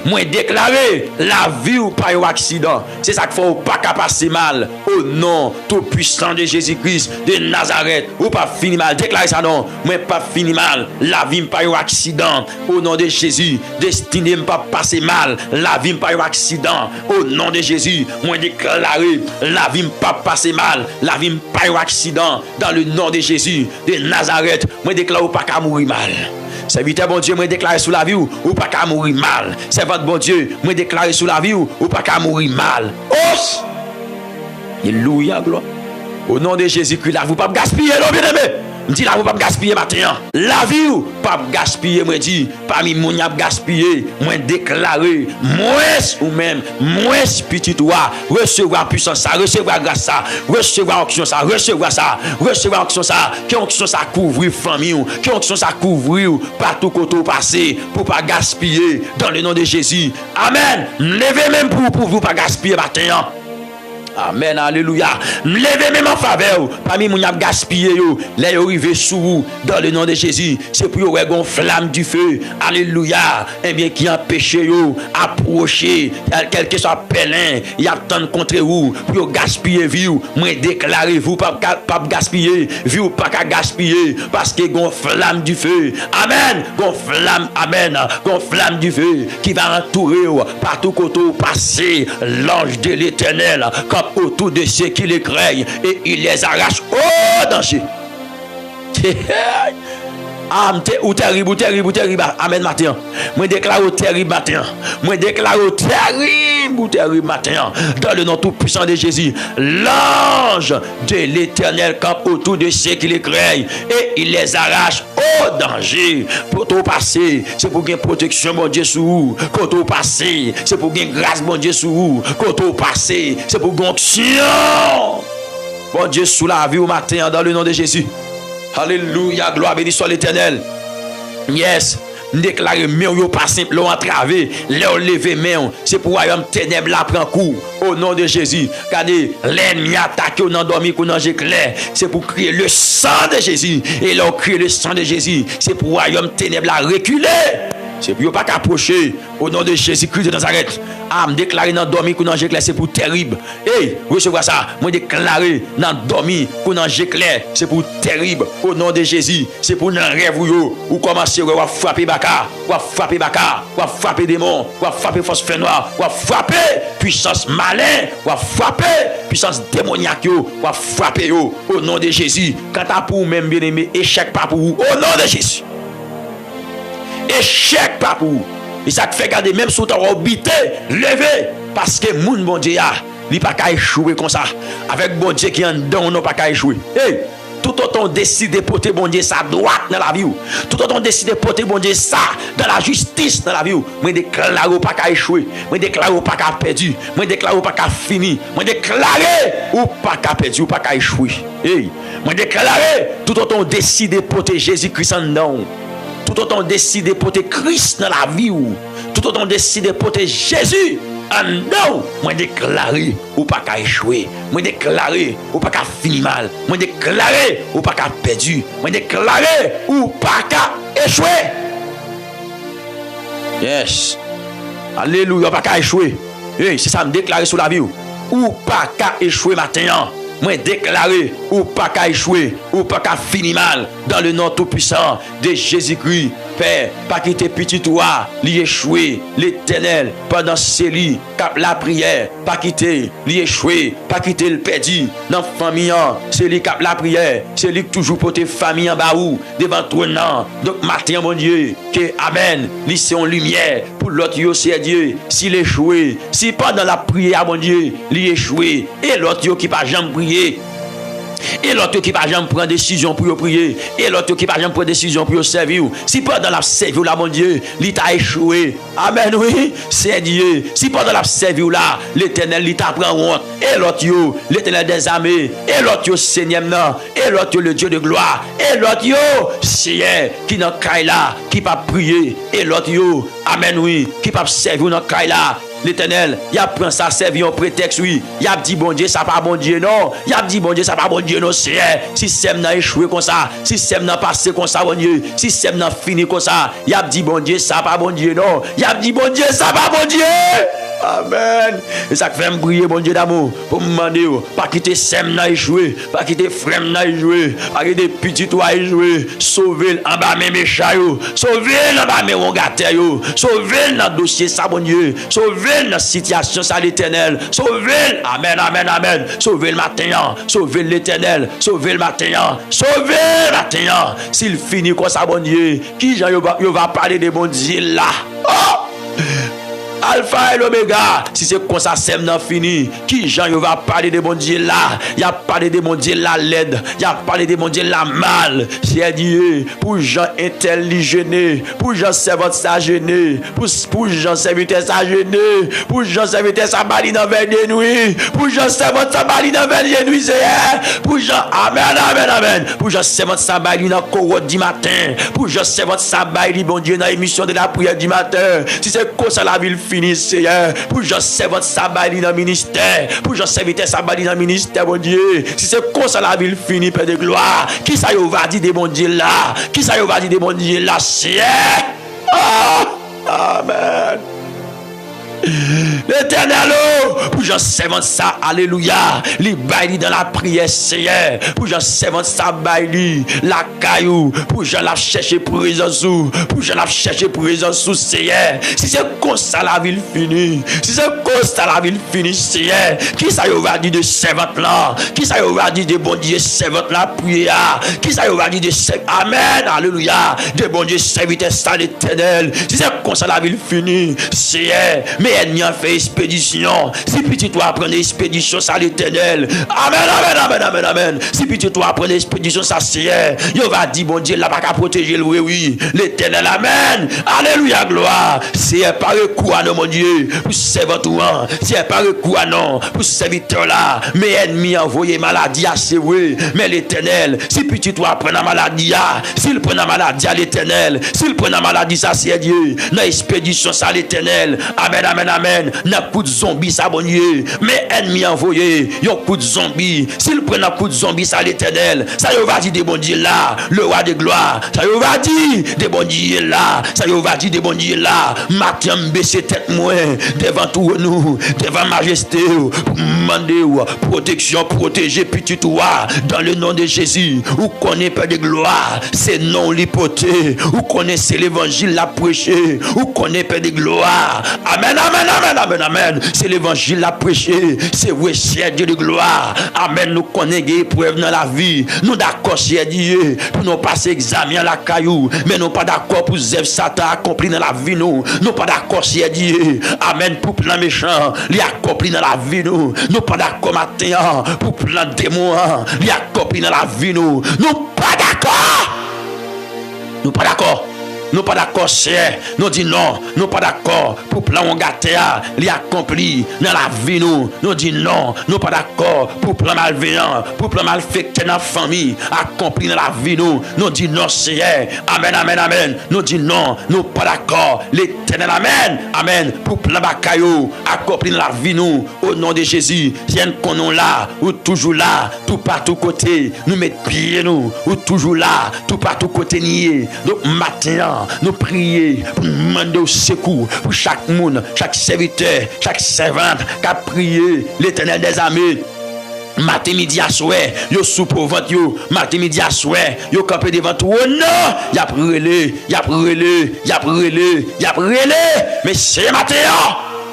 Moi déclarer la vie ou pas un accident. C'est ça qu'il faut pas qu'à passer mal. Au nom tout puissant de Jésus-Christ de Nazareth. Ou pas finir mal. Déclarer ça non. Moi pas finir mal. La vie pas un accident. Au nom de Jésus. Destiné pas passer mal. La vie pas un accident. Au nom de Jésus. Moi déclarer la vie pas passer mal. La vie pas un accident. Dans le nom de Jésus de Nazareth. Moi déclarer pas qu'à mourir mal. Serviteur bon Dieu, moi déclare sous la vie ou pas qu'à mourir mal. Servante bon Dieu, moi déclare sous la vie ou pas qu'à mourir mal. Oh! Alléluia, gloire. Au nom de Jésus-Christ, là, vous pas gaspiller, non, bien aimé. Je dis là, vous pas gaspiller maintenant. La vie ou pas gaspiller, moi dis, parmi mon yap gaspiller, moi déclarer, moi ou même, moi petit toi, recevoir puissance ça, recevoir grâce ça, recevoir onction ça, recevoir ça, recevoir onction ça, qui onction ça couvrir famille, qui onction ça couvrir partout côté passé, pour pas gaspiller, dans le nom de Jésus. Amen. Levez même pour vous pas gaspiller maintenant. Amen, alléluia. Levez même en faveur. Parmi mon yap gaspillé yo, les arrivé sous vous dans le nom de Jésus. C'est pour vous une flamme du feu. Alléluia. Eh bien qui empêche yo approcher quel que soit pèlerin, il attend contre vous pour gaspiller vie. Moi déclarez vous pas gaspiller, vie pas gaspiller parce que gon flamme du feu. Amen. Gon flamme, amen. Gon flamme du feu qui va entourer partout côté passer l'ange de l'Éternel autour de ceux qui les craignent et il les arrache au danger. Ou terrible. Amen matin. Moi déclare au terrible matin. Moi déclare au terrible matin. Dans le nom tout puissant de Jésus. L'ange de l'Éternel campe autour de ceux qui les craignent et il les arrache au danger. Pour tout passer, c'est pour gagner protection, mon Dieu, sous vous. Quand tout passer, c'est pour gagner grâce, mon Dieu, sous vous. Quand tout passer, c'est pour gagner onction. Mon Dieu, sous la vie au matin, dans le nom de Jésus. Alléluia, gloire béni soit l'Éternel. Yes, déclarer mais yo pas simple, l'on entravé, l'on levé main, c'est pour royaume ténèbres là prend coup au nom de Jésus. Regardez, l'ennemi attaque on endormi qu'on ange clair, c'est pour crier le sang de Jésus et l'on crie le sang de Jésus, c'est pour royaume ténèbres là reculer. C'est pour pas qu'approcher au nom de Jésus-Christ de Nazareth. Ah, me déclarer dans dormi qu'on ange clair, c'est pour terrible. Hey, recevoir ça. Moi déclarer dans dormi qu'on ange clair, c'est pour terrible au nom de Jésus. C'est pour dans rêve ou commencer à frapper baka, ou frapper démon, ou frapper force fait noire, ou frapper puissance malin, ou frapper puissance démoniaque, ou frapper au nom de Jésus. Quand t'as pour même bien-aimé, échec pas pour vous au nom de Jésus. Échec pas pour vous. Et ça te fait garder même sous ta orbité, lever parce que mon bon Dieu il pas qu'à échouer comme ça. Avec bon Dieu qui en dedans, on n'a pas qu'à échouer. Hey, tout autant décide de porter bon Dieu sa droite dans la vie, tout autant décide de porter bon Dieu ça dans la justice dans la vie, moi déclare ou pas qu'à échouer, moi déclare ou pas qu'à perdu, moi déclare ou pas qu'à fini, moi déclare ou pas qu'à perdu ou pas qu'à échouer. Hey, moi déclare tout autant décide de porter Jésus-Christ en dedans, tout autant décide de porter Christ dans la vie, tout autant décide de porter Jésus. Ah non, moi déclaré ou pas qu'à échouer, moi déclaré ou pas qu'à finir mal, moi déclaré ou pas qu'à perdu, moi déclaré ou pas qu'à échouer. Yes. Alléluia, pas qu'à échouer. Hey, c'est ça me déclarer sur la vie ou pas qu'à échouer matin. Moi déclaré ou pas qu'à échouer ou pas qu'à finir mal dans le nom tout puissant de Jésus-Christ. Père, pas quitter petit toi, l'y échouer, l'Éternel, pendant ce lit, cap la prière, pas quitter, l'y échouer, pas quitter le perdu, dans la famille, c'est lui cap la prière, c'est lui toujours pour tes familles en bas ou, devant toi, non. Donc, matin, mon Dieu, que Amen, lui c'est en lumière, pour l'autre, yo, c'est Dieu, s'il échoué, si pas dans la prière, mon Dieu, l'y échoué, et l'autre, yo, qui pas jamais prier. Et l'autre qui pas jamais prendre décision pour prier, et l'autre qui pas jamais prendre décision pour servir. Si pas dans la servir là, mon Dieu, il t'a échoué. Amen, oui, c'est Dieu. Si pas dans la servir là, l'Éternel il t'a prend honte. Et l'autre yo, l'Éternel des armées, et l'autre yo Seigneur non, et l'autre le Dieu de gloire, et l'autre yo Seigneur qui dans caille là, qui pas prier, et l'autre yo, amen oui, qui pas servir dans caille là. L'Éternel, il a pris ça servir en prétexte, oui. Il a dit bon Dieu, ça pas bon Dieu, non. Il a dit bon Dieu, ça pas bon Dieu, non. C'est si c'est n'a échoué comme ça, si c'est n'a passé comme ça, bon Dieu, si c'est n'a fini comme ça, il a dit bon Dieu, ça pas bon Dieu, non. Il a dit bon Dieu, ça pas bon Dieu. Amen. Et ça fait me prier, bon Dieu d'amour, pour me demander, pas quitter Sem n'a échoué, pas quitter Frem n'a échoué, pas quitter Petit toi échoué, sauver en bas mes méchants, sauver en bas mes rongataires, sauver dans le dossier, ça, bon Dieu, sauver dans la situation, ça, l'Éternel, sauver, amen, amen, amen, sauver le matin, sauver l'Éternel, sauver le matin, sauver le matin, s'il finit comme ça, bon Dieu, qui va parler de bon Dieu là? Oh! Alpha et l'Oméga, si c'est comme ça, c'est maintenant fini. Qui Jean va parler de mon Dieu là? Il a parlé de mon Dieu là l'aide. Il a parlé de mon Dieu là mal. C'est Dieu pour Jean intelligent, pour Jean servant sa gêné, pour Jean serviteur sa gêné, pour Jean serviteur sa bali dans vers des nuits, pour Jean servant sa bali dans vers des nuits, pour Jean, amen, amen, amen, pour Jean servant sa bali dans corotte du matin, pour Jean servant sa bali, bon Dieu, dans l'émission de la prière du matin. Si c'est comme ça la ville fini, Seigneur, pour je serve sa bali dans le ministère, pour je serviteur sa bali dans le ministère, mon Dieu. Si c'est comme ça la ville finie, Père de gloire, qui ça y va dire de mon Dieu là? Qui ça y va dire de mon Dieu là, Seigneur? Oh, amen. L'Éternel, pour je servant ça, alléluia, les baillis dans la prière, Seigneur, pour je servant ça, bailli, la caillou, pour je la chercher présence, pour je la chercher présence, Seigneur. Si c'est comme ça la ville finie, si c'est comme ça la ville finie, Seigneur, qui ça y va dire de servante là, qui ça y va dire de bon Dieu, servante la prière, qui ça y va dire de amen, alléluia, de bon Dieu, serviteur ça, l'Éternel. Si c'est comme ça la ville finie, Seigneur, mais ennemi a fait expédition. Si petit toi prendre expédition, ça l'Éternel. Amen, amen, amen, amen, amen. Si petit toi prendre expédition, ça c'est. Il va dire, bon Dieu, là, pas qu'à protéger le oui. L'Éternel, amen. Alléluia, gloire. C'est par le coup, non, mon Dieu. Pour servir toi, c'est par le coup, non. Pour serviteur là. Mais ennemi a envoyé maladie à c'est oui. Mais l'Éternel, si petit toi prend la maladie, s'il prend la maladie à l'Éternel, s'il prend la maladie, ça c'est Dieu. Dans expédition, ça l'Éternel. Amen, amen. Amen. N'a coup de zombie, ça bon Dieu. Mais ennemi envoyé, yon coup de zombie. S'il prend un coup de zombie, ça l'Éternel. Ça y va dire de bon Dieu là. Le roi de gloire. Ça y va dire de bon Dieu là. Ça y va dire de bon Dieu là. Matin baisser tête moi devant tout nous, devant majesté. Pour demander protection, protéger petit toi. Dans le nom de Jésus. Ou connaît Père de gloire. C'est non l'hypothèse. Ou connaissez l'évangile la prêcher. Ou connaît Père de gloire. Amen, amen, amen, amen, amen. C'est l'évangile l'évangile l'a prêché, c'est vrai, cher Dieu de gloire. Amen, nous connaissons des épreuves dans la vie. Nous d'accord, cher Dieu, pour nous passer examen à la caillou, mais nous pas d'accord pour Zèv Satan accompli dans la vie, nous. Nous pas d'accord, cher Dieu. Amen, pour plein méchant, il accompli dans la vie, nous. Nous pas d'accord, matin, pour plein démon, il accompli dans la vie, nous. Nous pas d'accord. Nous pas d'accord. Nous pas d'accord, cher. Nous dit non. Nous pas d'accord. Pour plan on gâté, il accompli dans la vie nous. Nous dit non. Nous pas d'accord. Pour plan malveillant, pour plan malfecté dans la famille, accompli dans la vie nous. Nous dit non, cher. Amen, amen, amen. Nous dit non. Nous pas d'accord. L'Éternel, amen, amen. Pour plan bakayo, accompli dans la vie nous. Au nom de Jésus, viens qu'on est là, ou toujours là, tout partout côté. Nous mettons pieds nous, ou toujours là, tout partout côté nié. Donc maintenant, nous prions pour demander au secours pour chaque monde, chaque serviteur, chaque servante qui a prié l'Éternel des armées. Matin, midi, à soir, yo sous pour ventre, yo, matin, midi, à soir, yo campé devant tout. Oh non, y a brûlé, y a brûlé, y a brûlé, y a brûlé. Mais c'est matin,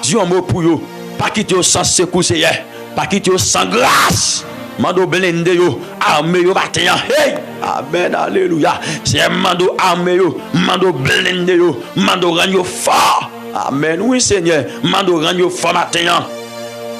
dis un mot pour yo, pas quitter au sans secours, c'est hier, pas quitter au sans grâce. Mando blende yo, armé yo matin. Hey, amen, alléluia. C'est mando armé yo, mando blende yo, mando rend yo fort. Amen, oui Seigneur, mando rend yo fort matin.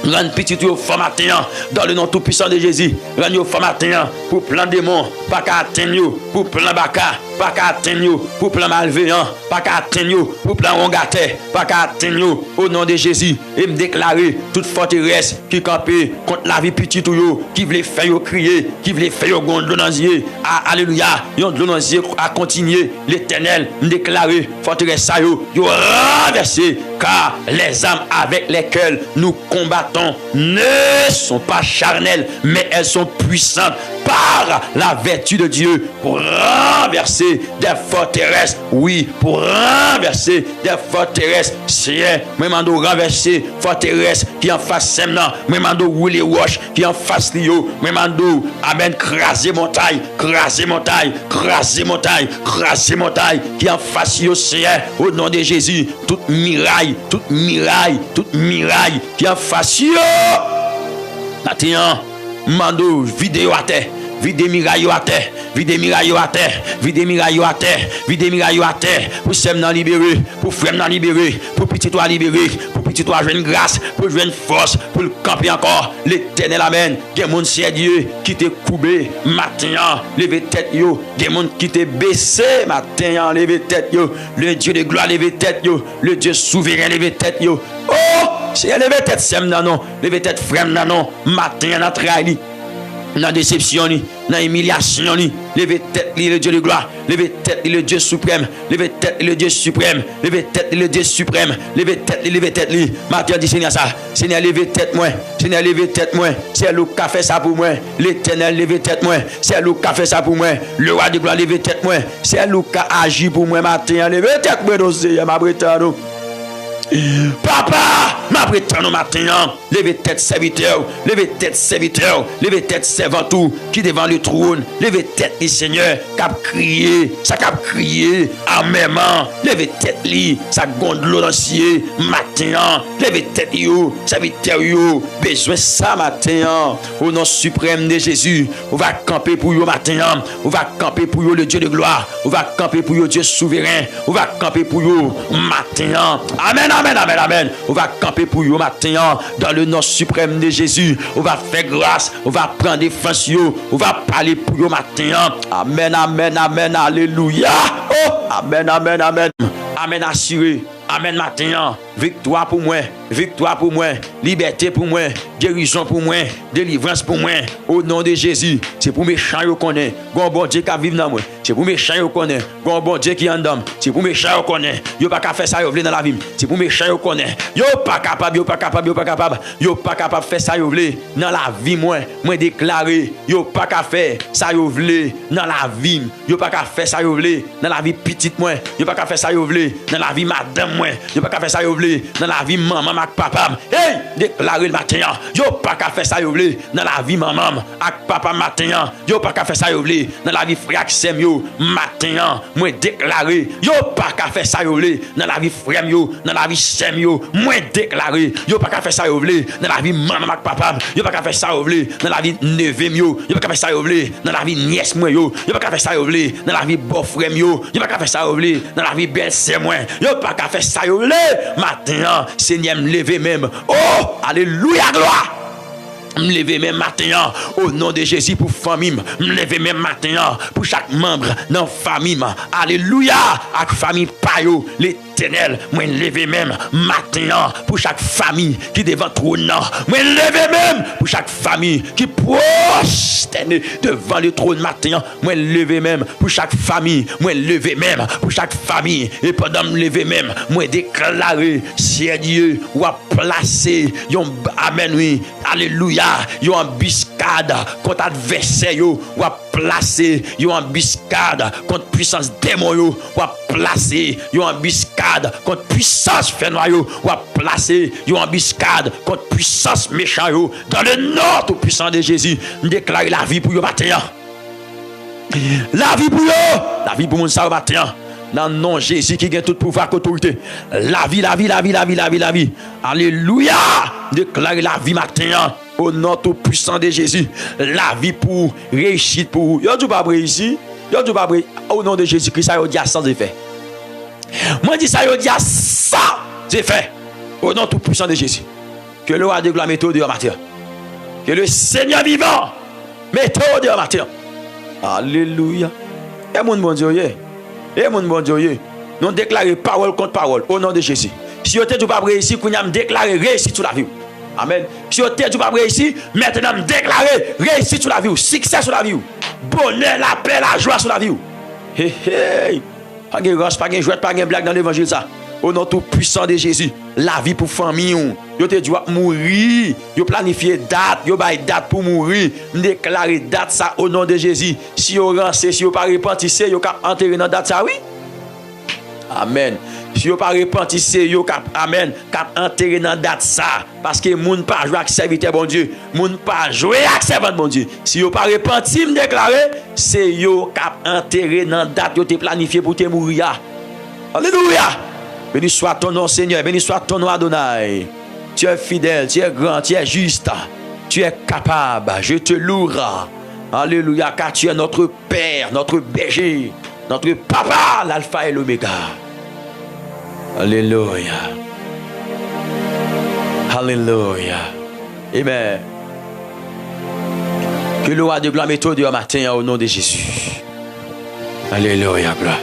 Rend petit yo fort matin, dans le nom tout puissant de Jésus. Rend yo fort matin, pour plein démons, pas qu'à atteindre yo, pour plein baka, pas qu'à atteindre yo, pour plein malveillant, pas qu'à atteindre yo, pour plein rongaté, pas qu'à atteindre yo, au nom de Jésus. Et me déclarer toute forteresse qui campait contre la vie petite yo, qui voulait faire yo crier, qui voulait faire yo gondre dans yeux. Alléluia, yon dans yeux à continuer. L'Éternel me déclarer forteresse ça yo renversé, car les âmes avec lesquelles nous combattons ne sont pas charnelles, mais elles sont puissantes par la vertu de Dieu pour renverser des forteresses. Oui, pour renverser des forteresses. C'est même en renverser forteresses qui en face semnan, même en rouler roche qui en face lio, même en amen, craser montagne, craser montagne, craser montagne, craser montagne qui en face yo, c'est au nom de Jésus, toute miraille, toute miraille, toute miraille qui en face yo. Maintenant, mando vidéo à terre, vide miraille à terre, vide miraille à terre, vide miraille à terre, vide miraille à terre, pour s'aimer dans libérer, pour frère dans libérer, pour petit toi libérer, pour petit toi jouer une grâce, pour jouer une force, pour le camper encore. L'Éternel amen. Des monde c'est Dieu qui t'est coupé matin, lever tête yo, des monde qui t'est baissé matin, lever tête yo, le Dieu de gloire lever tête yo, le Dieu souverain lever tête yo. Oh, c'est lever tête sem nan non, lever tête frère nan non, matin dans trahi. Dans déception, dans humiliation, levez tête, le Dieu de gloire, levez tête, le Dieu suprême, levez tête, le Dieu suprême, levez tête, le Dieu suprême, levez tête, Matin dit Seigneur ça, Seigneur levez tête moi, Seigneur levez tête moi, c'est lui qui a fait ça pour moi, l'Éternel levez tête moi, c'est lui qui a fait ça pour moi, le roi de gloire levez tête moi, c'est lui qui a agi pour moi matin, levez tête moi, Seigneur, ma bretano. Papa, ma prétend au matin, levez tête serviteur, levez tête serviteur, levez tête servant tout, qui devant le trône, levez tête les Seigneur, cap crier, ça cap crier, amen, levez tête li, ça gonde l'eau d'acier, matin, levez tête yo, serviteur yo, besoin ça matin, au nom suprême de Jésus, on va camper pour yo matin, on va camper pour yo le Dieu de gloire, on va camper pour yo Dieu souverain, on va camper pour yo matin, amen. Amen, amen, amen. On va camper pour vous matin dans le nom suprême de Jésus. On va faire grâce. On va prendre défense. On va parler pour vous matin. Amen, amen, amen. Alléluia. Oh, amen, amen, amen. Amen, assuré. Amen, matin. Victoire pour moi. Victoire pour moi. Liberté pour moi. Guérison pour moi. Délivrance pour moi. Au nom de Jésus. C'est pour mes méchants qu'on connaît. Bon Dieu qui vivent dans moi. C'est pour mes méchants qu'on connaît. Bon Dieu qui en donne. C'est pour mes méchants qu'on connaît. Yo pas qu'à faire ça yo vle dans la vie. C'est pour mes méchants qu'on connaît. Yo pas capable, yo pas capable, yo pas capable. Yo pas capable faire ça yo vle dans la vie moi. Moi déclaré. Yo pas qu'à faire ça yo vle dans la vie. Yo pas qu'à faire ça yo vle dans la vie petite moi. Yo pas qu'à faire ça yo vle dans la vie madame moi. Yo pas qu'à faire ça yo vle dans la vie maman mak papa. Hey, déclaré le matin. Yo pas qu'à faire ça yo vle dans la vie maman ak papa matin. Yo pas qu'à faire ça yo vle dans la vie frère sem yo matin. Moi déclarer yo pas qu'à faire ça yo vle dans la vie frère yo, dans la vie sem yo. Moi déclarer yo pas qu'à faire ça yo vle dans la vie maman ak papa. Yo pas qu'à faire ça yo vle dans la vie neveu yo. Yo pas qu'à faire ça yo vle dans la vie nièce moi yo. Yo pas qu'à faire ça yo vle dans la vie beau-frère yo. Yo pas qu'à faire ça yo vle dans la vie belle-sœur moi. Yo pas qu'à faire ça yo vle matin. Seigneur me lever même. Oh, alléluia gloire. Me lever même matin au nom de Jésus pour famille. Me lever même matin pour chaque membre dans famille. Alléluia. Avec famille payo l'éternel. Moi lever même matin pour chaque famille qui devant trône. Moi lever même pour chaque famille qui prosterne devant le trône matin. Moi lever même pour chaque famille. Moi lever même pour chaque famille. Et pendant me lever même, moi déclarer c'est Dieu ou a placé amen oui. Alléluia. Yo embuscade contre adversaire yo ou a placé yo embuscade contre puissance démon yo ou a placé yo embuscade contre puissance fenois yo ou a placé yo embuscade contre puissance méchant yo dans le nom tout puissant de Jésus. On déclare la vie pour yo matin. La vie pour yo, la vie pour mon sa matin. Dans le nom de Jésus qui a tout pouvoir et autorité. La vie, la vie, la vie, la vie, la vie, la vie. Alléluia. Déclarez la vie matin. Au nom tout puissant de Jésus. La vie pour réussir pour vous. Yo du pas réussir. Yo du pas réussir. Au nom de Jésus-Christ, ça yo dit sans effet. Moi dis ça yo dit sans effet. Au nom tout puissant de Jésus. Que le roi de gloire mette au dehors matin. Que le Seigneur vivant mette au dehors matin. Alléluia. Et mon bon Dieu. Et mon bon Dieu, nous déclarons parole contre parole au nom de Jésus. Si vous n'êtes pas réussi, vous avez déclaré réussite sur la vie. Amen. Si vous n'êtes pas réussi, maintenant déclarez réussite sur la vie, succès sur la vie, bonheur, la paix, la joie sur la vie. Hey, hey. Pas de roche, pas de jouet, pas de blague dans l'évangile ça. Au nom tout puissant de Jésus, la vie pour famille, vous te doit mourir, vous planifiez date, vous avez date pour mourir, déclarez date ça au nom de Jésus. Si vous rancez, si vous pas repentissez, vous cap enterrer dans date ça oui. Amen. Si vous pas repentissez, vous cap amen, cap enterrer dans date ça parce que moun pas jouer avec serviteur bon Dieu, moun pas jouer avec servant bon Dieu. Si vous pas repenti, me déclarer, c'est vous cap enterrer dans date vous te planifié pour te mourir. Alléluia. Béni soit ton nom, Seigneur. Béni soit ton nom, Adonai. Tu es fidèle, tu es grand, tu es juste. Tu es capable. Je te louerai. Alléluia, car tu es notre Père, notre berger, notre Papa, l'Alpha et l'Oméga. Alléluia. Alléluia. Amen. Que le roi de gloire mette au matin au nom de Jésus. Alléluia, gloire.